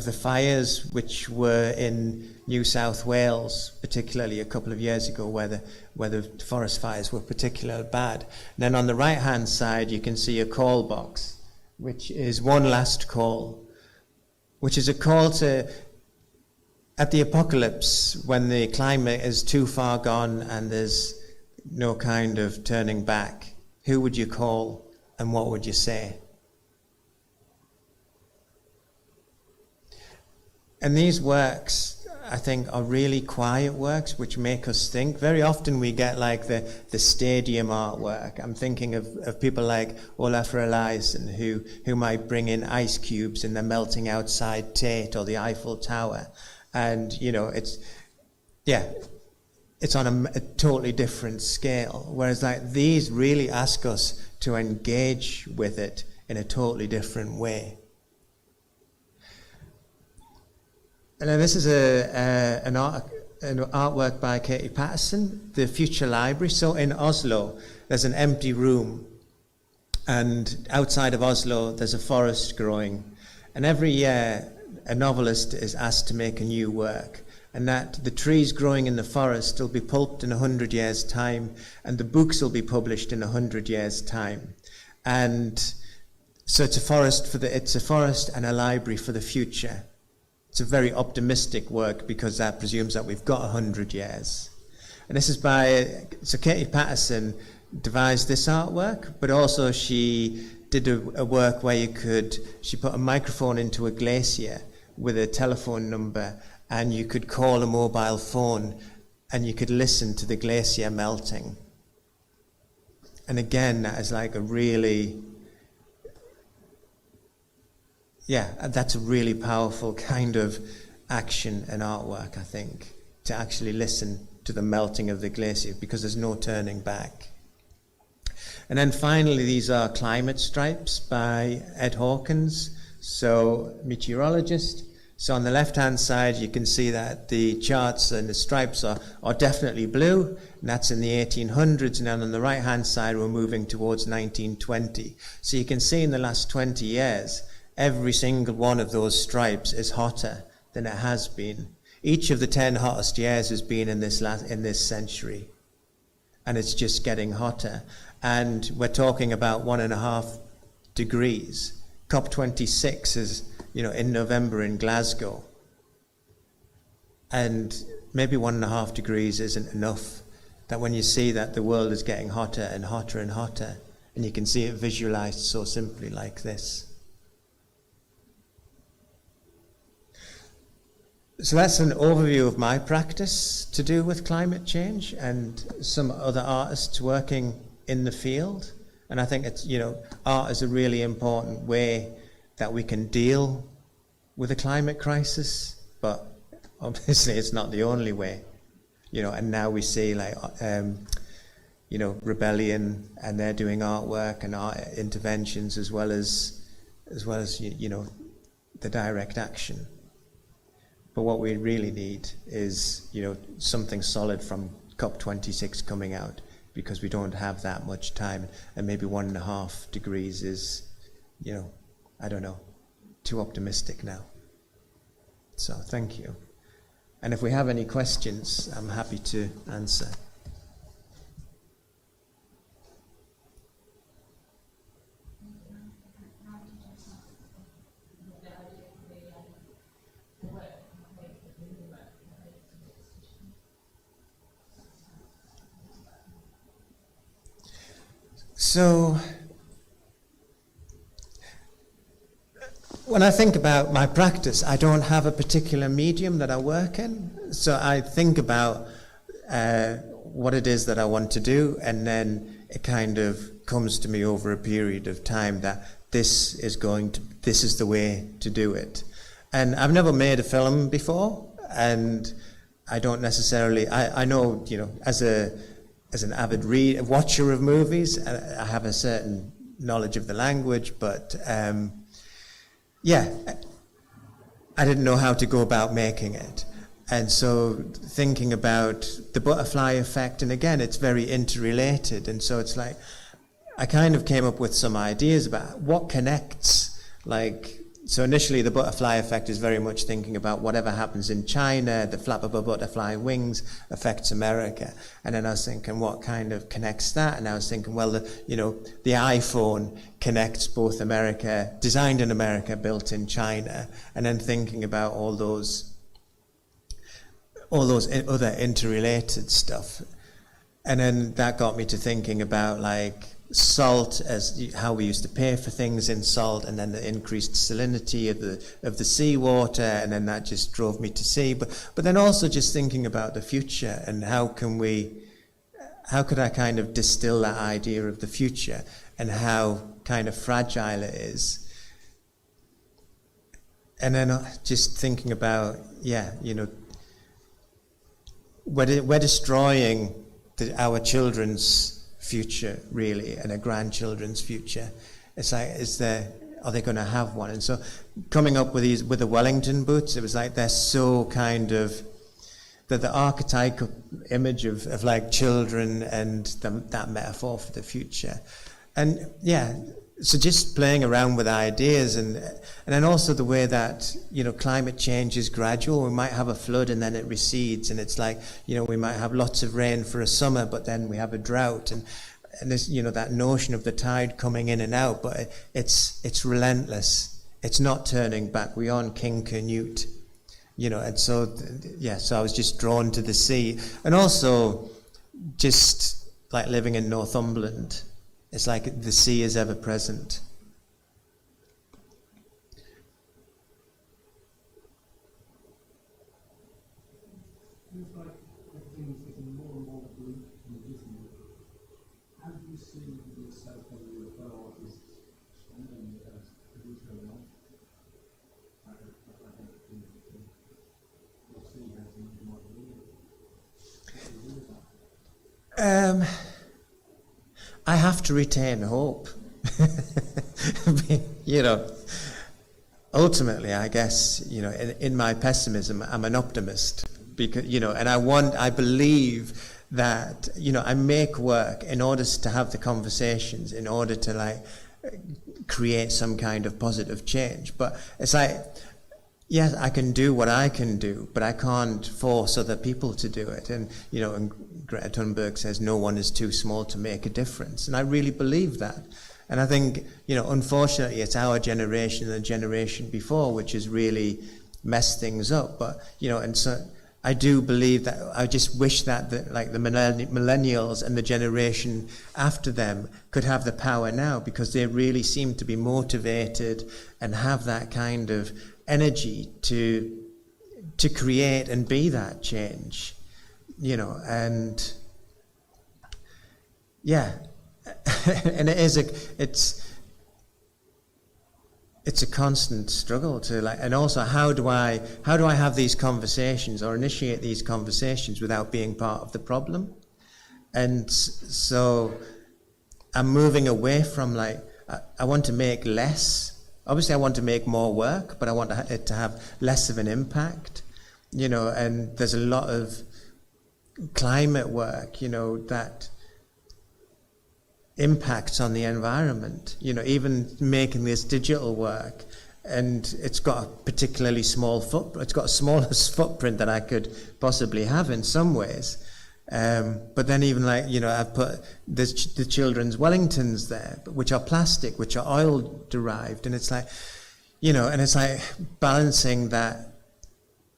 Speaker 12: the fires which were in New South Wales, particularly a couple of years ago, where the forest fires were particularly bad. And then on the right hand side you can see a call box, which is one last call, which is a call to, at the apocalypse, when the climate is too far gone and there's no kind of turning back, who would you call and what would you say? And these works, I think, are really quiet works which make us think. Very often we get like the stadium artwork. I'm thinking of people like Olafur Eliasson who might bring in ice cubes and they're melting outside Tate or the Eiffel Tower. And, it's on a totally different scale. Whereas like these really ask us to engage with it in a totally different way. And then this is an artwork by Katie Patterson, The Future Library. So in Oslo, there's an empty room, and outside of Oslo, there's a forest growing. And every year, a novelist is asked to make a new work, and that the trees growing in the forest will be pulped in 100 years' time, and the books will be published in 100 years' time. And so it's a forest and a library for the future. It's a very optimistic work because that presumes that we've got 100 years. And this is so Katie Patterson devised this artwork, but also she did a work where she put a microphone into a glacier with a telephone number, and you could call a mobile phone and you could listen to the glacier melting. And again, that is like that's a really powerful kind of action and artwork, I think, to actually listen to the melting of the glacier, because there's no turning back. And then finally, these are climate stripes by Ed Hawkins, so meteorologist. So on the left-hand side, you can see that the charts and the stripes are definitely blue, and that's in the 1800s. And then on the right-hand side, we're moving towards 1920. So you can see in the last 20 years, every single one of those stripes is hotter than it has been. Each of the 10 hottest years has been in this century, and it's just getting hotter. And we're talking about 1.5 degrees. COP26 is, in November in Glasgow, and maybe 1.5 degrees isn't enough. That when you see that the world is getting hotter and hotter and hotter, and you can see it visualized so simply like this. So that's an overview of my practice to do with climate change and some other artists working in the field. And I think it's, art is a really important way that we can deal with the climate crisis, but obviously it's not the only way. And now we see Rebellion, and they're doing artwork and art interventions as well as the direct action. But what we really need is, something solid from COP26 coming out, because we don't have that much time, and maybe 1.5 degrees is, I don't know, too optimistic now. So thank you. And if we have any questions, I'm happy to answer. So, when I think about my practice, I don't have a particular medium that I work in. So I think about what it is that I want to do, and then it kind of comes to me over a period of time that this is the way to do it. And I've never made a film before, and I don't necessarily, I know, you know, as an avid watcher of movies, I have a certain knowledge of the language, but yeah, I didn't know how to go about making it. And so thinking about the butterfly effect, and again, it's very interrelated. And so it's like, I kind of came up with some ideas about what connects, like, so initially the butterfly effect is very much thinking about whatever happens in China, the flap of a butterfly wings affects America. And then I was thinking, what kind of connects that? And I was thinking, well, the iPhone connects both America, designed in America, built in China. And then thinking about all those other interrelated stuff. And then that got me to thinking about, like, salt, as how we used to pay for things in salt, and then the increased salinity of the seawater, and then that just drove me to sea. But then also just thinking about the future, and how could I kind of distill that idea of the future, and how kind of fragile it is. And then just thinking about, we're destroying our children's future, really, and our grandchildren's future. It's like, are they going to have one? And so coming up with the Wellington boots, it was like they're so kind of the archetypal image of like children and that metaphor for the future. And so just playing around with ideas, and then also the way that, climate change is gradual. We might have a flood and then it recedes, and it's like, we might have lots of rain for a summer, but then we have a drought, and this, that notion of the tide coming in and out, but it's relentless. It's not turning back. We're on King Canute, and so, so I was just drawn to the sea. And also just like living in Northumberland, it's like the sea is ever present.
Speaker 10: Seems like everything's getting more and more bleak and dismal. How do you see yourself as a fellow artist responding as to what's going on? I think you'll see how things might be. What do you do with that?
Speaker 12: I have to retain hope. Ultimately, I guess, in my pessimism, I'm an optimist, because, and I believe that, I make work in order to have the conversations, in order to, like, create some kind of positive change. But it's like, yes, I can do what I can do, but I can't force other people to do it. And, and Greta Thunberg says no one is too small to make a difference. And I really believe that. And I think, unfortunately, it's our generation and the generation before which has really messed things up. But, and so I do believe that, I just wish that the millennials and the generation after them could have the power now, because they really seem to be motivated and have that kind of energy to create and be that change, and and it's a constant struggle to, like, and also how do I have these conversations or initiate these conversations without being part of the problem? And so I'm moving away from, like, I want to make less. Obviously, I want to make more work, but I want it to have less of an impact, and there's a lot of climate work, that impacts on the environment, even making this digital work, and it's got a particularly small footprint. It's got the smallest footprint that I could possibly have in some ways. But then even, like, I've put the children's Wellingtons there, which are plastic, which are oil derived, and it's like, and it's like balancing that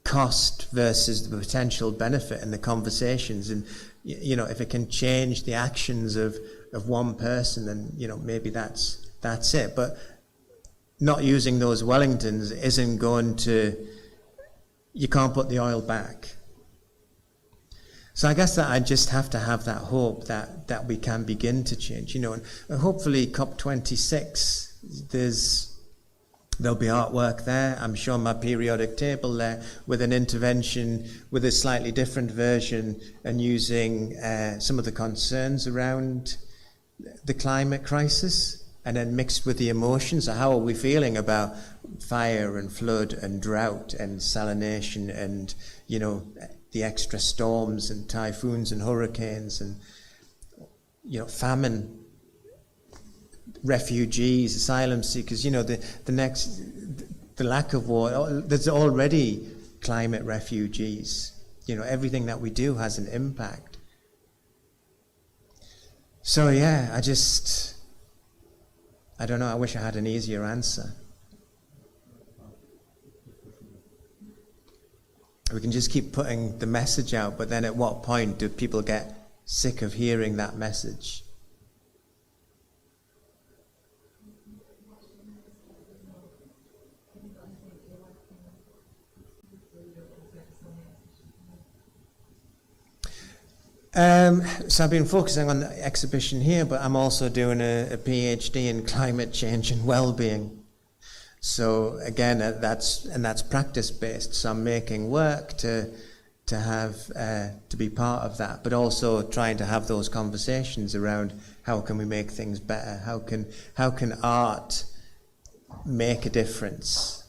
Speaker 12: cost versus the potential benefit in the conversations. And, if it can change the actions of of one person, then maybe that's it. But not using those Wellingtons isn't going to. You can't put the oil back. So I guess that I just have to have that hope that we can begin to change, and hopefully COP26, there'll be artwork there. I'm sure my periodic table there with an intervention with a slightly different version and using some of the concerns around the climate crisis and then mixed with the emotions. So how are we feeling about fire and flood and drought and salination and, the extra storms and typhoons and hurricanes and, famine, refugees, asylum seekers, the lack of water. There's already climate refugees. Everything that we do has an impact. So yeah, I don't know, I wish I had an easier answer. We can just keep putting the message out, but then at what point do people get sick of hearing that message? So I've been focusing on the exhibition here, but I'm also doing a PhD in climate change and well-being. So again, that's practice-based. So I'm making work to be part of that, but also trying to have those conversations around how can we make things better? How can art make a difference?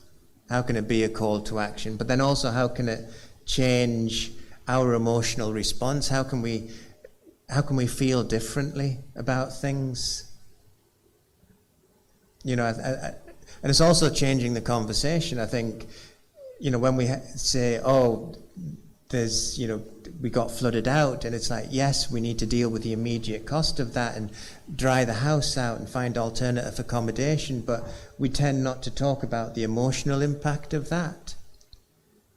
Speaker 12: How can it be a call to action? But then also, how can it change our emotional response? How can we feel differently about things? And it's also changing the conversation. I think, when we say, oh, there's, we got flooded out, and it's like, yes, we need to deal with the immediate cost of that and dry the house out and find alternative accommodation, but we tend not to talk about the emotional impact of that.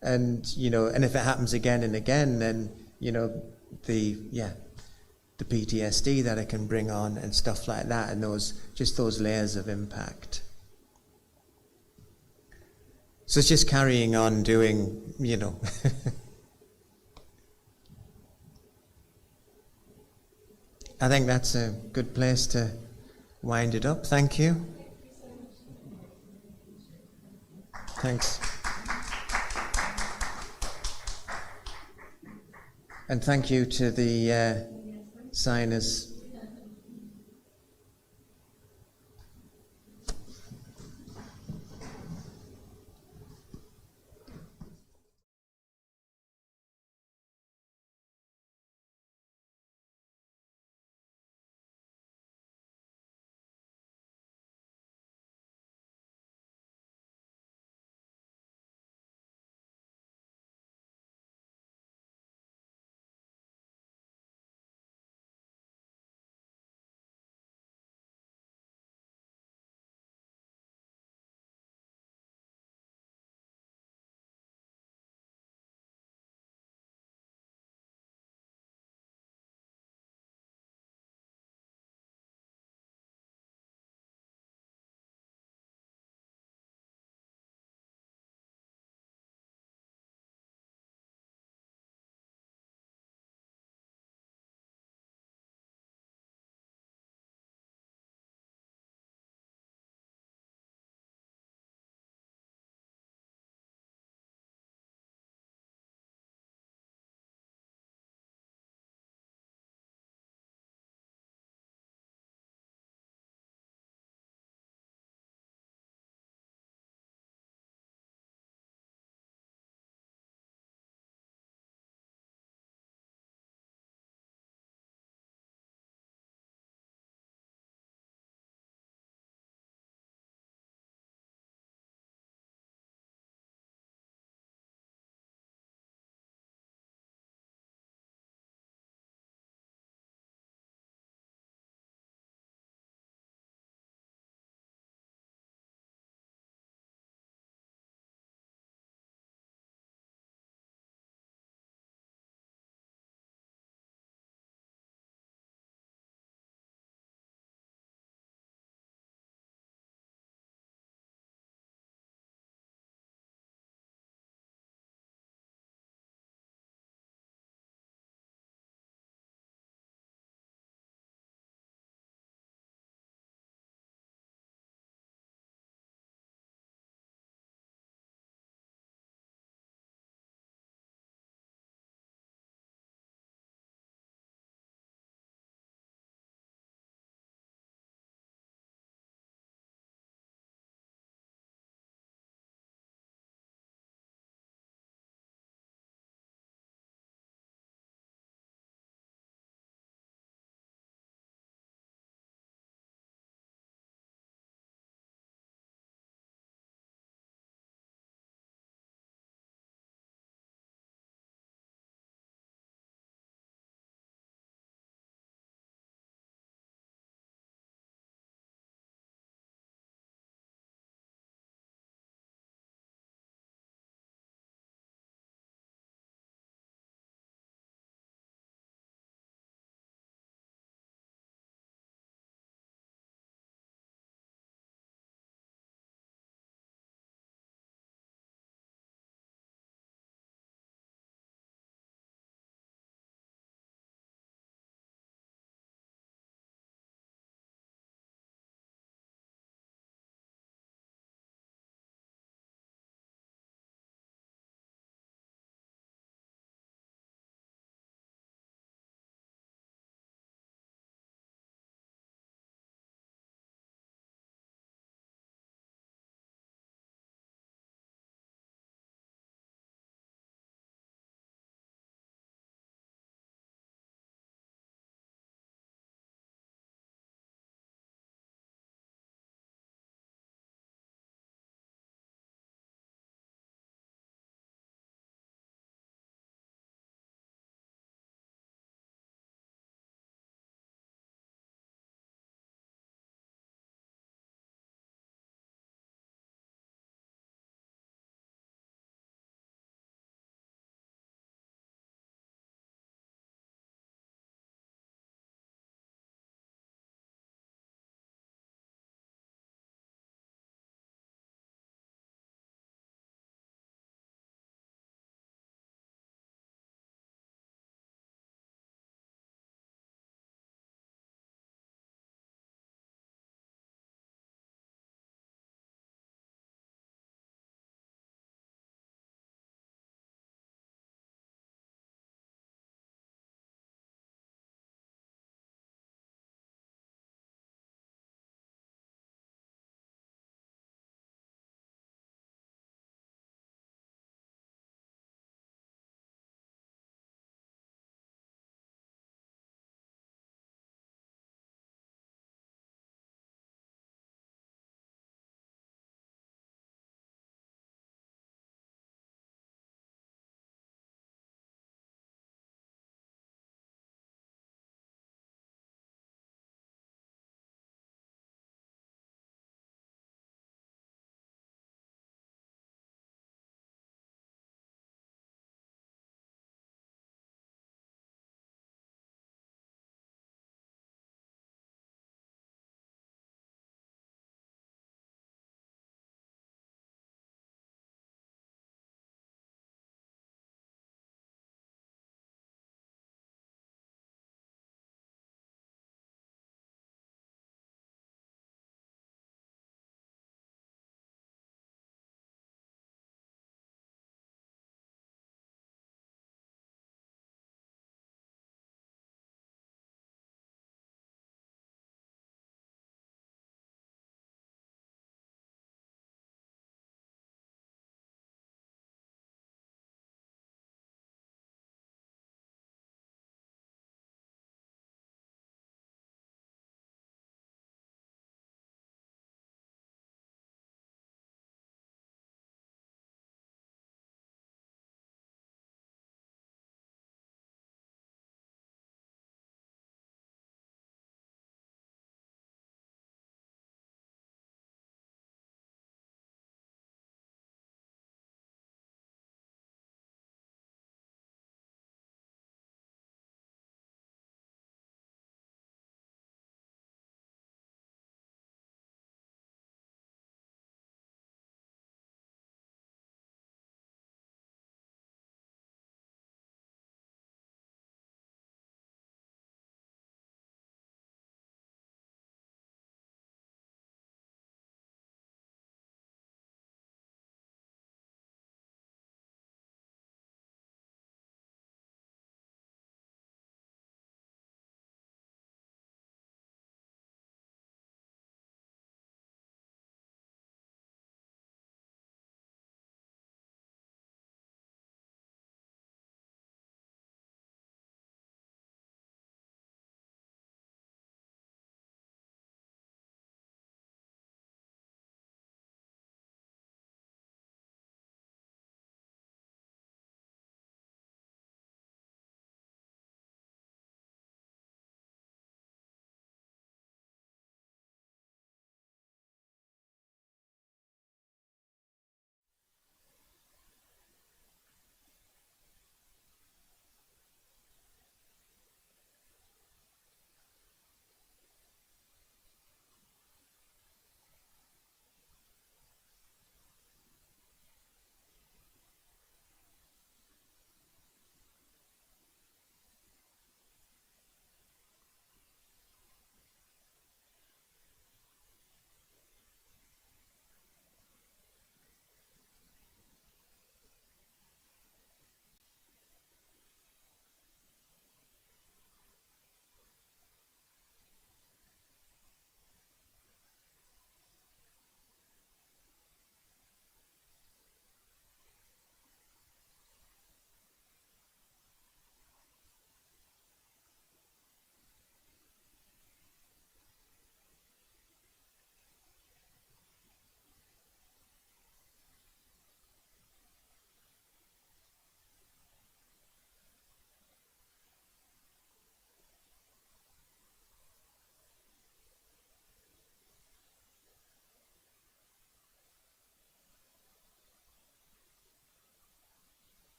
Speaker 12: And, and if it happens again and again, then, the PTSD that it can bring on and stuff like that, and those layers of impact. So it's just carrying on doing, I think that's a good place to wind it up. Thank you. Thanks. And thank you to the signers.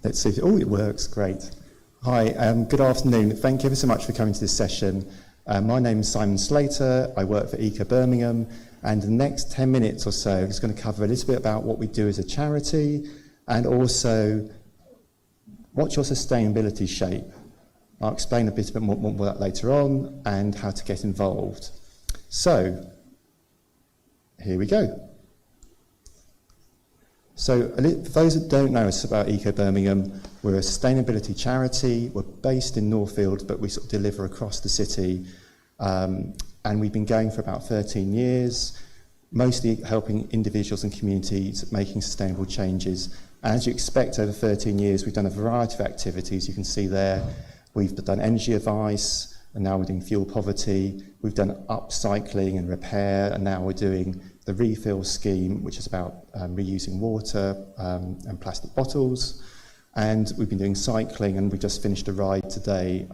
Speaker 13: Let's see if it works. Great. Hi, good afternoon. Thank you ever so much for coming to this session. My name is Simon Slater. I work for ecobirmingham, and the next 10 minutes or so is going to cover a little bit about what we do as a charity and also what's your sustainability shape. I'll explain a bit more about that later on and how to get involved. So, here we go. So, for those that don't know us about ecobirmingham, we're a sustainability charity. We're based in Northfield, but we sort of deliver across the city. And we've been going for about 13 years, mostly helping individuals and communities making sustainable changes. And as you expect, over 13 years, we've done a variety of activities. You can see there, we've done energy advice, and now we're doing fuel poverty. We've done upcycling and repair, and now we're doing the refill scheme, which is about reusing water and plastic bottles. And we've been doing cycling, and we just finished a ride today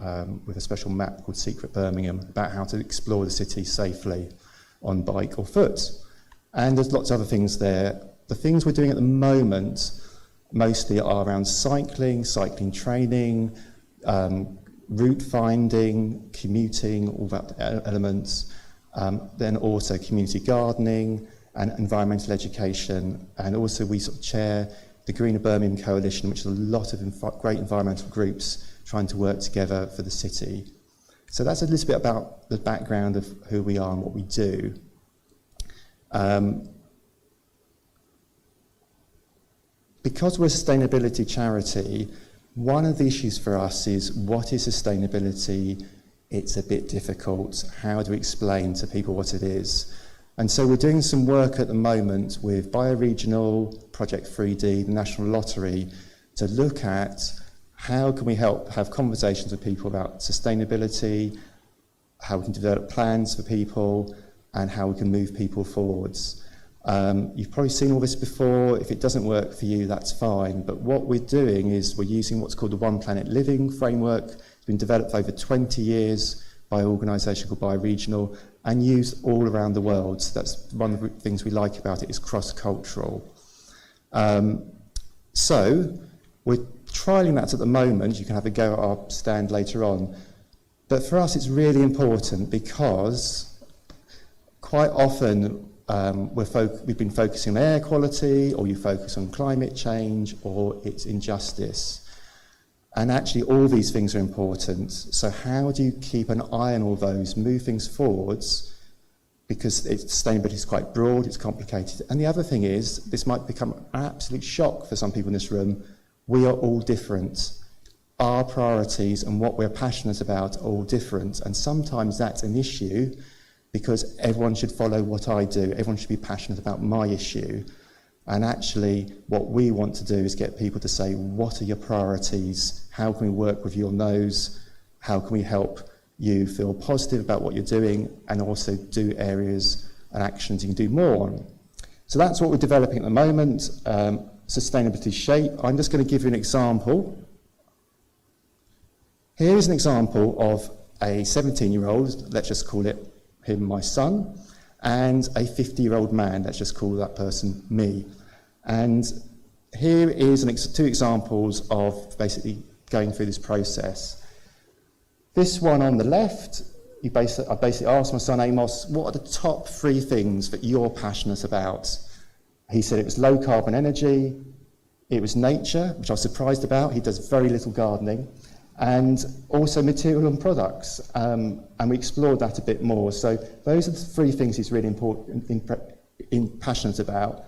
Speaker 13: with a special map called Cllr Birmingham about how to explore the city safely on bike or foot. And there's lots of other things there. The things we're doing at the moment mostly are around cycling training, route finding, commuting, all that elements. Then also community gardening and environmental education. And also we sort of chair the Greener Birmingham Coalition, which is a lot of great environmental groups trying to work together for the city. So that's a little bit about the background of who we are and what we do. Because we're a sustainability charity, one of the issues for us is what is sustainability? It's a bit difficult. How do we explain to people what it is? And so we're doing some work at the moment with Bioregional, Project 3D, the National Lottery, to look at how can we help have conversations with people about sustainability, how we can develop plans for people, and how we can move people forwards. You've probably seen all this before. If it doesn't work for you, that's fine. But what we're doing is we're using what's called the One Planet Living framework. It's been developed for over 20 years by an organisation called Bioregional and used all around the world. So that's one of the things we like about it, is cross-cultural. So we're trialling that at the moment. You can have a go at our stand later on. But for us, it's really important because quite often we've been focusing on air quality, or you focus on climate change, or it's injustice. And actually all these things are important. So how do you keep an eye on all those, move things forwards? Because sustainability is quite broad, it's complicated. And the other thing is, this might become an absolute shock for some people in this room, we are all different. Our priorities and what we're passionate about are all different. And sometimes that's an issue, because everyone should follow what I do. Everyone should be passionate about my issue. And actually, what we want to do is get people to say, what are your priorities? How can we work with you on those? How can we help you feel positive about what you're doing, and also do areas and actions you can do more on? So that's what we're developing at the moment, sustainability shape. I'm just going to give you an example. Here is an example of a 17-year-old, let's just call it him, my son, and a 50-year-old man, let's just call that person me. And here is two examples of basically going through this process. This one on the left, I basically asked my son Amos, what are the top 3 things that you're passionate about? He said it was low carbon energy, it was nature, which I was surprised about, he does very little gardening, and also material and products, and we explored that a bit more. So those are the 3 things he's really passionate about.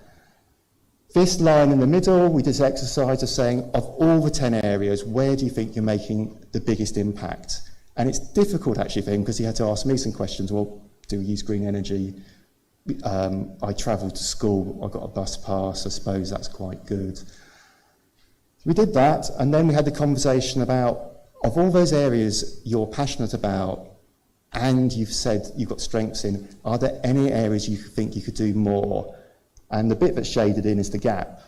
Speaker 13: This line in the middle, we did this exercise of saying, of all the 10 areas, where do you think you're making the biggest impact? And it's difficult actually for him, because he had to ask me some questions. Well, do we use green energy? I travel to school, I've got a bus pass, I suppose that's quite good. We did that, and then we had the conversation about, of all those areas you're passionate about, and you've said you've got strengths in, are there any areas you think you could do more? And the bit that's shaded in is the gap,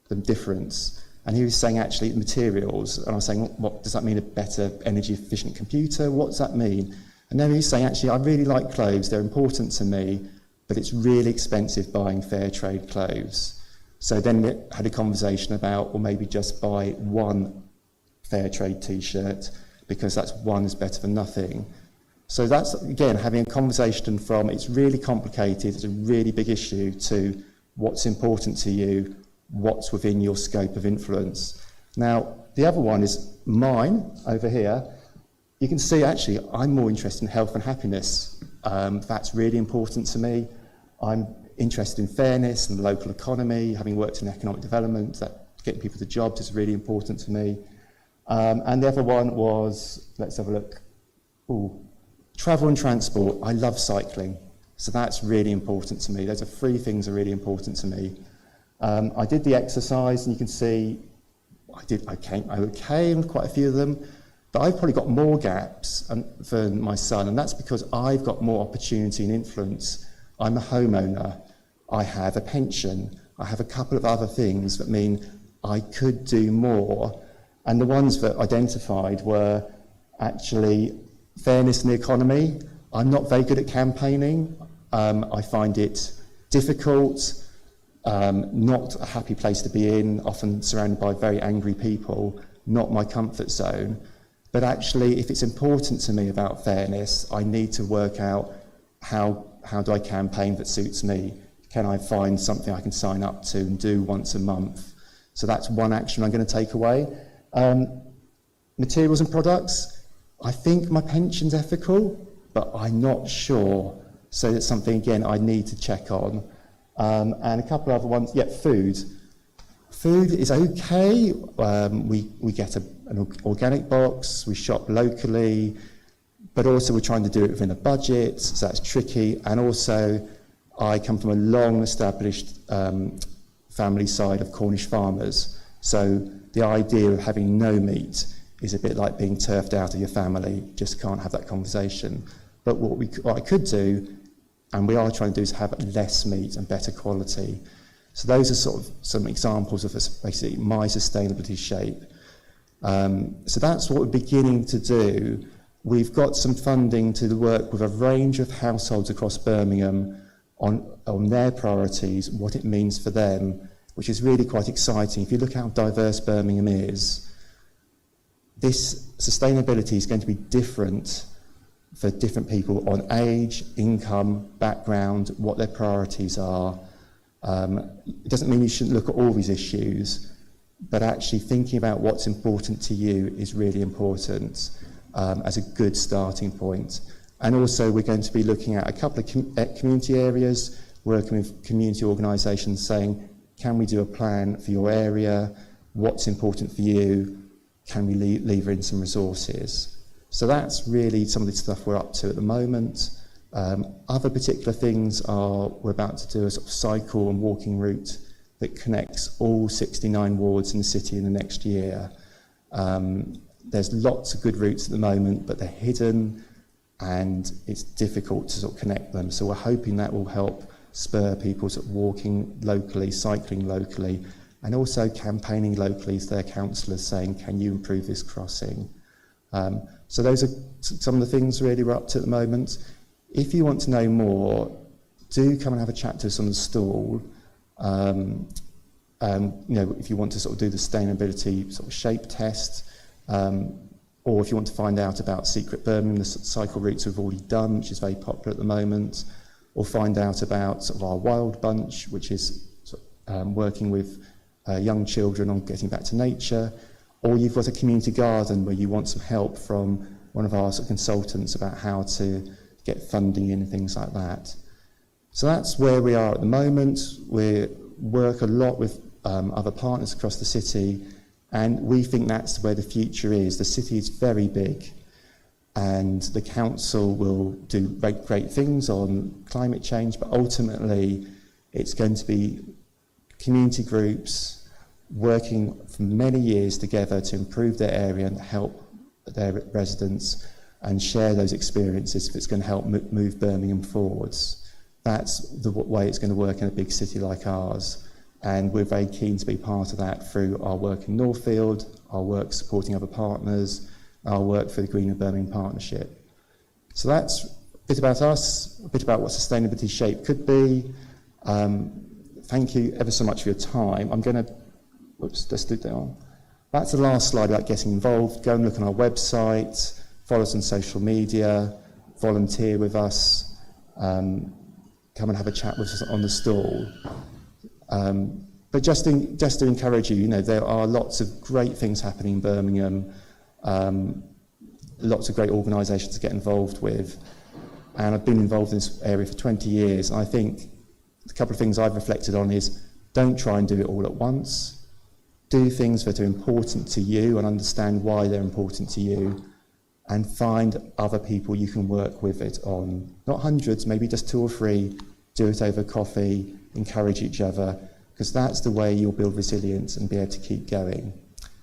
Speaker 13: the difference. And he was saying actually materials, and I was saying, what does that mean, a better energy efficient computer? What does that mean? And then he was saying, actually, I really like clothes, they're important to me, but it's really expensive buying fair trade clothes. So then we had a conversation about, or maybe just buy one fair trade t-shirt, because that's one is better than nothing. So that's, again, having a conversation from it's really complicated, it's a really big issue, to what's important to you, what's within your scope of influence. Now, the other one is mine over here. You can see, actually, I'm more interested in health and happiness. That's really important to me. I'm interested in fairness and the local economy. Having worked in economic development, that getting people to jobs is really important to me. And the other one was, let's have a look. Ooh, travel and transport. I love cycling, so that's really important to me. Those are three things that are really important to me. I did the exercise, and you can see I came okay on quite a few of them, but I've probably got more gaps than my son, and that's because I've got more opportunity and influence. I'm a homeowner, I have a pension, I have a couple of other things that mean I could do more, and the ones that identified were actually fairness in the economy. I'm not very good at campaigning. I find it difficult, not a happy place to be in, often surrounded by very angry people, not my comfort zone. But actually, if it's important to me about fairness, I need to work out how do I campaign that suits me? Can I find something I can sign up to and do once a month? So that's one action I'm going to take away. Materials and products. I think my pension's ethical, but I'm not sure. So that's something, again, I need to check on. And a couple of other ones. Yeah, food. Food is okay. We get an organic box, we shop locally, but also we're trying to do it within a budget, so that's tricky. And also, I come from a long-established family side of Cornish farmers, so the idea of having no meat is a bit like being turfed out of your family. Just can't have that conversation. But what I could do, and we are trying to do, is have less meat and better quality. So those are sort of some examples of basically my sustainability shape. So that's what we're beginning to do. We've got some funding to work with a range of households across Birmingham on their priorities, what it means for them, which is really quite exciting. If you look how diverse Birmingham is, this sustainability is going to be different for different people on age, income, background, what their priorities are. It doesn't mean you shouldn't look at all these issues, but actually thinking about what's important to you is really important as a good starting point. And also we're going to be looking at a couple of community areas, working with community organisations saying, can we do a plan for your area? What's important for you? Can we lever in some resources? So that's really some of the stuff we're up to at the moment. Other particular things are we're about to do a sort of cycle and walking route that connects all 69 wards in the city in the next year. There's lots of good routes at the moment, but they're hidden and it's difficult to sort of connect them. So we're hoping that will help spur people sort of walking locally, cycling locally, and also campaigning locally to their councillors saying, can you improve this crossing? So those are some of the things really we're up to at the moment. If you want to know more, do come and have a chat to us on the stall. You know, if you want to sort of do the sustainability sort of shape test, or if you want to find out about Secret Birmingham, the cycle routes we've already done, which is very popular at the moment, or find out about sort of our Wild Bunch, which is sort of, working with young children on getting back to nature, or you've got a community garden where you want some help from one of our sort of consultants about how to get funding in and things like that. So that's where we are at the moment. We work a lot with other partners across the city, and we think that's where the future is. The city is very big, and the council will do great things on climate change, but ultimately it's going to be community groups working for many years together to improve their area and help their residents and share those experiences if it's going to help move Birmingham forwards. That's the way it's going to work in a big city like ours. And we're very keen to be part of that through our work in Northfield, our work supporting other partners, our work for the Greener Birmingham Partnership. So that's a bit about us, a bit about what sustainability shape could be. thank you ever so much for your time. I'm going to, let's do that on. That's the last slide about getting involved. Go and look on our website, follow us on social media, volunteer with us, come and have a chat with us on the stall. But just to encourage you, there are lots of great things happening in Birmingham, lots of great organisations to get involved with. And I've been involved in this area for 20 years. And I think a couple of things I've reflected on is don't try and do it all at once. Do things that are important to you and understand why they're important to you, and find other people you can work with it on. Not hundreds, maybe just 2 or 3. Do it over coffee, encourage each other, because that's the way you'll build resilience and be able to keep going.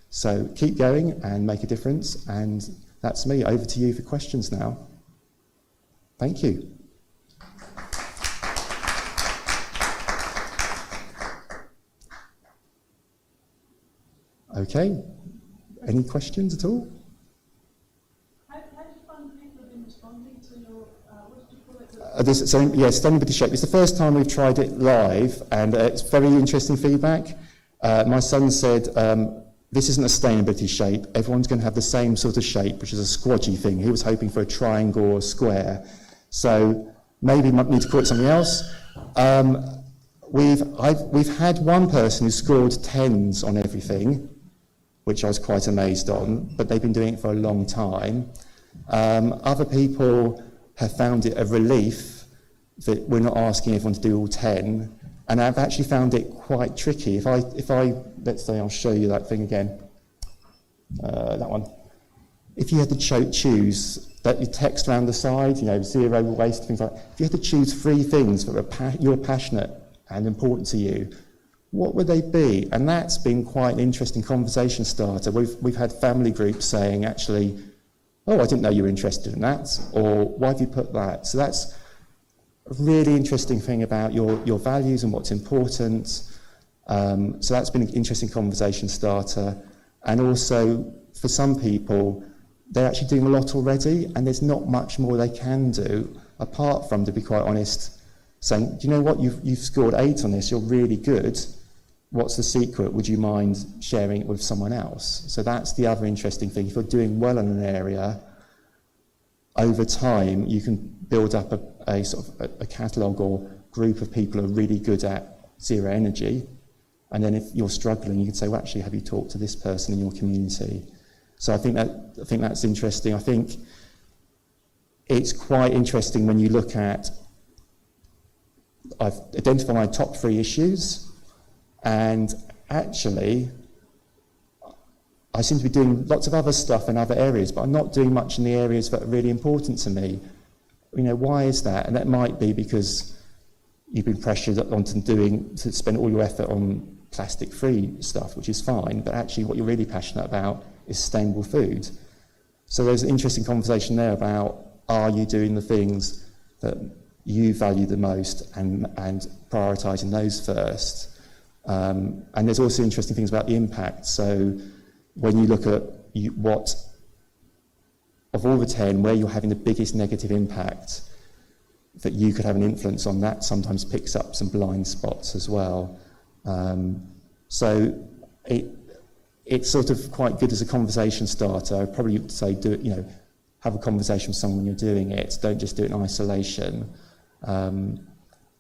Speaker 13: So keep going and make a difference. And that's me. Over to you for questions now. Thank you. Okay. Any questions at all?
Speaker 10: How do you find the people have been responding to your, what did you call it?
Speaker 13: Sustainability Shape. It's the first time we've tried it live, and it's very interesting feedback. My son said, this isn't a sustainability shape. Everyone's going to have the same sort of shape, which is a squodgy thing. He was hoping for a triangle or a square. So maybe we might need to call it something else. We've had one person who scored 10s on everything, which I was quite amazed on, but they've been doing it for a long time. Other people have found it a relief that we're not asking everyone to do all 10, and I've actually found it quite tricky. If I let's say I'll show you that thing again, that one. If you had to choose that you text around the side, zero waste, things like that. If you had to choose 3 things that you're passionate and important to you, what would they be? And that's been quite an interesting conversation starter. We've had family groups saying, actually, oh, I didn't know you were interested in that, or why have you put that? So that's a really interesting thing about your values and what's important. So that's been an interesting conversation starter. And also, for some people, they're actually doing a lot already, and there's not much more they can do, apart from, to be quite honest, saying, do you know what, you've scored 8 on this, you're really good. What's the secret? Would you mind sharing it with someone else? So that's the other interesting thing. If you're doing well in an area, over time, you can build up a sort of a catalogue or group of people who are really good at zero energy. And then if you're struggling, you can say, well, actually, have you talked to this person in your community? So I think that's interesting. I think it's quite interesting when you look at, I've identified my top 3 issues, and actually, I seem to be doing lots of other stuff in other areas, but I'm not doing much in the areas that are really important to me. Why is that? And that might be because you've been pressured to spend all your effort on plastic-free stuff, which is fine, but actually what you're really passionate about is sustainable food. So there's an interesting conversation there about, are you doing the things that you value the most and prioritising those first? And there's also interesting things about the impact. So when you look at what, of all the 10, where you're having the biggest negative impact that you could have an influence on, that sometimes picks up some blind spots as well. So it's sort of quite good as a conversation starter. I'd probably say have a conversation with someone when you're doing it. Don't just do it in isolation.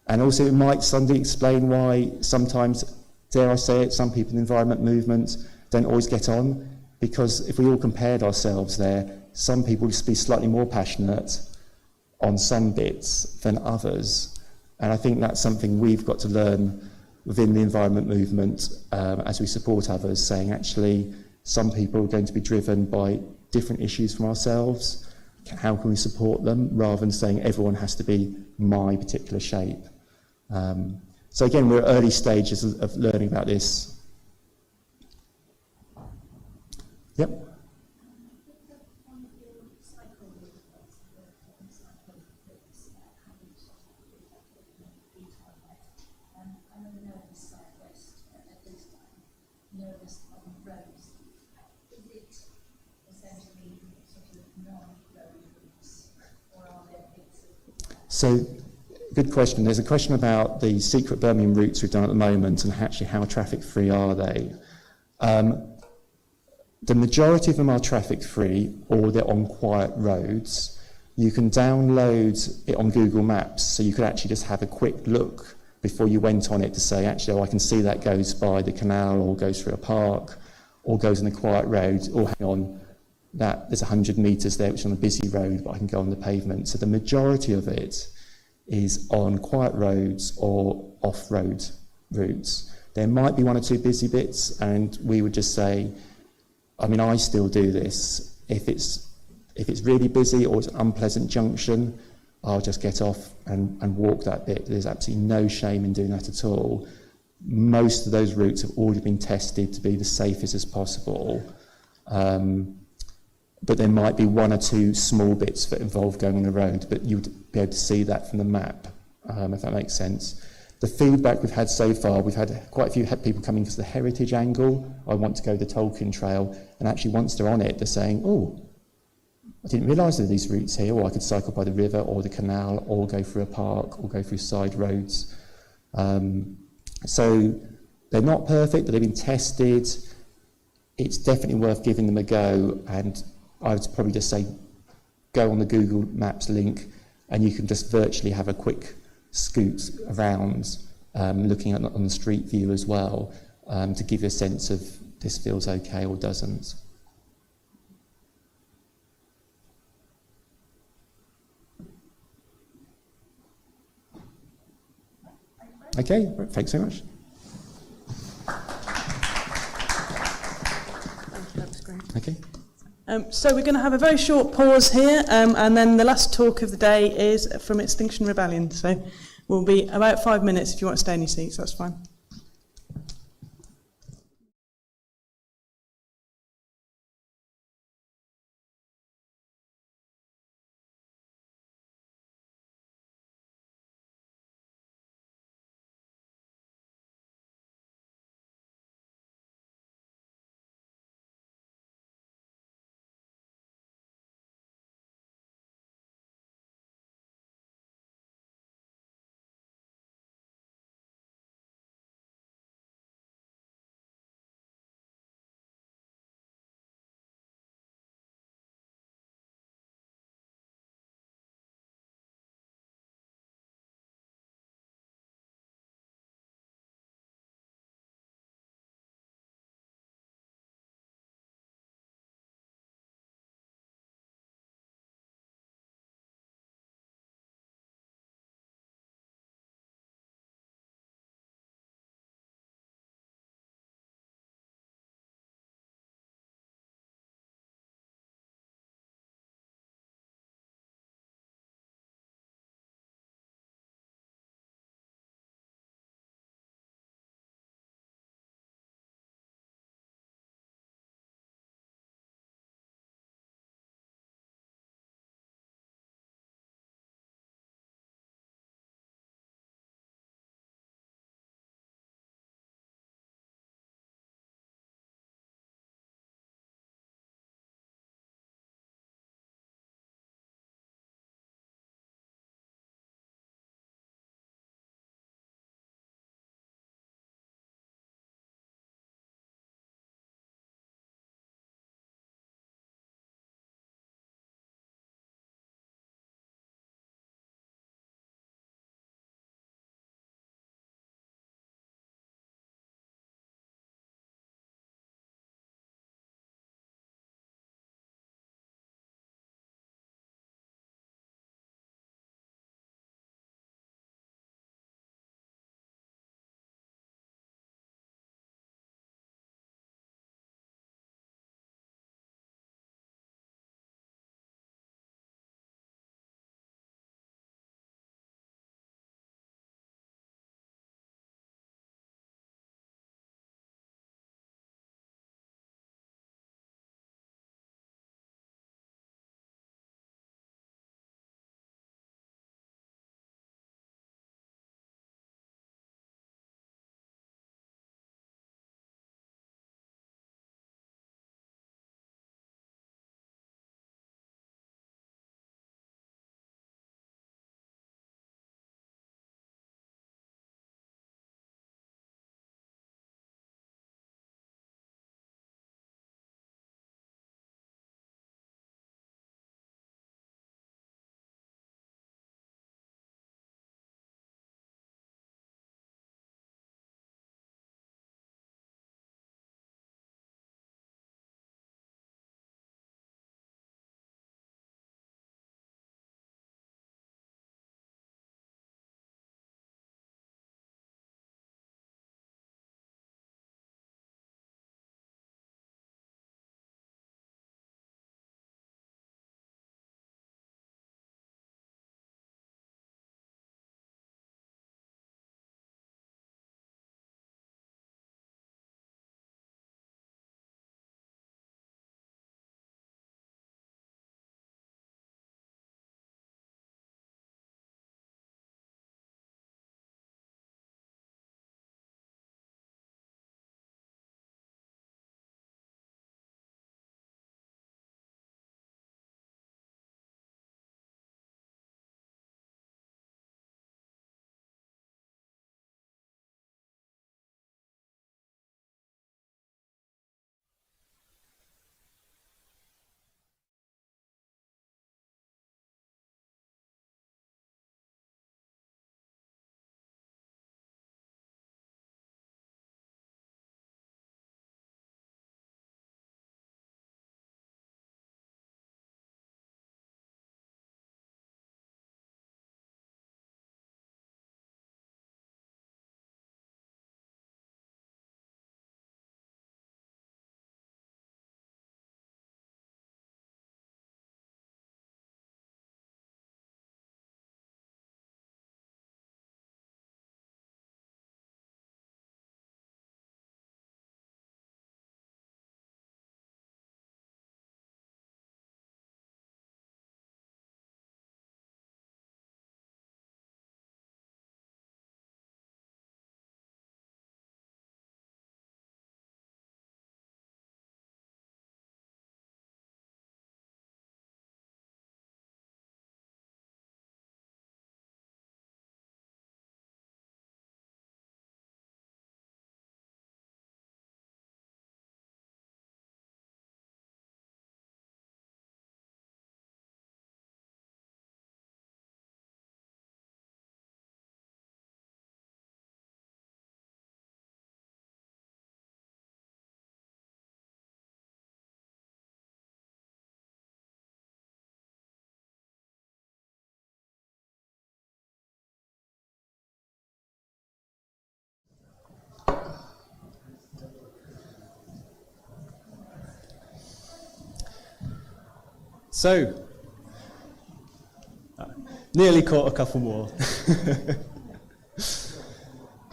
Speaker 13: And also it might suddenly explain why sometimes, dare I say it, some people in the environment movement don't always get on, because if we all compared ourselves there, some people would be slightly more passionate on some bits than others. And I think that's something we've got to learn within the environment movement as we support others, saying actually some people are going to be driven by different issues from ourselves. How can we support them, rather than saying everyone has to be my particular shape? So again, we're at early stages of learning about this. Yep. So good question. There's a question about the secret Birmingham routes we've done at the moment and actually how traffic free are they. The majority of them are traffic free or they're on quiet roads. You can download it on Google Maps, so you could actually just have a quick look before you went on it to say, actually, oh, I can see that goes by the canal or goes through a park or goes on a quiet road, or hang on, that there's 100 metres there which is on a busy road, but I can go on the pavement. So the majority of it is on quiet roads or off-road routes. There might be one or two busy bits, and we would just say, I mean, I still do this. If it's really busy or it's an unpleasant junction, I'll just get off and walk that bit. There's absolutely no shame in doing that at all. Most of those routes have already been tested to be the safest as possible. But there might be one or two small bits that involve going on the road, but you'd be able to see that from the map, if that makes sense. The feedback we've had so far, we've had quite a few people coming because of the heritage angle. I want to go the Tolkien Trail, and actually once they're on it, they're saying, oh, I didn't realise there were these routes here, or I could cycle by the river or the canal, or go through a park, or go through side roads. So they're not perfect, but they've been tested. It's definitely worth giving them a go, and I would probably just say go on the Google Maps link and you can just virtually have a quick scoot around, looking at on the street view as well, to give you a sense of this feels okay or doesn't. Okay, thanks so much.
Speaker 2: That's great.
Speaker 13: Okay.
Speaker 2: So we're going to have a very short pause here, and then the last talk of the day is from Extinction Rebellion. So we'll be about 5 minutes. If you want to stay in your seats, that's fine.
Speaker 14: So, nearly caught a couple more.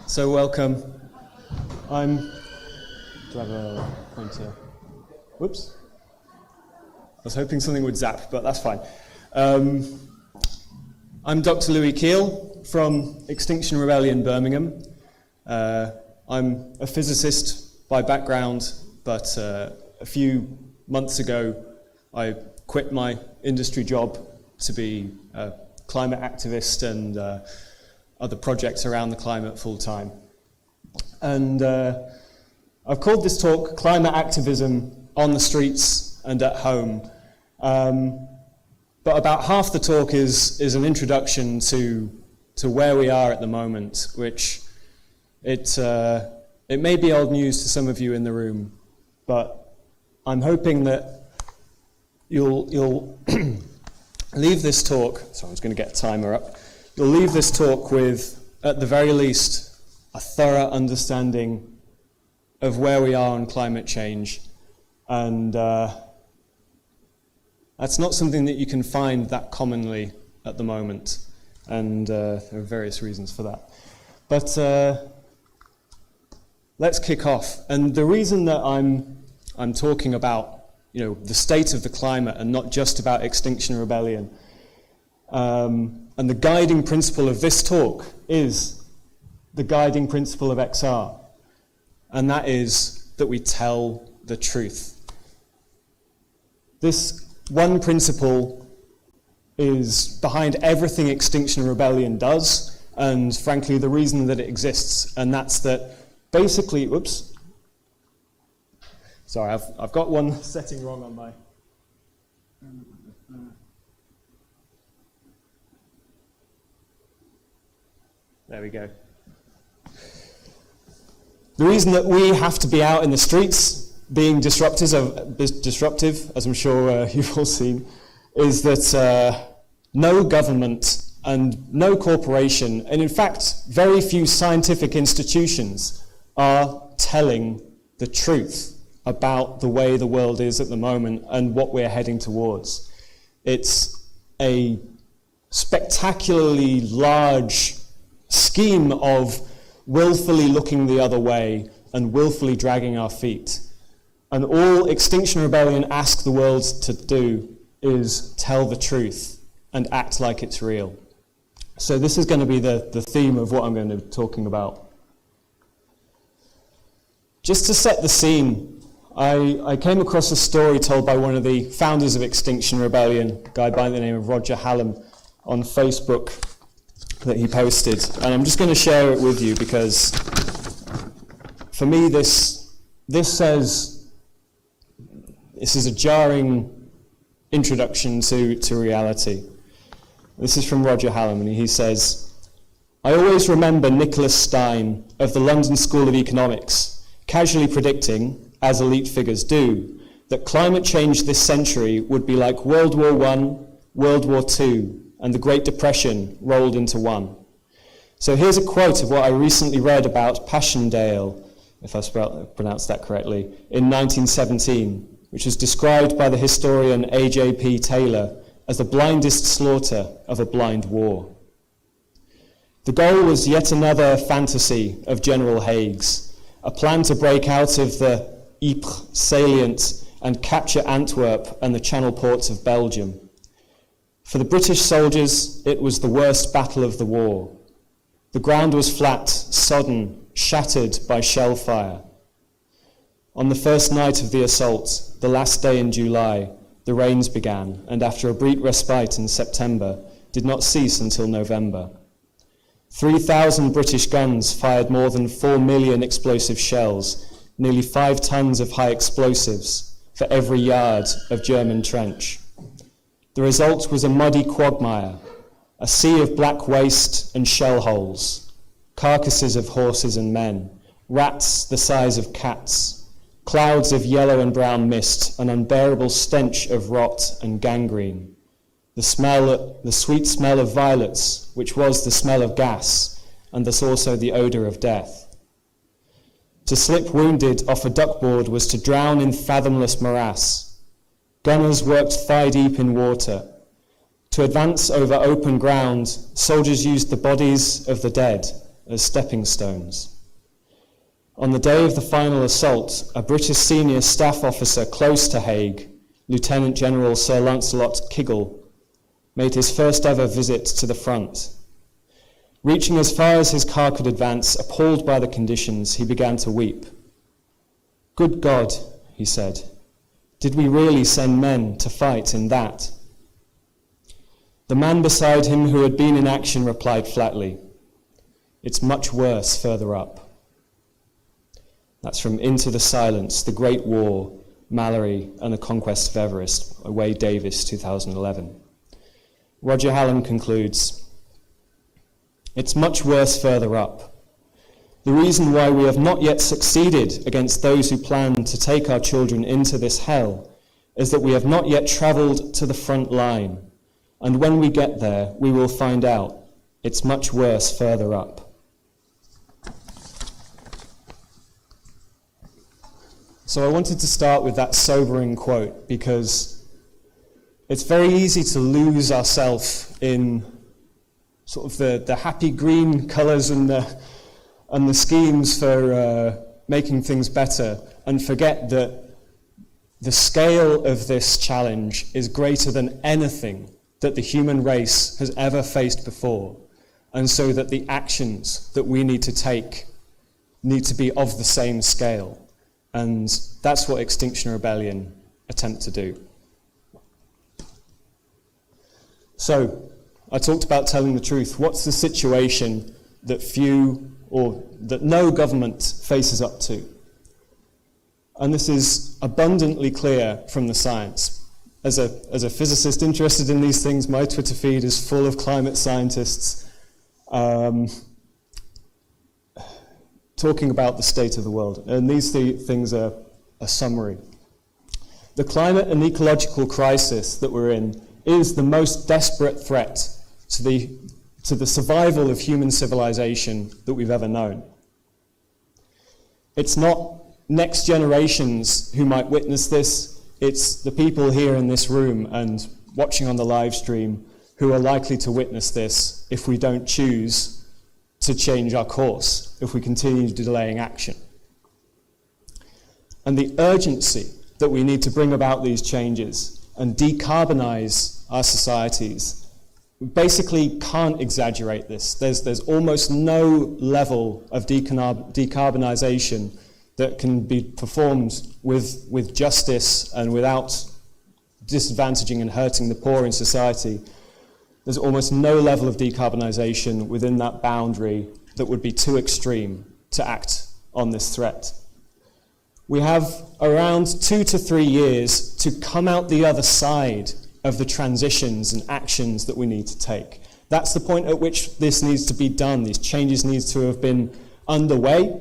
Speaker 14: So welcome. Do I have a pointer? Whoops. I was hoping something would zap, but that's fine. I'm Dr. Louis Keel from Extinction Rebellion, Birmingham. I'm a physicist by background, but a few months ago I quit my industry job to be a climate activist and other projects around the climate full time. And I've called this talk Climate Activism on the Streets and at Home. But about half the talk is an introduction to where we are at the moment, which it may be old news to some of you in the room, but I'm hoping that you'll leave this talk, sorry, I was going to get a timer up, you'll leave this talk with, at the very least, a thorough understanding of where we are on climate change. And that's not something that you can find that commonly at the moment. And there are various reasons for that. But let's kick off. And the reason that I'm talking about, the state of the climate and not just about Extinction Rebellion, and the guiding principle of this talk is the guiding principle of XR, and that is that we tell the truth. This one principle is behind everything Extinction Rebellion does, and frankly the reason that it exists, and that's that basically, whoops, sorry, I've got one setting wrong on my... There we go. The reason that we have to be out in the streets being disruptive, as I'm sure you've all seen, is that no government and no corporation, and in fact very few scientific institutions, are telling the truth about the way the world is at the moment and what we're heading towards. It's a spectacularly large scheme of willfully looking the other way and willfully dragging our feet. And all Extinction Rebellion asks the world to do is tell the truth and act like it's real. So this is going to be the theme of what I'm going to be talking about. Just to set the scene, I came across a story told by one of the founders of Extinction Rebellion, a guy by the name of Roger Hallam, on Facebook that he posted. And I'm just going to share it with you because for me this is a jarring introduction to reality. This is from Roger Hallam, and he says, "I always remember Nicholas Stein of the London School of Economics casually predicting, as elite figures do, that climate change this century would be like World War I, World War II, and the Great Depression rolled into one." So here's a quote of what I recently read about Passchendaele, if I pronounced that correctly, in 1917, which was described by the historian A.J.P. Taylor as the blindest slaughter of a blind war. The goal was yet another fantasy of General Haig's, a plan to break out of the Ypres salient and capture Antwerp and the Channel ports of Belgium. For the British soldiers, it was the worst battle of the war. The ground was flat, sodden, shattered by shell fire. On the first night of the assault, the last day in July, the rains began, and after a brief respite in September, did not cease until November. 3,000 British guns fired more than 4 million explosive shells, nearly 5 tons of high explosives for every yard of German trench. The result was a muddy quagmire, a sea of black waste and shell holes, carcasses of horses and men, rats the size of cats, clouds of yellow and brown mist, an unbearable stench of rot and gangrene, the sweet smell of violets, which was the smell of gas, and thus also the odour of death. To slip wounded off a duckboard was to drown in fathomless morass. Gunners worked thigh-deep in water. To advance over open ground, soldiers used the bodies of the dead as stepping stones. On the day of the final assault, a British senior staff officer close to Hague, Lieutenant General Sir Lancelot Kiggle, made his first ever visit to the front. Reaching as far as his car could advance, appalled by the conditions, he began to weep. "Good God," he said, "did we really send men to fight in that?" The man beside him, who had been in action, replied flatly, "It's much worse further up." That's from Into the Silence, The Great War, Mallory and the Conquest of Everest, by Wade Davis, 2011. Roger Hallam concludes, "It's much worse further up. The reason why we have not yet succeeded against those who plan to take our children into this hell is that we have not yet travelled to the front line. And when we get there, we will find out it's much worse further up." So I wanted to start with that sobering quote because it's very easy to lose ourselves in sort of the happy green colours and the schemes for making things better, and forget that the scale of this challenge is greater than anything that the human race has ever faced before, and so that the actions that we need to take need to be of the same scale. And that's what Extinction Rebellion attempt to do. So, I talked about telling the truth. What's the situation that few or that no government faces up to? And this is abundantly clear from the science. As a physicist interested in these things, my Twitter feed is full of climate scientists talking about the state of the world. And these things are a summary. The climate and ecological crisis that we're in is the most desperate threat to the survival of human civilization that we've ever known. It's not next generations who might witness this. It's the people here in this room and watching on the live stream who are likely to witness this if we don't choose to change our course, if we continue delaying action. And the urgency that we need to bring about these changes and decarbonize our societies, we basically can't exaggerate this. There's almost no level of decarbonization that can be performed with justice and without disadvantaging and hurting the poor in society. There's almost no level of decarbonisation within that boundary that would be too extreme to act on this threat. We have around 2 to 3 years to come out the other side of the transitions and actions that we need to take. That's the point at which this needs to be done. These changes need to have been underway,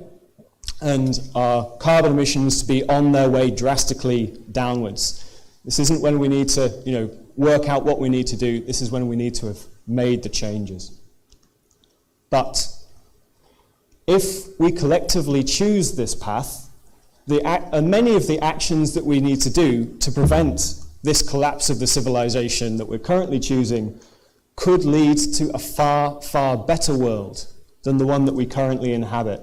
Speaker 14: and our carbon emissions to be on their way drastically downwards. This isn't when we need to, work out what we need to do. This is when we need to have made the changes. But if we collectively choose this path, many of the actions that we need to do to prevent this collapse of the civilization that we're currently choosing could lead to a far, far better world than the one that we currently inhabit.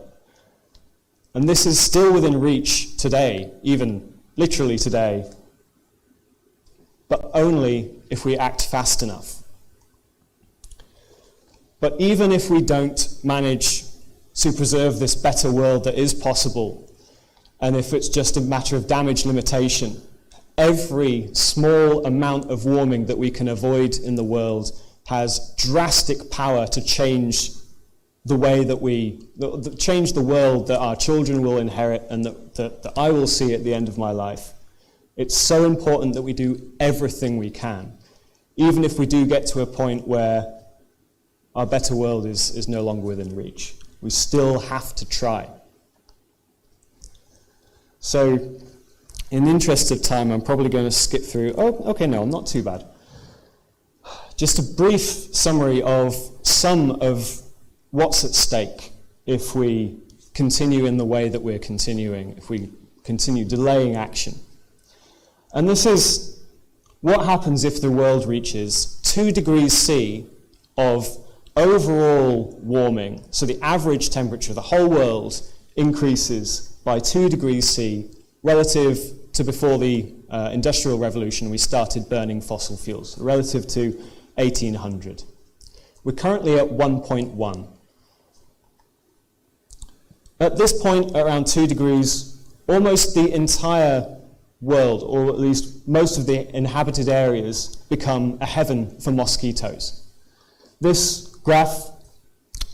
Speaker 14: And this is still within reach today, even literally today, but only if we act fast enough. But even if we don't manage to preserve this better world that is possible, and if it's just a matter of damage limitation, every small amount of warming that we can avoid in the world has drastic power to change the way that change the world that our children will inherit and that I will see at the end of my life. It's so important that we do everything we can, even if we do get to a point where our better world is no longer within reach. We still have to try. So, in the interest of time, I'm probably going to skip through. Oh, okay, no, not too bad. Just a brief summary of some of what's at stake if we continue in the way that we're continuing, if we continue delaying action. And this is what happens if the world reaches 2 degrees C of overall warming? So the average temperature of the whole world increases by 2 degrees C relative to before the Industrial Revolution. We started burning fossil fuels, relative to 1800. We're currently at 1.1. At this point, around 2 degrees, almost the entire world, or at least most of the inhabited areas, become a heaven for mosquitoes. This graph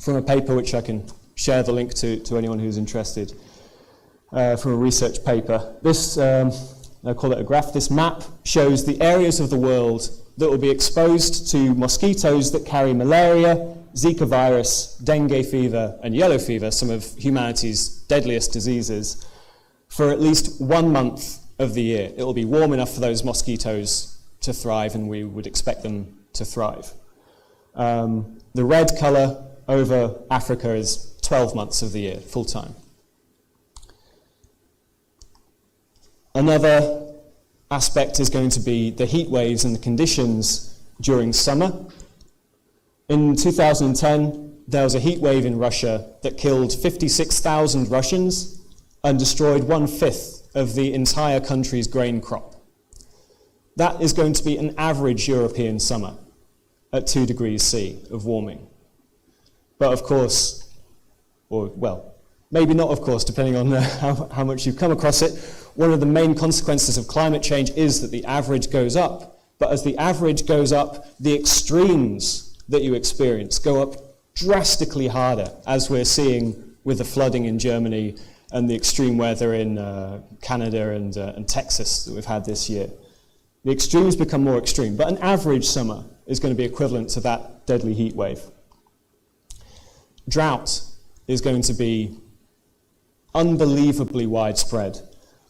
Speaker 14: from a paper which I can share the link to anyone who's interested, from a research paper. This, I call it a graph, this map shows the areas of the world that will be exposed to mosquitoes that carry malaria, Zika virus, dengue fever, and yellow fever, some of humanity's deadliest diseases, for at least 1 month of the year. It will be warm enough for those mosquitoes to thrive, and we would expect them to thrive. The red colour over Africa is 12 months of the year, full time. Another aspect is going to be the heat waves and the conditions during summer. In 2010, there was a heat wave in Russia that killed 56,000 Russians and destroyed 1/5 of the entire country's grain crop. That is going to be an average European summer at 2 degrees C of warming. But of course, or well, maybe not of course, depending on how much you've come across it, one of the main consequences of climate change is that the average goes up. But as the average goes up, the extremes that you experience go up drastically harder, as we're seeing with the flooding in Germany and the extreme weather in Canada and Texas that we've had this year. The extremes become more extreme, but an average summer is going to be equivalent to that deadly heat wave. Drought is going to be unbelievably widespread,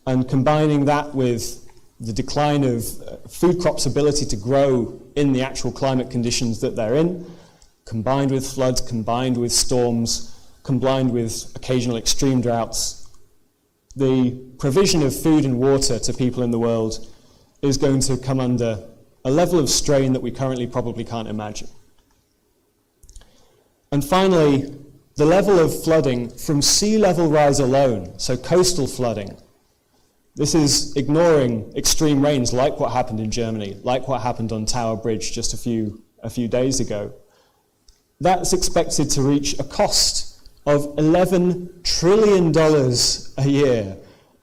Speaker 14: and combining that with the decline of food crops' ability to grow in the actual climate conditions that they're in, combined with floods, combined with storms, combined with occasional extreme droughts, the provision of food and water to people in the world is going to come under a level of strain that we currently probably can't imagine. And finally, the level of flooding from sea level rise alone, so coastal flooding. This is ignoring extreme rains like what happened in Germany, like what happened on Tower Bridge just a few days ago. That's expected to reach a cost of $11 trillion a year.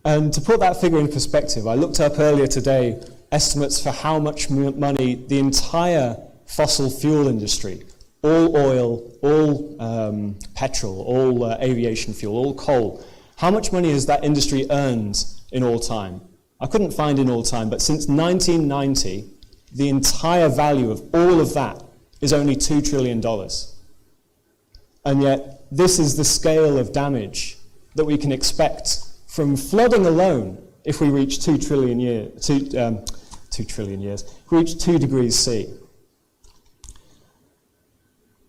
Speaker 14: And to put that figure in perspective, I looked up earlier today estimates for how much money the entire fossil fuel industry, all oil, all petrol, all aviation fuel, all coal, how much money has that industry earned in all time? I couldn't find in all time, but since 1990, the entire value of all of that is only $2 trillion. And yet, this is the scale of damage that we can expect from flooding alone if we reach 2 trillion years, if we reach 2 degrees C.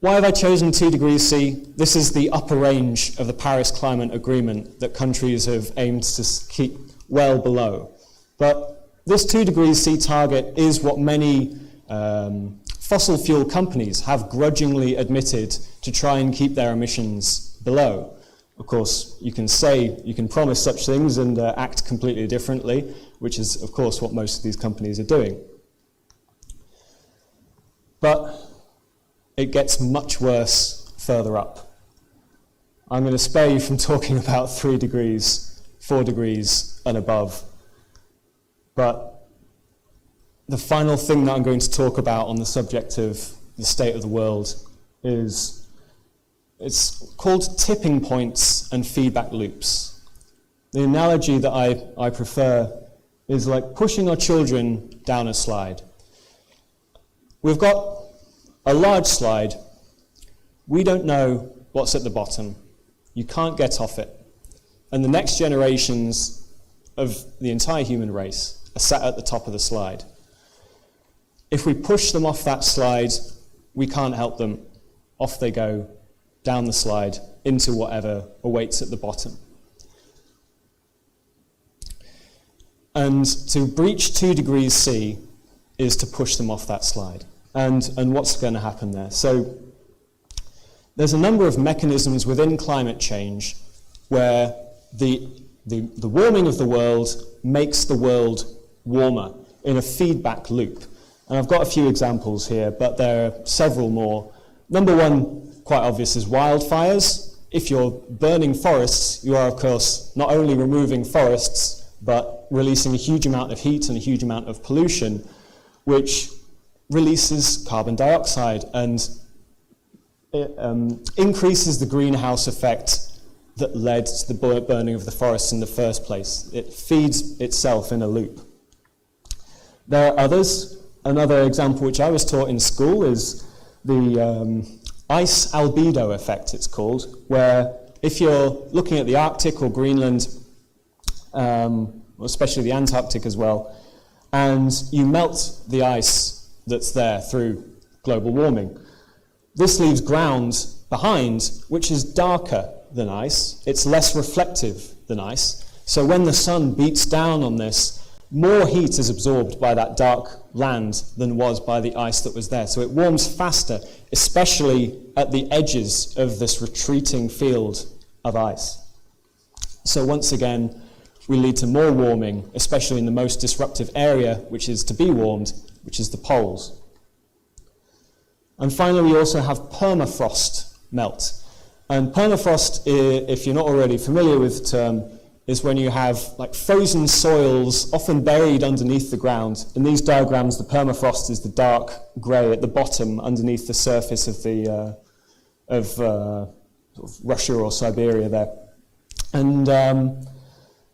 Speaker 14: Why have I chosen 2 degrees C? This is the upper range of the Paris Climate Agreement that countries have aimed to keep well below. But this 2 degrees C target is what many fossil fuel companies have grudgingly admitted to try and keep their emissions below. Of course, you can promise such things and act completely differently, which is, of course, what most of these companies are doing. But it gets much worse further up. I'm going to spare you from talking about 3 degrees, 4 degrees and above. But the final thing that I'm going to talk about on the subject of the state of the world is, it's called tipping points and feedback loops. The analogy that I prefer is like pushing our children down a slide. We've got a large slide. We don't know what's at the bottom. You can't get off it. And the next generations of the entire human race are sat at the top of the slide. If we push them off that slide, we can't help them. Off they go, down the slide, into whatever awaits at the bottom. And to breach 2 degrees C, is to push them off that slide. And what's going to happen there? So there's a number of mechanisms within climate change where the warming of the world makes the world warmer in a feedback loop. And I've got a few examples here, but there are several more. Number one, quite obvious, is wildfires. If you're burning forests, you are, of course, not only removing forests, but releasing a huge amount of heat and a huge amount of pollution, which releases carbon dioxide and increases the greenhouse effect that led to the burning of the forests in the first place. It feeds itself in a loop. There are others. Another example which I was taught in school is the ice albedo effect, it's called, where if you're looking at the Arctic or Greenland, especially the Antarctic as well, and you melt the ice that's there through global warming, this leaves ground behind which is darker than ice. It's less reflective than ice. So when the sun beats down on this, more heat is absorbed by that dark land than was by the ice that was there. So it warms faster, especially at the edges of this retreating field of ice. So once again, we lead to more warming, especially in the most disruptive area, which is to be warmed, which is the poles. And finally, we also have permafrost melt. And permafrost, if you're not already familiar with the term, is when you have like frozen soils often buried underneath the ground. In these diagrams, the permafrost is the dark grey at the bottom underneath the surface of the sort of Russia or Siberia there. And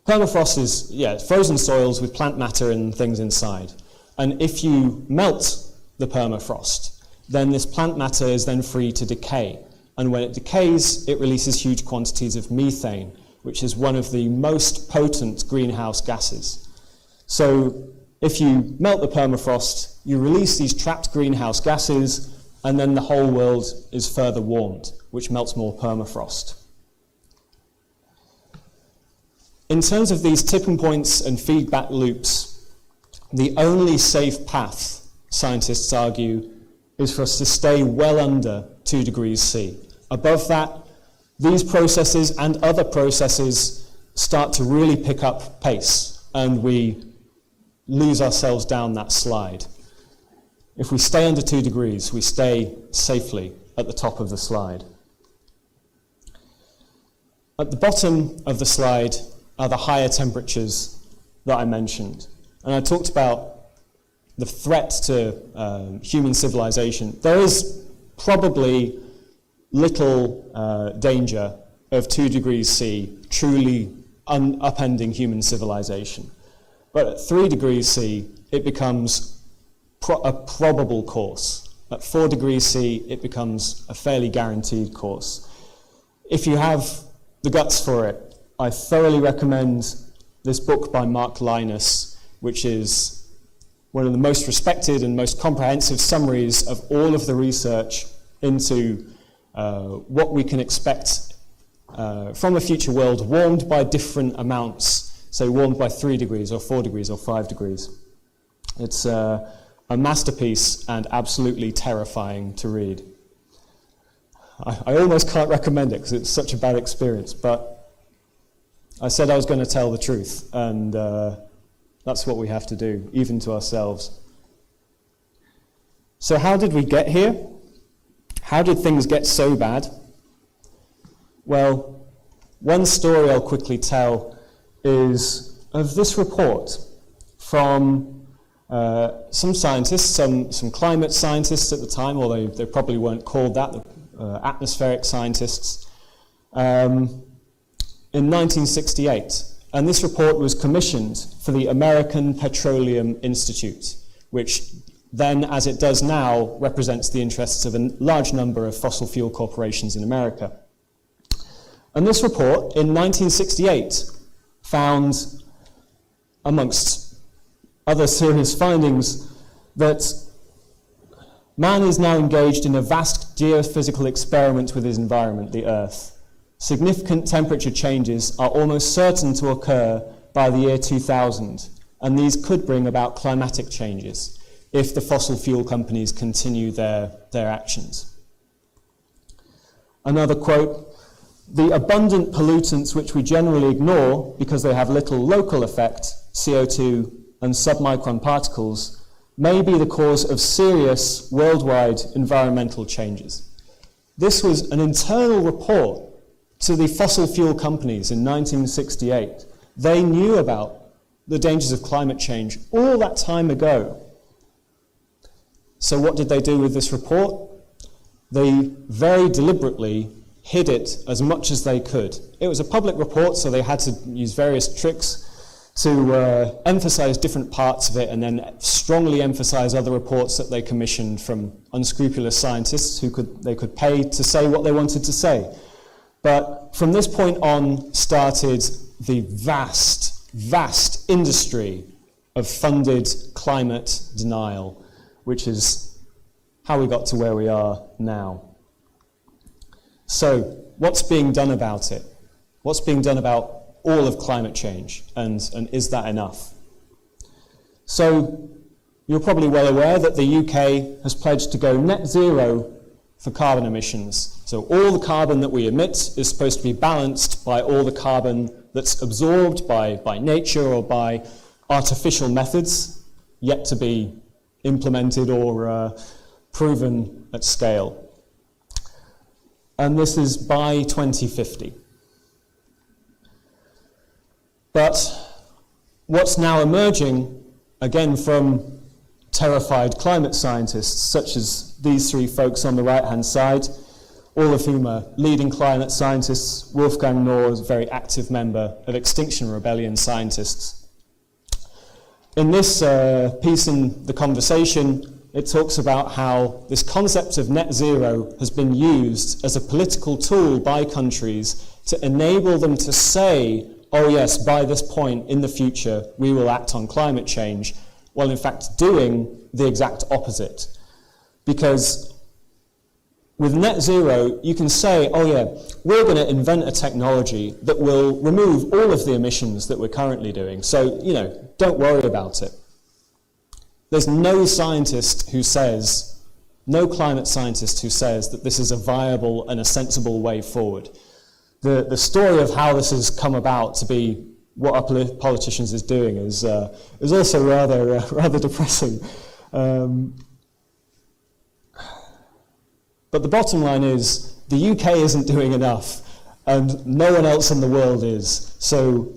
Speaker 14: permafrost is frozen soils with plant matter and things inside. And if you melt the permafrost, then this plant matter is then free to decay. And when it decays, it releases huge quantities of methane, which is one of the most potent greenhouse gases. So if you melt the permafrost, you release these trapped greenhouse gases, and then the whole world is further warmed, which melts more permafrost. In terms of these tipping points and feedback loops, the only safe path, scientists argue, is for us to stay well under 2 degrees C. Above that, these processes and other processes start to really pick up pace, and we lose ourselves down that slide. If we stay under 2 degrees, we stay safely at the top of the slide. At the bottom of the slide are the higher temperatures that I mentioned. And I talked about the threat to human civilization. There is probably little danger of 2 degrees C truly upending human civilization. But at 3 degrees C, it becomes a probable course. At 4 degrees C, it becomes a fairly guaranteed course. If you have the guts for it, I thoroughly recommend this book by Mark Linus, which is one of the most respected and most comprehensive summaries of all of the research into what we can expect from a future world warmed by different amounts, say warmed by 3 degrees or 4 degrees or 5 degrees. It's a masterpiece and absolutely terrifying to read. I almost can't recommend it because it's such a bad experience, but I said I was going to tell the truth, and that's what we have to do, even to ourselves. So how did we get here? How did things get so bad? Well, one story I'll quickly tell is of this report from some scientists, some climate scientists at the time, although they probably weren't called that, atmospheric scientists, in 1968. And this report was commissioned for the American Petroleum Institute, which then, as it does now, represents the interests of a large number of fossil fuel corporations in America. And this report, in 1968, found, amongst other serious findings, that man is now engaged in a vast geophysical experiment with his environment, the Earth. Significant temperature changes are almost certain to occur by the year 2000, and these could bring about climatic changes. if the fossil fuel companies continue their actions. Another quote, "The abundant pollutants which we generally ignore because they have little local effect, CO2 and submicron particles, may be the cause of serious worldwide environmental changes." This was an internal report to the fossil fuel companies in 1968. They knew about the dangers of climate change all that time ago. So what did they do with this report? They very deliberately hid it as much as they could. It was a public report, so they had to use various tricks to emphasize different parts of it and then strongly emphasize other reports that they commissioned from unscrupulous scientists who they could pay to say what they wanted to say. But from this point on started the vast industry of funded climate denial, which is how we got to where we are now. So, what's being done about it? What's being done about all of climate change, and is that enough? So, you're probably well aware that the UK has pledged to go net zero for carbon emissions. So all the carbon that we emit is supposed to be balanced by all the carbon that's absorbed by nature or by artificial methods yet to be implemented or proven at scale. And this is by 2050. But what's now emerging, again from terrified climate scientists, such as these three folks on the right-hand side, all of whom are leading climate scientists. Wolfgang Knorr is a very active member of Extinction Rebellion scientists. In this piece in The Conversation, it talks about how this concept of net zero has been used as a political tool by countries to enable them to say, oh yes, by this point in the future, we will act on climate change, while in fact doing the exact opposite. Because with net zero, you can say, oh yeah, we're going to invent a technology that will remove all of the emissions that we're currently doing. So, you know, don't worry about it. There's no scientist who says, no climate scientist who says that this is a viable and a sensible way forward. The story of how this has come about to be what our politicians is doing is also rather depressing. But the bottom line is the UK isn't doing enough, and no one else in the world is. So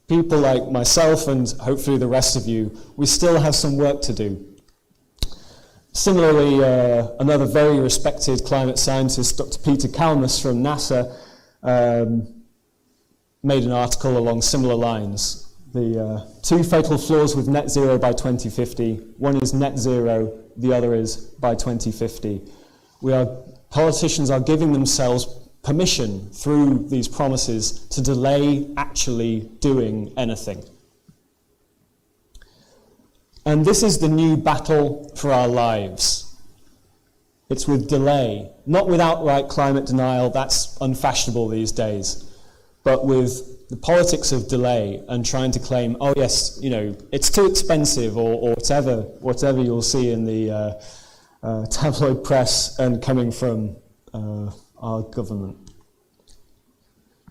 Speaker 14: people like myself and hopefully the rest of you, we still have some work to do. Similarly, another very respected climate scientist, Dr. Peter Kalmus from NASA, made an article along similar lines. The two fatal flaws with net zero by 2050. One is net zero, the other is by 2050. Politicians are giving themselves permission through these promises to delay actually doing anything. And this is the new battle for our lives. It's with delay, not with outright climate denial, that's unfashionable these days, but with the politics of delay and trying to claim, oh yes, you know, it's too expensive or whatever you'll see in the tabloid press and coming from our government.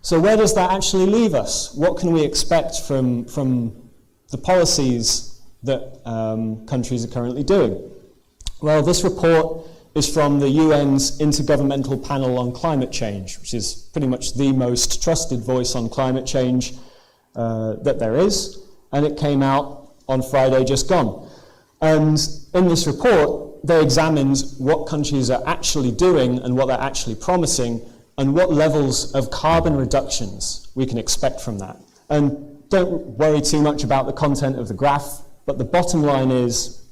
Speaker 14: So where does that actually leave us? What can we expect from the policies that countries are currently doing? Well, this report is from the UN's Intergovernmental Panel on Climate Change, which is pretty much the most trusted voice on climate change that there is, and it came out on Friday just gone. And in this report, they examined what countries are actually doing and what they're actually promising, and what levels of carbon reductions we can expect from that. And don't worry too much about the content of the graph, but the bottom line is,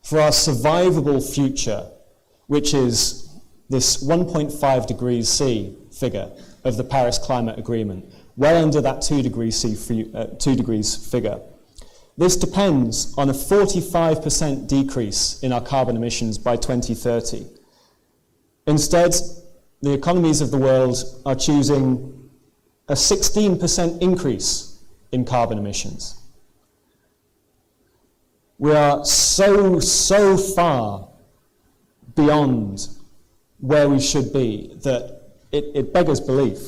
Speaker 14: for our survivable future, which is this 1.5 degrees C figure of the Paris Climate Agreement, well under that 2 degrees figure, this depends on a 45% decrease in our carbon emissions by 2030. Instead, the economies of the world are choosing a 16% increase in carbon emissions. We are so far beyond where we should be that it beggars belief.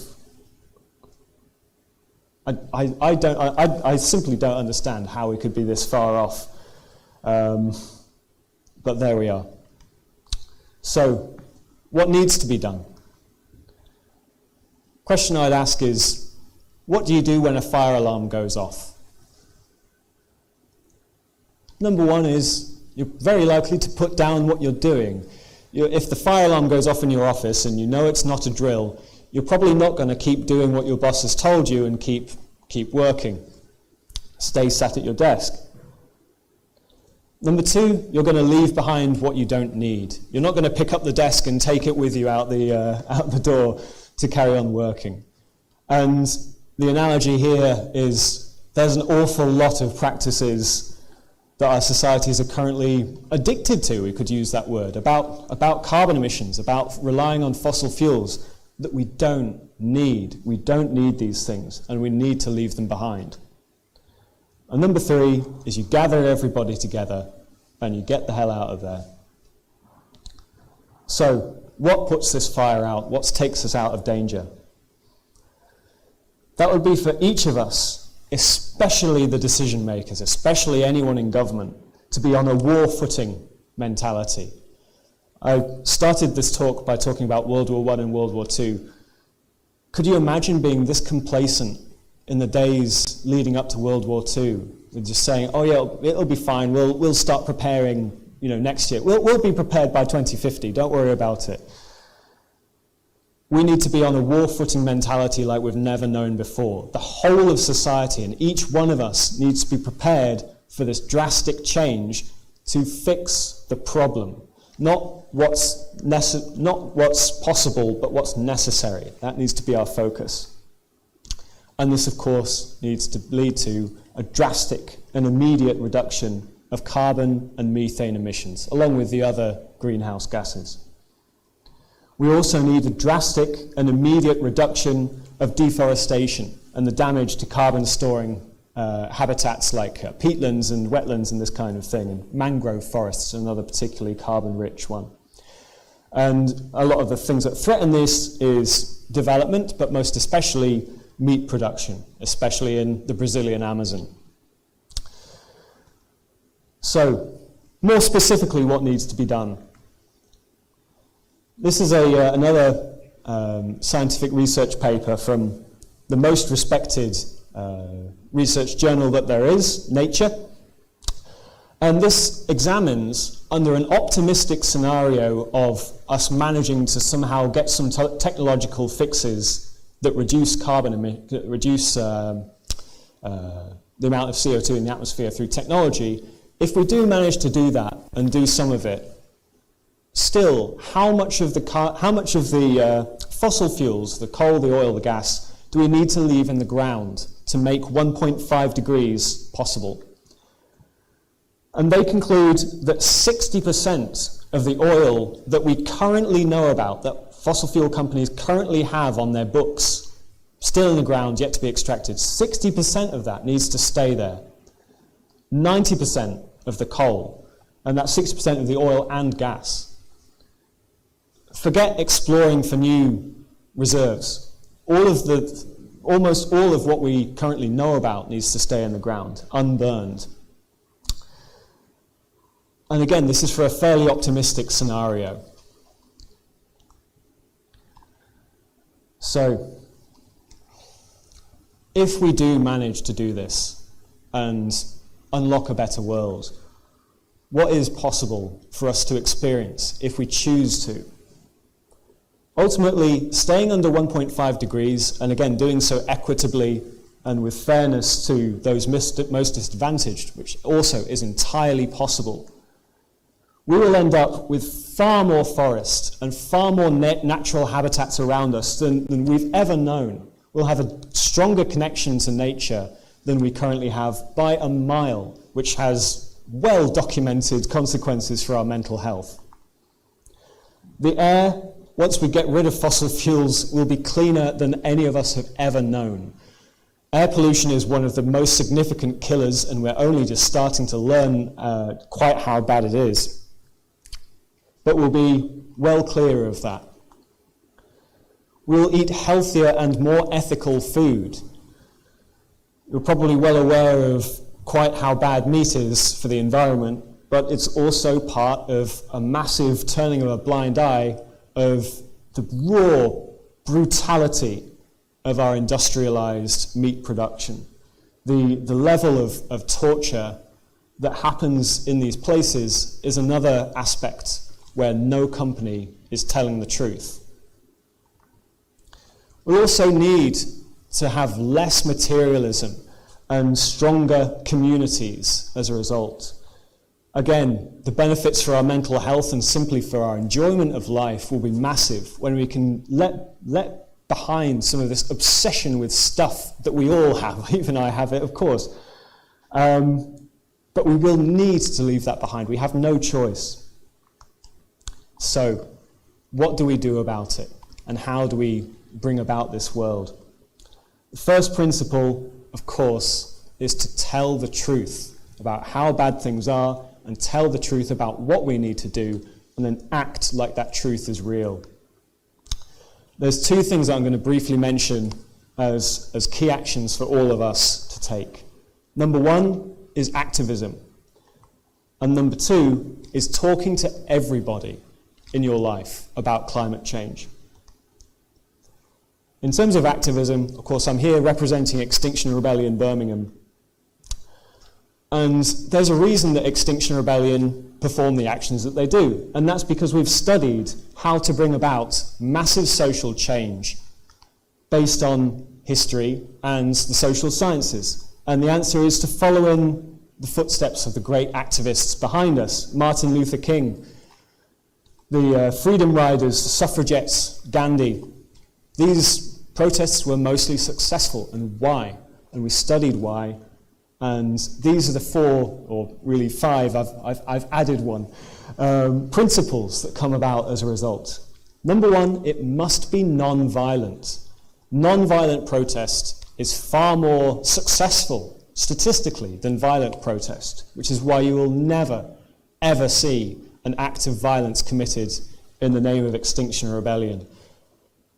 Speaker 14: I simply don't understand how we could be this far off. But there we are. So, what needs to be done? Question I'd ask is, what do you do when a fire alarm goes off? Number one is, you're very likely to put down what you're doing. If the fire alarm goes off in your office and you know it's not a drill, you're probably not going to keep doing what your boss has told you and keep working. Stay sat at your desk. Number two, you're going to leave behind what you don't need. You're not going to pick up the desk and take it with you out the door to carry on working. And the analogy here is there's an awful lot of practices that our societies are currently addicted to, we could use that word, about carbon emissions, about relying on fossil fuels that we don't need. We don't need these things, and we need to leave them behind. And number three is you gather everybody together and you get the hell out of there. So, what puts this fire out? What takes us out of danger? That would be for each of us, especially the decision makers, especially anyone in government, to be on a war footing mentality. I started this talk by talking about World War I and World War II. Could you imagine being this complacent in the days leading up to World War II? With just saying, oh yeah, it'll be fine, we'll start preparing next year. We'll be prepared by 2050, don't worry about it. We need to be on a war footing mentality like we've never known before. The whole of society and each one of us needs to be prepared for this drastic change to fix the problem. Not what's possible, but what's necessary. That needs to be our focus. And this, of course, needs to lead to a drastic and immediate reduction of carbon and methane emissions, along with the other greenhouse gases. We also need a drastic and immediate reduction of deforestation and the damage to carbon-storing habitats like peatlands and wetlands and this kind of thing, and mangrove forests, another particularly carbon-rich one. And a lot of the things that threaten this is development, but most especially meat production, especially in the Brazilian Amazon. So, more specifically, what needs to be done? This is another scientific research paper from the most respected research journal that there is, Nature. And this examines, under an optimistic scenario of us managing to somehow get some technological fixes that reduce reduce the amount of CO2 in the atmosphere through technology, if we do manage to do that and do some of it, still, how much of the fossil fuels, the coal, the oil, the gas, do we need to leave in the ground to make 1.5 degrees possible? And they conclude that 60% of the oil that we currently know about, that fossil fuel companies currently have on their books, still in the ground, yet to be extracted, 60% of that needs to stay there. 90% of the coal, and that's 60% of the oil and gas. Forget exploring for new reserves. Almost all of what we currently know about needs to stay in the ground, unburned. And again, this is for a fairly optimistic scenario. So, if we do manage to do this and unlock a better world, what is possible for us to experience if we choose to? Ultimately, staying under 1.5 degrees, and again, doing so equitably and with fairness to those most disadvantaged, which also is entirely possible, we will end up with far more forest and far more natural habitats around us than we've ever known. We'll have a stronger connection to nature than we currently have by a mile, which has well-documented consequences for our mental health. The air, once we get rid of fossil fuels, will be cleaner than any of us have ever known. Air pollution is one of the most significant killers, and we're only just starting to learn quite how bad it is. But we'll be well clear of that. We'll eat healthier and more ethical food. You're probably well aware of quite how bad meat is for the environment, but it's also part of a massive turning of a blind eye of the raw brutality of our industrialized meat production. The level of torture that happens in these places is another aspect where no company is telling the truth. We also need to have less materialism and stronger communities as a result. Again, the benefits for our mental health and simply for our enjoyment of life will be massive when we can let behind some of this obsession with stuff that we all have. Even I have it, of course. But we will need to leave that behind. We have no choice. So, what do we do about it? And how do we bring about this world? The first principle, of course, is to tell the truth about how bad things are and tell the truth about what we need to do and then act like that truth is real. There's two things that I'm going to briefly mention as key actions for all of us to take. Number one is activism. And number two is talking to everybody in your life about climate change. In terms of activism, of course, I'm here representing Extinction Rebellion Birmingham. And there's a reason that Extinction Rebellion perform the actions that they do. And that's because we've studied how to bring about massive social change based on history and the social sciences. And the answer is to follow in the footsteps of the great activists behind us. Martin Luther King, the freedom riders, the suffragettes, Gandhi. These protests were mostly successful. And why? And we studied why. And these are the four, or really five, I've added one, principles that come about as a result. Number one, it must be non-violent. Non-violent protest is far more successful statistically than violent protest, which is why you will never, ever see an act of violence committed in the name of Extinction Rebellion.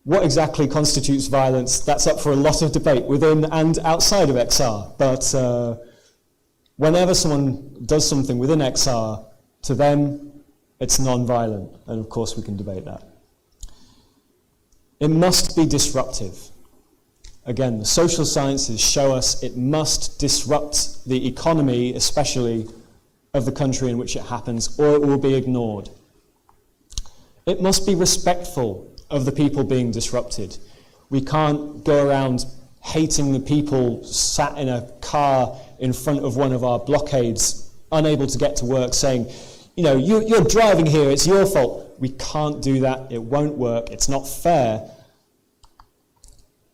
Speaker 14: What exactly constitutes violence? That's up for a lot of debate within and outside of XR. But whenever someone does something within XR, to them, it's non-violent. And of course, we can debate that. It must be disruptive. Again, the social sciences show us it must disrupt the economy, especially of the country in which it happens, or it will be ignored. It must be respectful of the people being disrupted. We can't go around hating the people sat in a car in front of one of our blockades, unable to get to work, saying, you know, you're driving here, it's your fault. We can't do that, it won't work, it's not fair.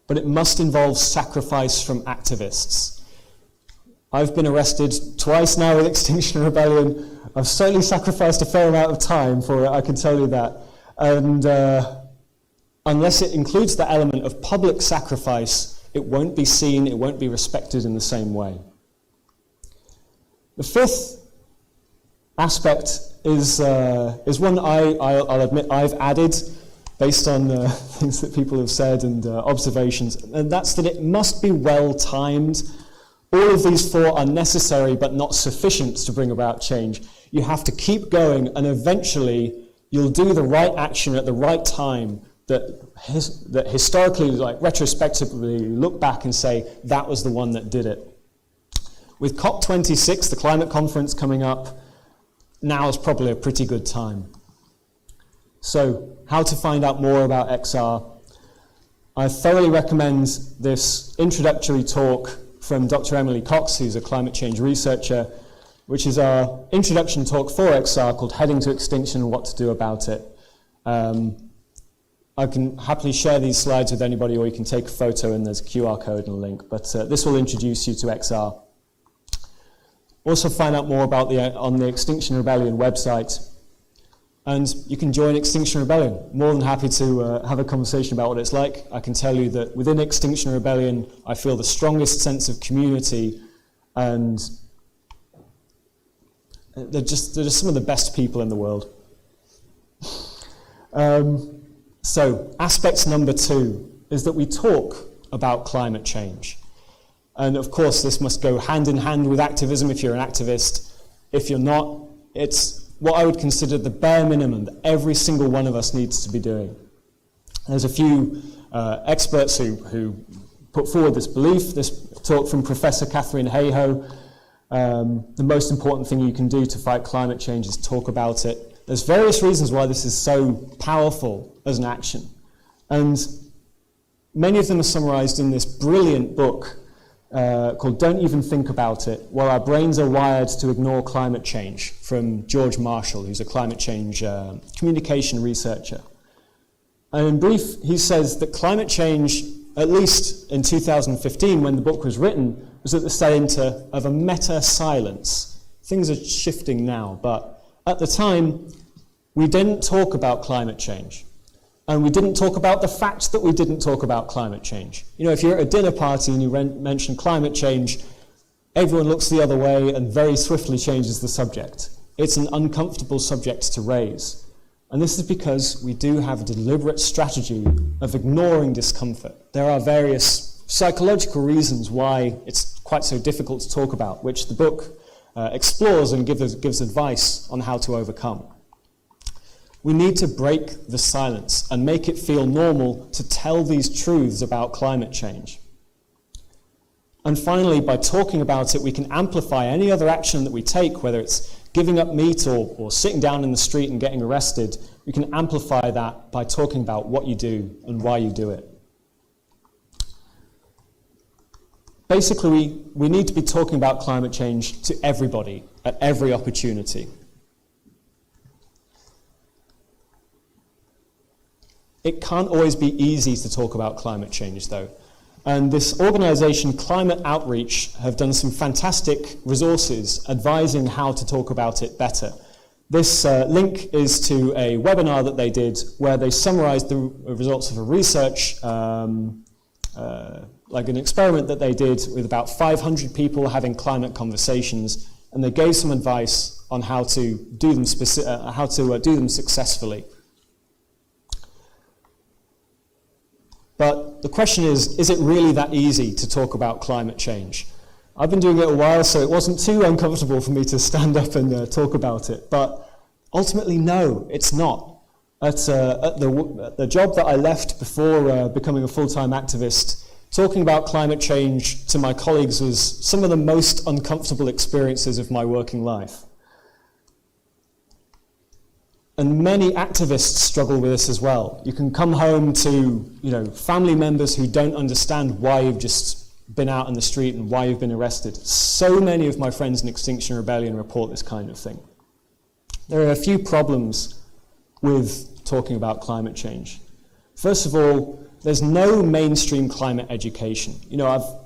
Speaker 14: But it must involve sacrifice from activists. I've been arrested twice now with Extinction Rebellion. I've certainly sacrificed a fair amount of time for it, I can tell you that. And unless it includes the element of public sacrifice, it won't be seen, it won't be respected in the same way. The fifth aspect is one I'll admit I've added based on things that people have said and observations, and that's that it must be well-timed. All of these four are necessary but not sufficient to bring about change. You have to keep going, and eventually you'll do the right action at the right time that historically, like retrospectively, look back and say, that was the one that did it. With COP26, the climate conference coming up, now is probably a pretty good time. So, how to find out more about XR? I thoroughly recommend this introductory talk from Dr. Emily Cox, who's a climate change researcher, which is our introduction talk for XR called Heading to Extinction and What to Do About It. I can happily share these slides with anybody, or you can take a photo and there's a QR code and a link, but this will introduce you to XR. Also find out more about on the Extinction Rebellion website. And you can join Extinction Rebellion. More than happy to have a conversation about what it's like. I can tell you that within Extinction Rebellion, I feel the strongest sense of community, and they're just some of the best people in the world. So aspect number 2 is that we talk about climate change. And of course, this must go hand in hand with activism if you're an activist. If you're not, it's what I would consider the bare minimum that every single one of us needs to be doing. There's a few experts who put forward this belief. This talk from Professor Catherine Hayhoe. The most important thing you can do to fight climate change is talk about it. There's various reasons why this is so powerful as an action. And many of them are summarized in this brilliant book called Don't Even Think About It, While Our Brains Are Wired to Ignore Climate Change, from George Marshall, who's a climate change communication researcher. And in brief, he says that climate change, at least in 2015, when the book was written, was at the centre of a meta-silence. Things are shifting now, but at the time, we didn't talk about climate change. And we didn't talk about the fact that we didn't talk about climate change. You know, if you're at a dinner party and you mention climate change, everyone looks the other way and very swiftly changes the subject. It's an uncomfortable subject to raise. And this is because we do have a deliberate strategy of ignoring discomfort. There are various psychological reasons why it's quite so difficult to talk about, which the book explores and gives advice on how to overcome. We need to break the silence and make it feel normal to tell these truths about climate change. And finally, by talking about it, we can amplify any other action that we take, whether it's giving up meat or sitting down in the street and getting arrested. We can amplify that by talking about what you do and why you do it. Basically, we need to be talking about climate change to everybody at every opportunity. It can't always be easy to talk about climate change, though. And this organisation, Climate Outreach, have done some fantastic resources advising how to talk about it better. This link is to a webinar that they did where they summarised the results of a research, like an experiment that they did with about 500 people having climate conversations, and they gave some advice on how to do them successfully. But the question is it really that easy to talk about climate change? I've been doing it a while, so it wasn't too uncomfortable for me to stand up and talk about it. But ultimately, no, it's not. At the job that I left before becoming a full-time activist, talking about climate change to my colleagues was some of the most uncomfortable experiences of my working life. And many activists struggle with this as well. You can come home to, family members who don't understand why you've just been out in the street and why you've been arrested. So many of my friends in Extinction Rebellion report this kind of thing. There are a few problems with talking about climate change. First of all, there's no mainstream climate education.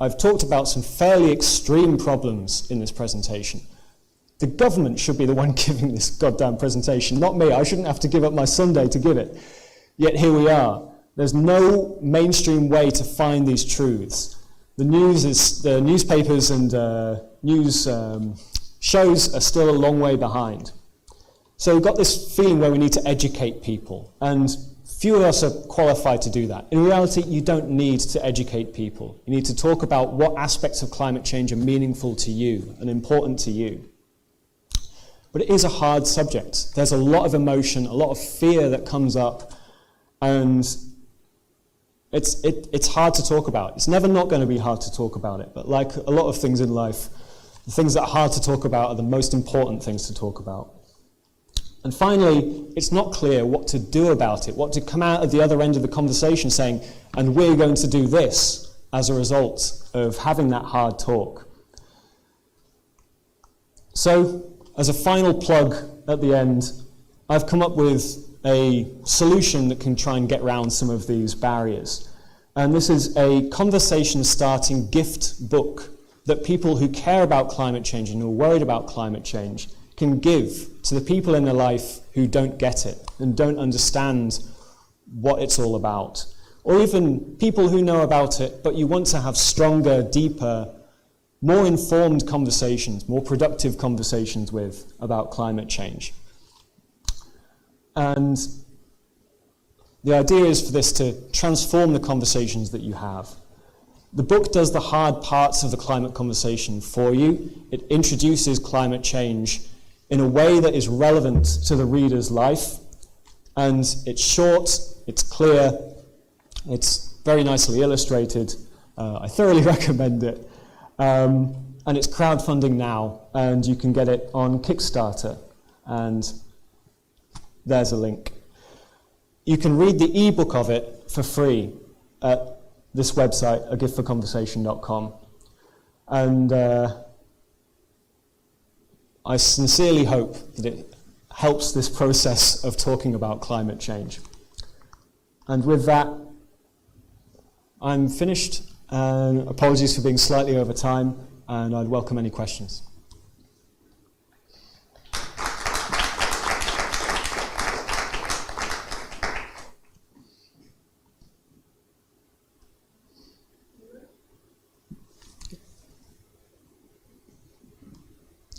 Speaker 14: I've talked about some fairly extreme problems in this presentation. The government should be the one giving this goddamn presentation, not me. I shouldn't have to give up my Sunday to give it. Yet here we are. There's no mainstream way to find these truths. The newspapers and news shows are still a long way behind. So we've got this feeling where we need to educate people, and few of us are qualified to do that. In reality, you don't need to educate people. You need to talk about what aspects of climate change are meaningful to you and important to you. But it is a hard subject. There's a lot of emotion, a lot of fear that comes up, and it's hard to talk about. It's never not going to be hard to talk about it, but like a lot of things in life, the things that are hard to talk about are the most important things to talk about. And finally, it's not clear what to do about it, what to come out at the other end of the conversation saying, and we're going to do this as a result of having that hard talk. So, as a final plug at the end, I've come up with a solution that can try and get around some of these barriers. And this is a conversation-starting gift book that people who care about climate change and who are worried about climate change can give to the people in their life who don't get it and don't understand what it's all about. Or even people who know about it, but you want to have stronger, deeper, more informed conversations, more productive conversations with about climate change. And the idea is for this to transform the conversations that you have. The book does the hard parts of the climate conversation for you. It introduces climate change in a way that is relevant to the reader's life. And it's short, it's clear, it's very nicely illustrated. I thoroughly recommend it. And it's crowdfunding now, and you can get it on Kickstarter. And there's a link. You can read the ebook of it for free at this website, agiftforconversation.com. And I sincerely hope that it helps this process of talking about climate change. And with that, I'm finished. Apologies for being slightly over time, and I'd welcome any questions.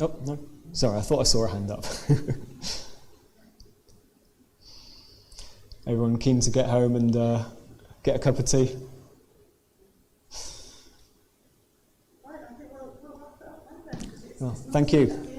Speaker 14: Oh, no. Sorry, I thought I saw a hand up. Everyone keen to get home and get a cup of tea? Well, thank you.